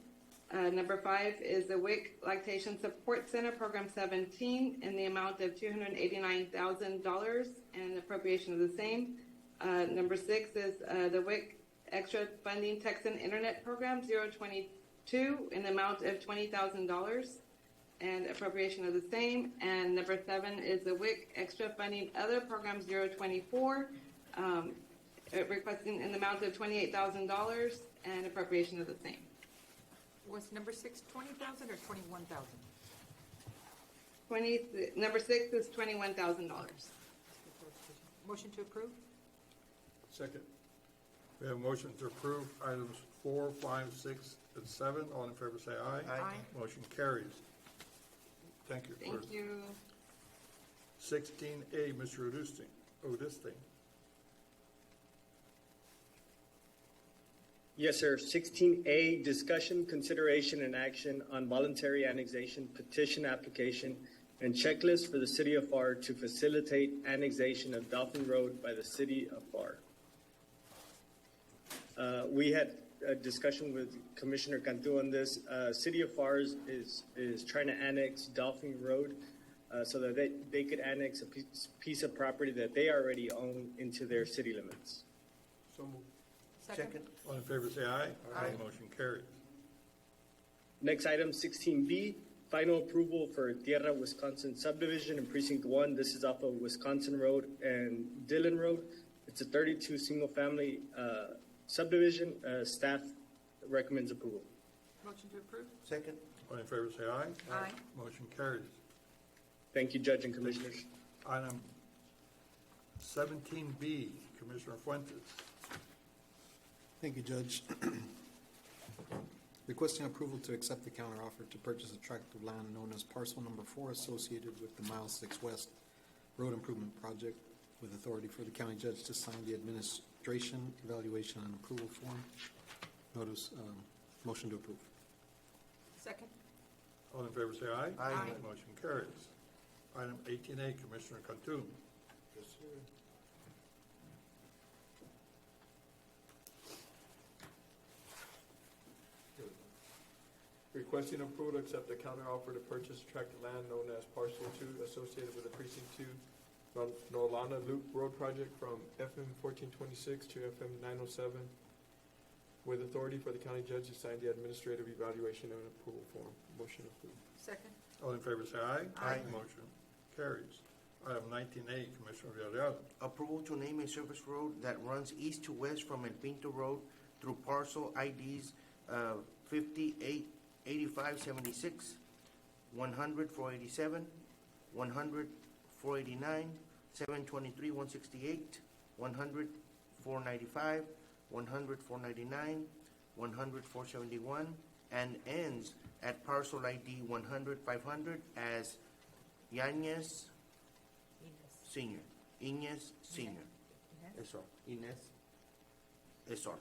Number 5 is the WIC Lactation Support Center Program 17 in the amount of $289,000 and appropriation of the same. Number 6 is the WIC Extra Funding Texan Internet Program 022 in the amount of $20,000 and appropriation of the same. And number 7 is the WIC Extra Funding Other Program 024, requesting in the amount of $28,000 and appropriation of the same. Was number 6 $20,000 or $21,000? Number 6 is $21,000. Motion to approve? Second. We have a motion to approve items 4, 5, 6, and 7. All in favor say aye. Aye. Motion carries. Thank you. Thank you. 16A, Mr. Odisting. Yes, sir. 16A, discussion, consideration, and action on voluntary annexation petition application and checklist for the city of FAR to facilitate annexation of Dolphin Road by the city of FAR. We had a discussion with Commissioner Cantu on this. City of FAR is trying to annex Dolphin Road so that they could annex a piece of property that they already own into their city limits. So moved. Second. All in favor say aye. Aye. Motion carries. Next item, 16B, final approval for Tierra, Wisconsin subdivision in Precinct 1. This is off of Wisconsin Road and Dillon Road. It's a 32 single-family subdivision. Staff recommends approval. Motion to approve? Second. All in favor say aye. Aye. Motion carries. Thank you, Judge and Commissioners. Item 17B, Commissioner Fuentes. Thank you, Judge. Requesting approval to accept the counteroffer to purchase a tract of land known as parcel number 4 associated with the Mile 6 West Road Improvement Project, with authority for the county judge to sign the administration, evaluation, and approval form. Motion to approve. Second. All in favor say aye. Aye. Motion carries. Item 18A, Commissioner Cantu. Yes, sir. Requesting approval to accept the counteroffer to purchase tract of land known as Parcel 2 associated with the Precinct 2 Nolana Loop Road Project from FM 1426 to FM 907, with authority for the county judge to sign the administrative evaluation and approval form. Motion approved. Second. All in favor say aye. Aye. Motion carries. Item 19A, Commissioner Villarreal. Approval to name a service road that runs east to west from El Pinto Road through parcel IDs 58, 85, 76, 100, 487, 100, 489, 723, 168, 100, 495, 100, 499, 100, 471, and ends at parcel ID 100, 500 as Yanez Senior. Inez Senior. That's all. Inez. That's all.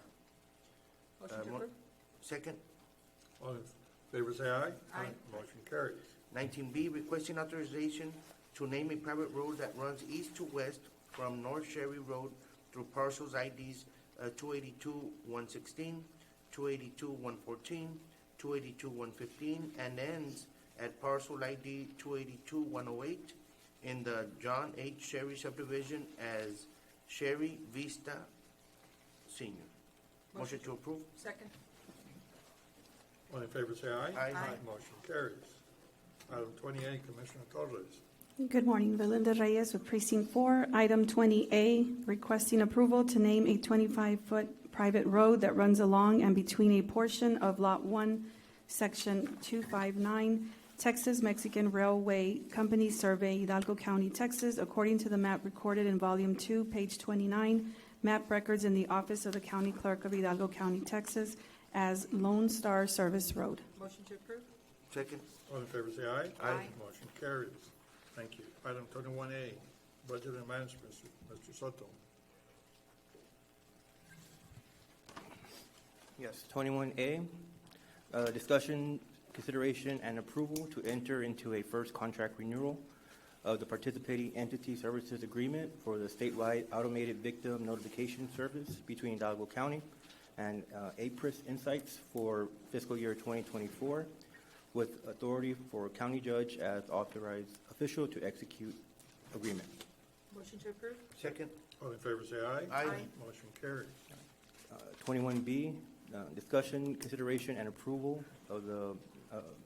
Motion to approve? Second. All in favor say aye. Aye. Motion carries. 19B, requesting authorization to name a private road that runs east to west from North Sherry Road through parcels IDs 282, 116, 282, 114, 282, 115, and ends at parcel ID 282, 108 in the John H. Sherry subdivision as Sherry Vista Senior. Motion to approve? Second. All in favor say aye. Aye. Motion carries. Item 28, Commissioner Torres. Good morning, Belinda Reyes with Precinct 4. Item 20A, requesting approval to name a 25-foot private road that runs along and between a portion of Lot 1, Section 259, Texas Mexican Railway Company Survey, Hidalgo County, Texas, according to the map recorded in Volume 2, page 29, map records in the Office of the County Clerk of Hidalgo County, Texas, as Lone Star Service Road. Motion to approve? Second. All in favor say aye. Aye. Motion carries. Thank you. Item 21A, Budget and Management, Mr. Soto. Yes, 21A, discussion, consideration, and approval to enter into a first contract renewal of the participating entity services agreement for the statewide automated victim notification service between Hidalgo County and APRIS Insights for fiscal year 2024, with authority for county judge as authorized official to execute agreement. Motion to approve? Second. All in favor, say aye. Aye. Motion carries. 21B, discussion, consideration, and approval of the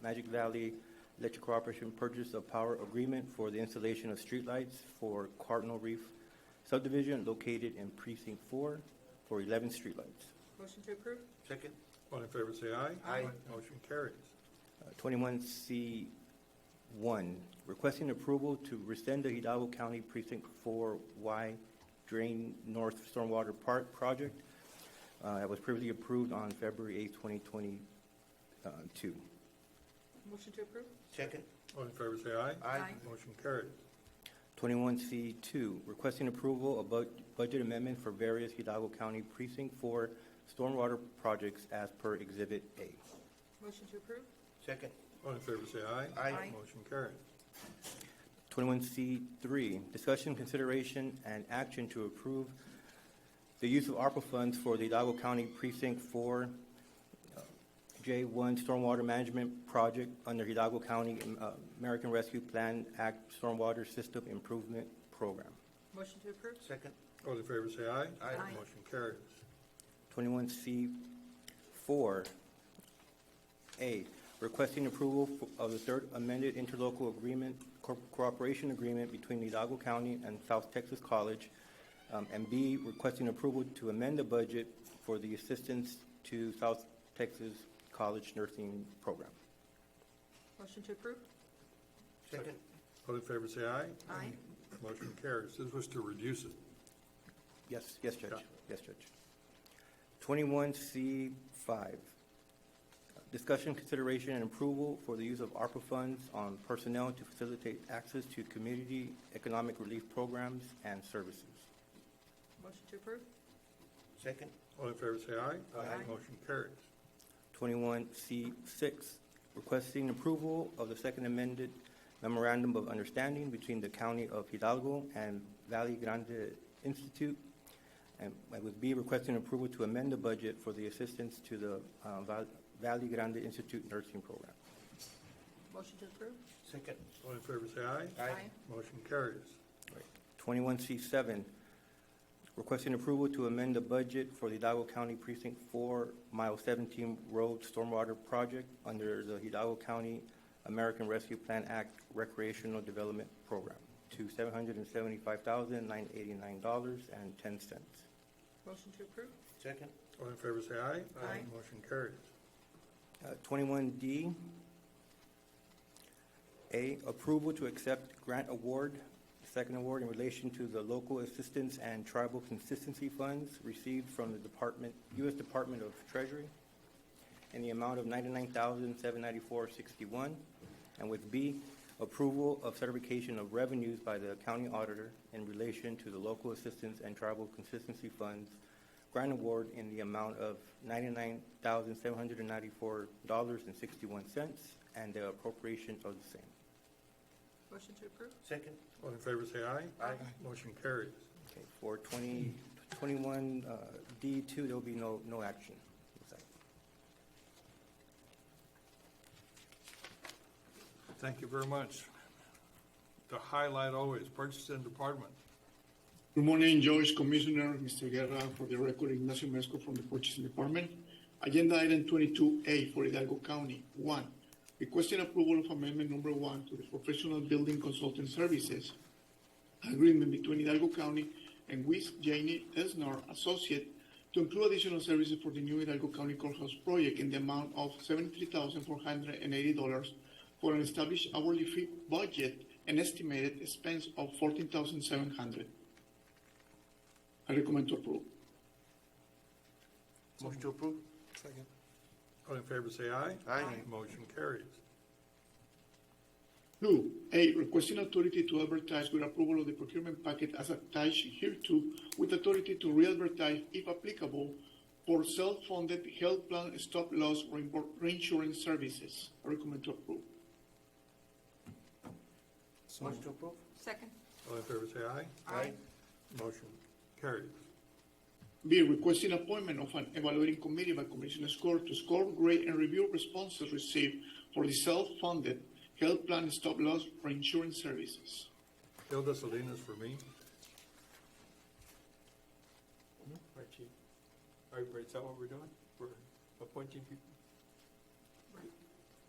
Magic Valley Electric Corporation purchase of power agreement for the installation of streetlights for Cardinal Reef subdivision located in Precinct 4 for 11 streetlights. Motion to approve? Second. All in favor, say aye. Aye. Motion carries. 21C1, requesting approval to rescind the Hidalgo County Precinct 4Y Drain North Stormwater Park project that was previously approved on February 8, 2022. Motion to approve? Second. All in favor, say aye. Aye. Motion carries. 21C2, requesting approval of budget amendment for various Hidalgo County Precinct 4 stormwater projects as per Exhibit A. Motion to approve? Second. All in favor, say aye. Aye. Motion carries. 21C3, discussion, consideration, and action to approve the use of ARPA funds for the Hidalgo County Precinct 4 J1 Stormwater Management Project under Hidalgo County American Rescue Plan Act Stormwater System Improvement Program. Motion to approve? Second. All in favor, say aye. Aye. Motion carries. 21C4A, requesting approval of the third amended interlocal agreement, cooperation agreement between Hidalgo County and South Texas College, and B, requesting approval to amend the budget for the assistance to South Texas College Nursing Program. Motion to approve? Second. All in favor, say aye. Aye. Motion carries. This was to reduce it. Yes, Judge. Yeah. Yes, Judge. 21C5, discussion, consideration, and approval for the use of ARPA funds on personnel to facilitate access to community economic relief programs and services. Motion to approve? Second. All in favor, say aye. Aye. Motion carries. 21C6, requesting approval of the second amended memorandum of understanding between the County of Hidalgo and Valley Grande Institute, and with B, requesting approval to amend the budget for the assistance to the Valley Grande Institute Nursing Program. Motion to approve? Second. All in favor, say aye. Aye. Motion carries. 21C7, requesting approval to amend the budget for the Hidalgo County Precinct 4 Mile 17 Road Stormwater Project under the Hidalgo County American Rescue Plan Act Recreational Development Program to $775,989.10. Motion to approve? Second. All in favor, say aye. Aye. Motion carries. 21D, A, approval to accept grant award, second award in relation to the Local Assistance and Tribal Consistency Funds received from the U.S. Department of Treasury in the amount of $99,794.61. And with B, approval of certification of revenues by the county auditor in relation to the Local Assistance and Tribal Consistency Funds grant award in the amount of $99,794.61 and the appropriation of the same. Motion to approve? Second. All in favor, say aye. Aye. Motion carries. Okay, for 21D2, there will be no action. Thank you very much. The highlight always, Purchasing Department. Good morning, Judge, Commissioner, Mr. Guerra, for the record, Ignacio Mesco from the Purchasing Department. Agenda item 22A for Hidalgo County. 1, requesting approval of amendment number 1 to the Professional Building Consultant Services agreement between Hidalgo County and Wiz Janie Esnar Associate to include additional services for the new Hidalgo County Courthouse project in the amount of $73,480 for an established hourly fee budget and estimated expense of $14,700. I recommend to approve. Motion to approve. Second. All in favor, say aye. Aye. Motion carries. 2, A, requesting authority to advertise with approval of the procurement packet as attached hereto with authority to re-advertise, if applicable, for self-funded health plan stop-loss reinsurance services. I recommend to approve. Motion to approve? Second. All in favor, say aye. Aye. Motion carries. B, requesting appointment of an evaluating committee by Commissioners Court to score, grade, and review responses received for the self-funded health plan stop-loss reinsurance services. Hilda Salinas for me. Right, Chief. All right, is that what we're doing? We're appointing people?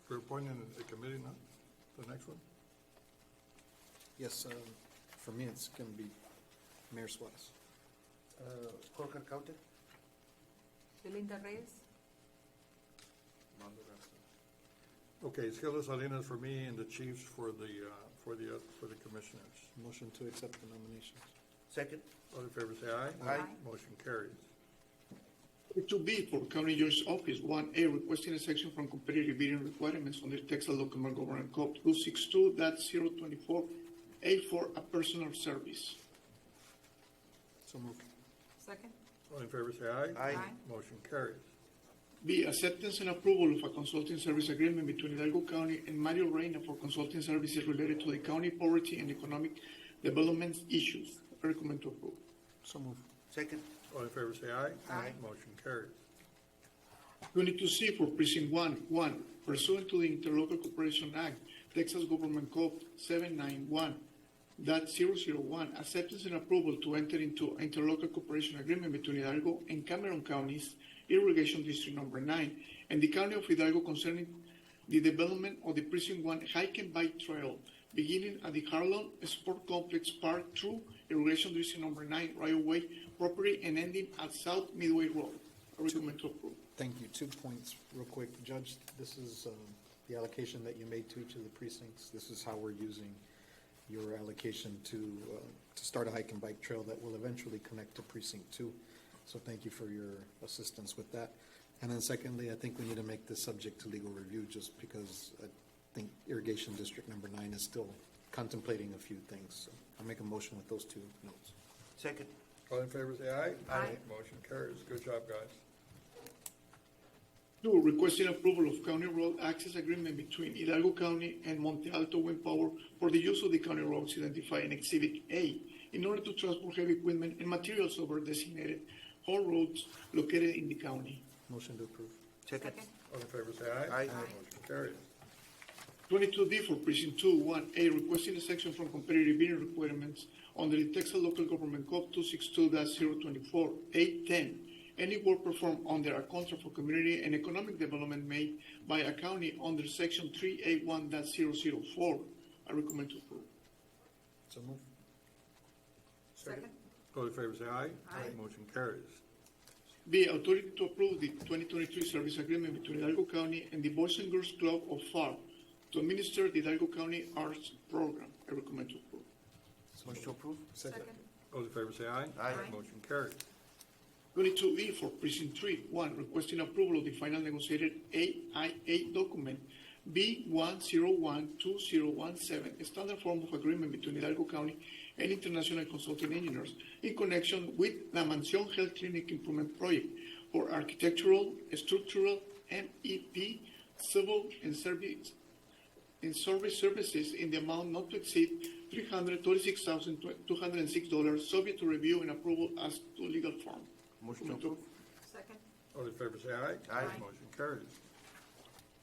For appointing a committee, not the next one? Yes, for me, it's going to be Mayor Suarez. Clerk Accountant? Belinda Reyes. Okay, it's Hilda Salinas for me and the chiefs for the commissioners. Motion to accept the nominations. Second? All in favor, say aye. Aye. Motion carries. 2B for County Judge's Office, 1A, requesting a section from competitive bidding requirements under Texas Local Government Code 262.024A for a personal service. So moved. Second. All in favor, say aye. Aye. Motion carries. B, acceptance and approval of a consulting service agreement between Hidalgo County and Mario Reyna for consulting services related to the county poverty and economic development issues. I recommend to approve. So moved. Second? All in favor, say aye. Aye. Motion carries. 22C for Precinct 1, pursuant to the Interlocal Cooperation Act, Texas Government Code 791.001, acceptance and approval to enter into interlocal cooperation agreement between Hidalgo and Cameron Counties Irrigation District Number 9 and the County of Hidalgo concerning the development of the Precinct 1 hike and bike trail beginning at the Harlem Sport Complex Park through Irrigation District Number 9 right-of-way property and ending at South Midway Road. I recommend to approve. Thank you. 2 points real quick. Judge, this is the allocation that you made to each of the precincts. This is how we're using your allocation to start a hike and bike trail that will eventually connect to Precinct 2. So thank you for your assistance with that. And then secondly, I think we need to make this subject to legal review just because I think Irrigation District Number 9 is still contemplating a few things. So I'll make a motion with those 2 notes. Second? All in favor, say aye. Aye. Motion carries. Good job, guys. 2, requesting approval of county road access agreement between Hidalgo County and Monte Alto Wind Power for the use of the county roads identified in Exhibit A in order to transport heavy equipment and materials over designated haul roads located in the county. Motion to approve. Second? All in favor, say aye. Aye. Motion carries. 22D for Precinct 2, 1A, requesting a section from competitive bidding requirements under the Texas Local Government Code 262.024, 810. Any work performed under a contract for community and economic development made by a county under Section 381.004. I recommend to approve. So moved. Second. All in favor, say aye. Aye. Motion carries. B, authority to approve the 2023 service agreement between Hidalgo County and the Boys and Girls Club of FAR to administer the Hidalgo County Arts Program. I recommend to approve. Motion to approve? Second. All in favor, say aye. Aye. Motion carries. 22E for Precinct 3, 1, requesting approval of the final negotiated AI8 document B1012017, a standard form of agreement between Hidalgo County and International Consulting Engineers in connection with La Mansión Health Clinic Improvement Project for architectural, structural, MEP, civil, and service services in the amount not to exceed $336,206, subject to review and approval as to legal form. Motion to approve? Second. All in favor, say aye. Aye. Motion carries.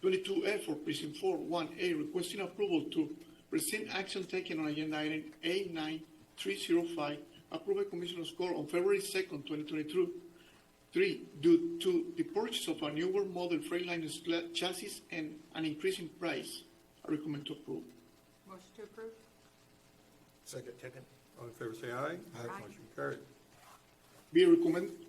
22F for Precinct 4, 1A, requesting approval to present action taken on agenda item A9305, approved by Commissioner's Court on February 2nd, 2022. 3, due to the purchase of a newer model Freightliner chassis and an increase in price. I recommend to approve. Motion to approve. Second. All in favor, say aye. Aye. Motion carries. B,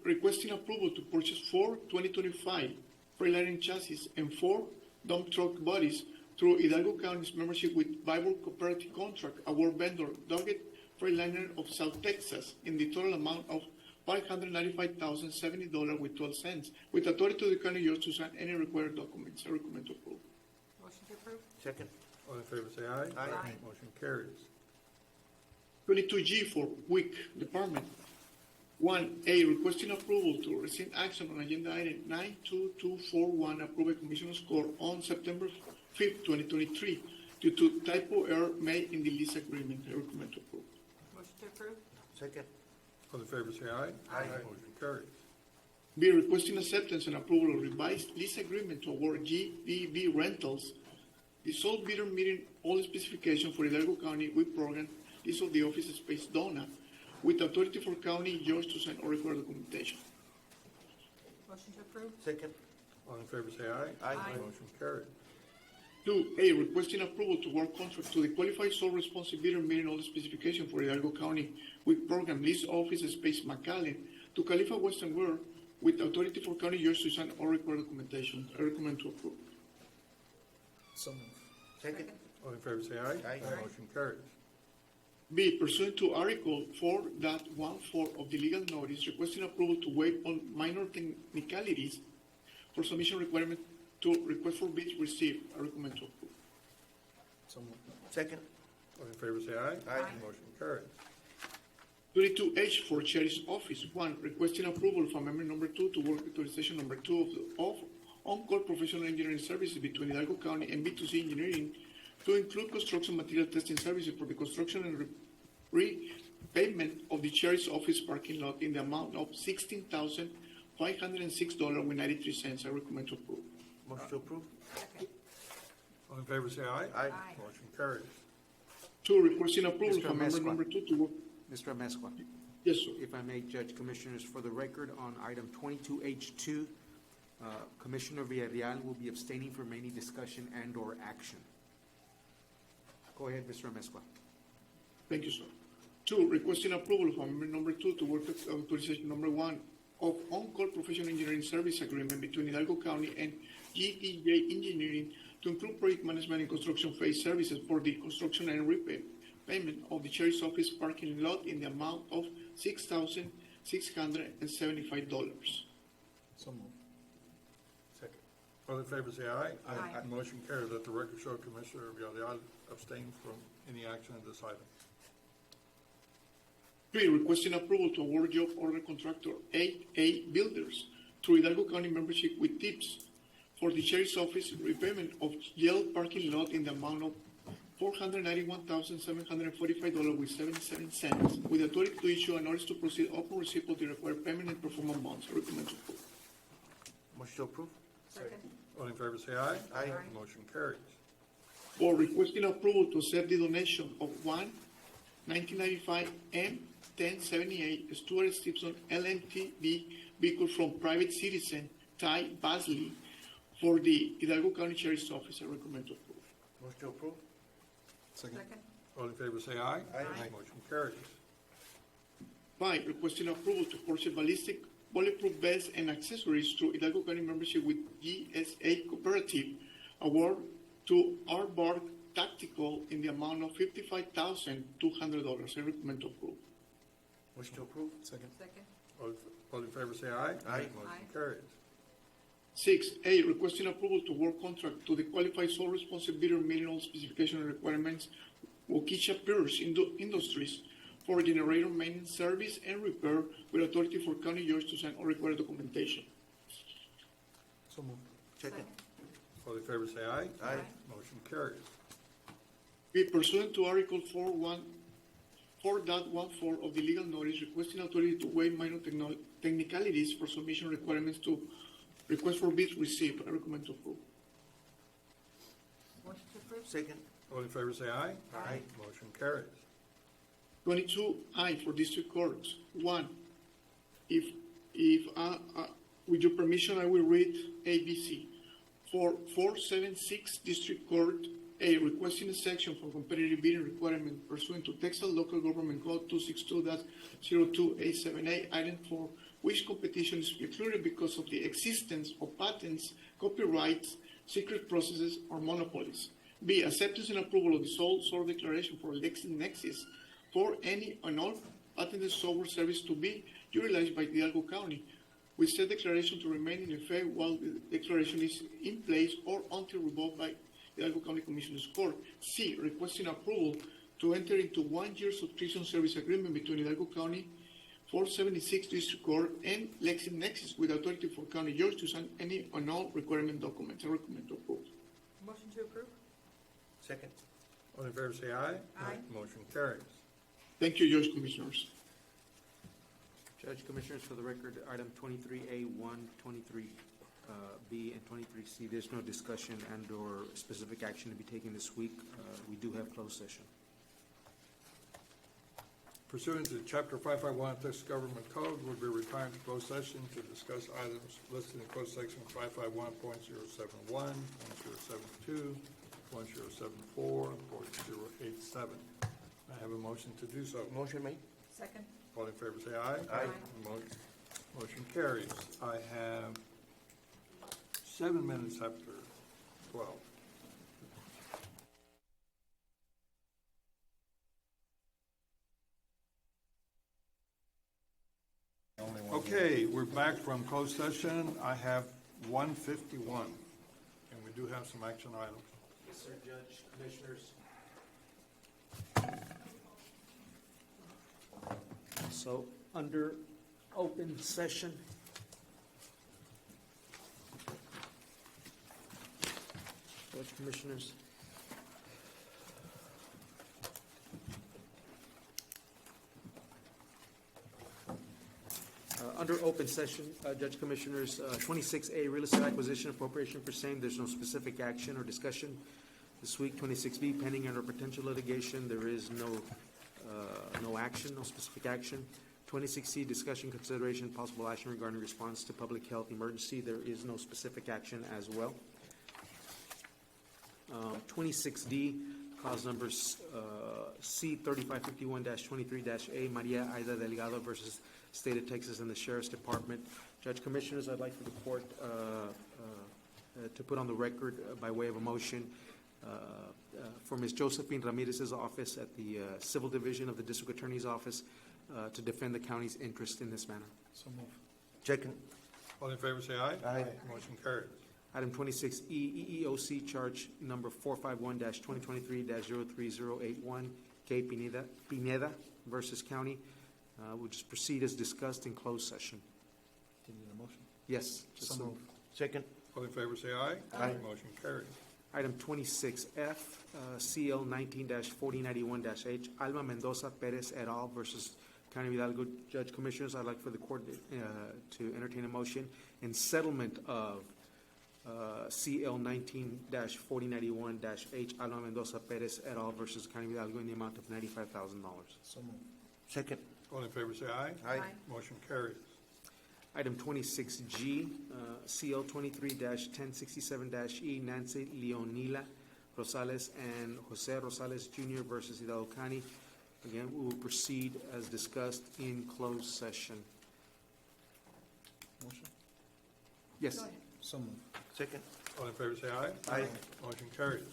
requesting approval to purchase 4 2025 Freightliner chassis and 4 dump truck bodies through Hidalgo County's membership with Bible Cooperative Contract award vendor Doggett Freightliner of South Texas in the total amount of $595,070 with 12 cents, with authority to the county judge to sign any required documents. I recommend to approve. Motion to approve. Second? All in favor, say aye. Aye. Motion carries. 22G for WIC Department. 1A, requesting approval to rescind action on agenda item 92241, approve a commissioner score on September 5th, 2023, due to typo error made in the lease agreement. I recommend to approve. Motion to approve? Second. All in favor, say aye. Aye. Motion carries. B, requesting acceptance and approval of revised lease agreement to award GBB Rentals the sole bidder meeting all specifications for Hidalgo County WIC program, lease of the office space Donna, with authority for county George to sign or require documentation. Motion to approve? Second. All in favor, say aye. Aye. Motion carries. 2A, requesting approval to award contract to the qualified sole responsible bidder meeting all the specifications for Hidalgo County WIC program, lease office space McAllen to Khalifa Western World with authority for county George to sign or require documentation. I recommend to approve. So moved. Second. All in favor, say aye. Aye. Motion carries. B, pursuant to Article 4.14 of the legal notice, requesting approval to waive on minor technicalities for submission requirement to request for bids received. I recommend to approve. So moved. Second. All in favor, say aye. Aye. Motion carries. 22H for Sheriff's Office. 1, requesting approval of amendment number 2 to work authorization number 2 of on-call professional engineering services between Hidalgo County and B2C Engineering to include construction material testing services for the construction and repavement of the Sheriff's Office parking lot in the amount of $16,506.93. I recommend to approve. Motion to approve. All in favor, say aye. Aye. Motion carries. 2, requesting approval Mr. of amendment Amezcua. number 2 to work. Mr. Amezcua, Yes, sir. if I may, Judge, Commissioners, for the record, on item 22H2, Commissioner Villarreal will be abstaining from any discussion and/or action. Go ahead, Mr. Amezcua. Thank you, sir. 2, requesting approval of amendment number 2 to work authorization number 1 of on-call professional engineering service agreement between Hidalgo County and GDJ Engineering to include project management and construction phase services for the construction and repayment of the Sheriff's Office parking lot in the amount of $6,675. So moved. Second. All in favor, say aye. Aye. Motion carries. Let the record show Commissioner Villarreal abstained from any action on this item. 3, requesting approval to award job order contractor 8A Builders through Hidalgo County membership with tips for the Sheriff's Office repayment of jail parking lot in the amount of $491,745.77 with authority to issue an notice to proceed upon receipt of the required payment and performance bonds. I recommend to approve. Motion to approve. Second? All in favor, say aye. Aye. Motion carries. 4, requesting approval to accept the donation of one 1995 M1078 Stuart Stevenson LMTV vehicle from private citizen Ty Basley for the Hidalgo County Sheriff's Office. I recommend to approve. Motion to approve. Second. All in favor, say aye. Aye. Motion carries. 5, requesting approval to purchase ballistic bulletproof vests and accessories through Hidalgo County membership with GSA Cooperative. Award to R-Bar Tactical in the amount of $55,200. I recommend to approve. Motion to approve. Second. Second? All in favor, say aye. Aye. Motion Aye. carries. 6A, requesting approval to award contract to the qualified sole responsible bidder meeting all specification and requirements Waukesha Pierce Industries for generator maintenance service and repair with authority for County George to sign all required documentation. So moved. Second. All in favor, say aye. Aye. Motion carries. Be pursuant to Article 4.14 of the legal notice, requesting authority to waive minor technicalities for submission requirements to request for bids received. I recommend to approve. Motion to approve? Second. All in favor, say aye. Aye. Motion carries. 22I for district courts. 1, with your permission, I will read ABC. For 476 District Court, A, requesting a section for competitive bidding requirement pursuant to Texas Local Government Code 262-02A7A, item 4, which competition is precluded because of the existence of patents, copyrights, secret processes, or monopolies. B, acceptance and approval of the sole source declaration for LexisNexis for any and all patented software service to be utilized by Hidalgo County, with said declaration to remain in effect while the declaration is in place or until revoked by Hidalgo County Commissioners Court. C, requesting approval to enter into 1-year subscription service agreement between Hidalgo County 476 District Court, and LexisNexis with authority for County Judge to sign any and all requirement documents. I recommend to approve. Motion to approve? Second. All in favor, say aye. Aye. Motion carries. Thank you, Judge Commissioners. Judge, Commissioners, for the record, item 23A1, 23B, and 23C, there's no discussion and/or specific action to be taken this week. We do have closed session. Pursuant to Chapter 551 of Texas Government Code, we'll be retiring to closed session to discuss items listed in Code Section 551.071, .072, .074, and .087. I have a motion to do so. Motion made. Second? All in favor, say aye. Aye. Motion carries. I have 7 minutes after 12. Okay, we're back from closed session. I have 151, and we do have some action items. Yes, sir, Judge, Commissioners. So, under open session, Judge, Commissioners. Under open session, Judge Commissioners, 26A, real estate acquisition appropriation for same, there's no specific action or discussion this week. 26B, pending and/or potential litigation, there is no action, no specific action. 26C, discussion, consideration, possible action regarding response to public health emergency, there is no specific action as well. 26D, cause numbers C-3551-23-A, Maria Aida Delgado versus State of Texas and the Sheriff's Department. Judge, Commissioners, I'd like for the court to put on the record by way of a motion for Ms. Josephine Ramirez's office at the Civil Division of the District Attorney's Office to defend the county's interest in this matter. So move. Second. All in favor, say aye. Aye. Motion carries. Item 26E, EEOC charge number 451-2023-03081, K. Pineda versus County. We'll just proceed as discussed in closed session. Do you need a motion? Yes. So move. Second. All in favor, say aye. Aye. Motion carries. Item 26F, CL 19-4091-H, Alma Mendoza Perez et al. Versus County of Hidalgo. Judge, Commissioners, I'd like for the court to entertain a motion in settlement of CL 19-4091-H, Alma Mendoza Perez et al. Versus County of Hidalgo in the amount of $95,000. So move. Second. All in favor, say aye. Aye. Motion carries. Item 26G, CL 23-1067-E, Nancy Leonila Rosales and Jose Rosales Jr. versus Hidalgo County. Again, we will proceed as discussed in closed session. Motion? Yes. Go ahead. So move. Second. All in favor, say aye. Aye. Motion carries.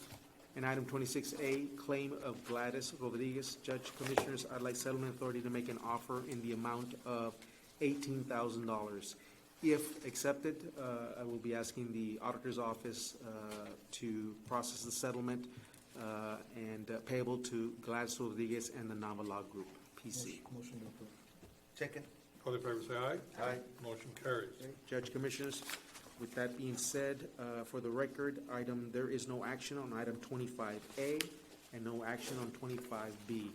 And item 26A, claim of Gladys Rodriguez. Judge, Commissioners, I'd like settlement authority to make an offer in the amount of $18,000. If accepted, I will be asking the auditor's office to process the settlement and payable to Gladys Rodriguez and the Nava Law Group, PC. Motion to approve. Second. All in favor, say aye. Aye. Motion carries. Judge, Commissioners, with that being said, for the record, there is no action on item 25A and no action on 25B.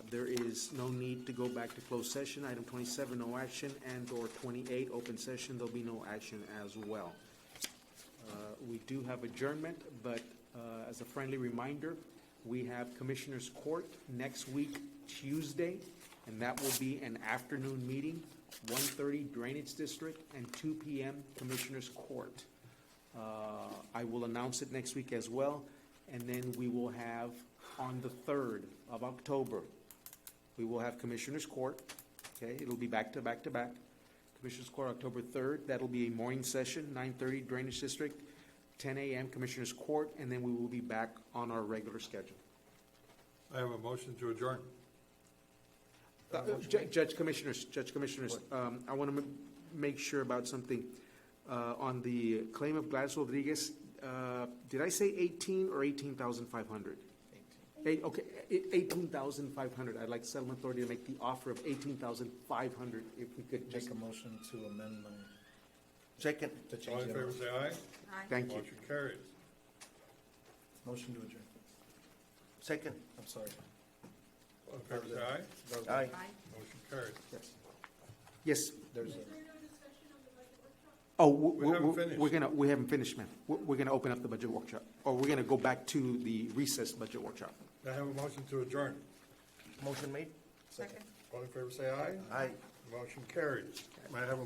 There is no need to go back to closed session. Item 27, no action, and/or 28, open session, there'll be no action as well. We do have adjournment, but as a friendly reminder, we have Commissioners Court next week, Tuesday, and that will be an afternoon meeting, 1:30 Drainage District and 2 p.m. Commissioners Court. I will announce it next week as well, and then we will have on the 3rd of October, we will have Commissioners Court. Okay, it'll be back to back to back. Commissioners Court, October 3rd. That'll be a morning session, 9:30 Drainage District, 10 a.m. Commissioners Court, and then we will be back on our regular schedule. I have a motion to adjourn. Judge Commissioners, I want to make sure about something. On the claim of Gladys Rodriguez, did I say 18 or 18,500? Okay, 18,500. I'd like settlement authority to make the offer of 18,500 if we could just. Make a motion to amend my. Second. To change All in the favor, amount. say aye. Aye. Thank you. Motion carries. Motion to adjourn. Second. I'm sorry. All in favor, say aye. Aye. Motion carries. Yes. Yes. There's a. Oh, We haven't finished. we haven't finished, ma'am. We're gonna open up the budget workshop, or we're gonna go back to the recessed budget workshop. I have a motion to adjourn. Motion made. Second. All in favor, say aye. Aye. Motion carries. May I have a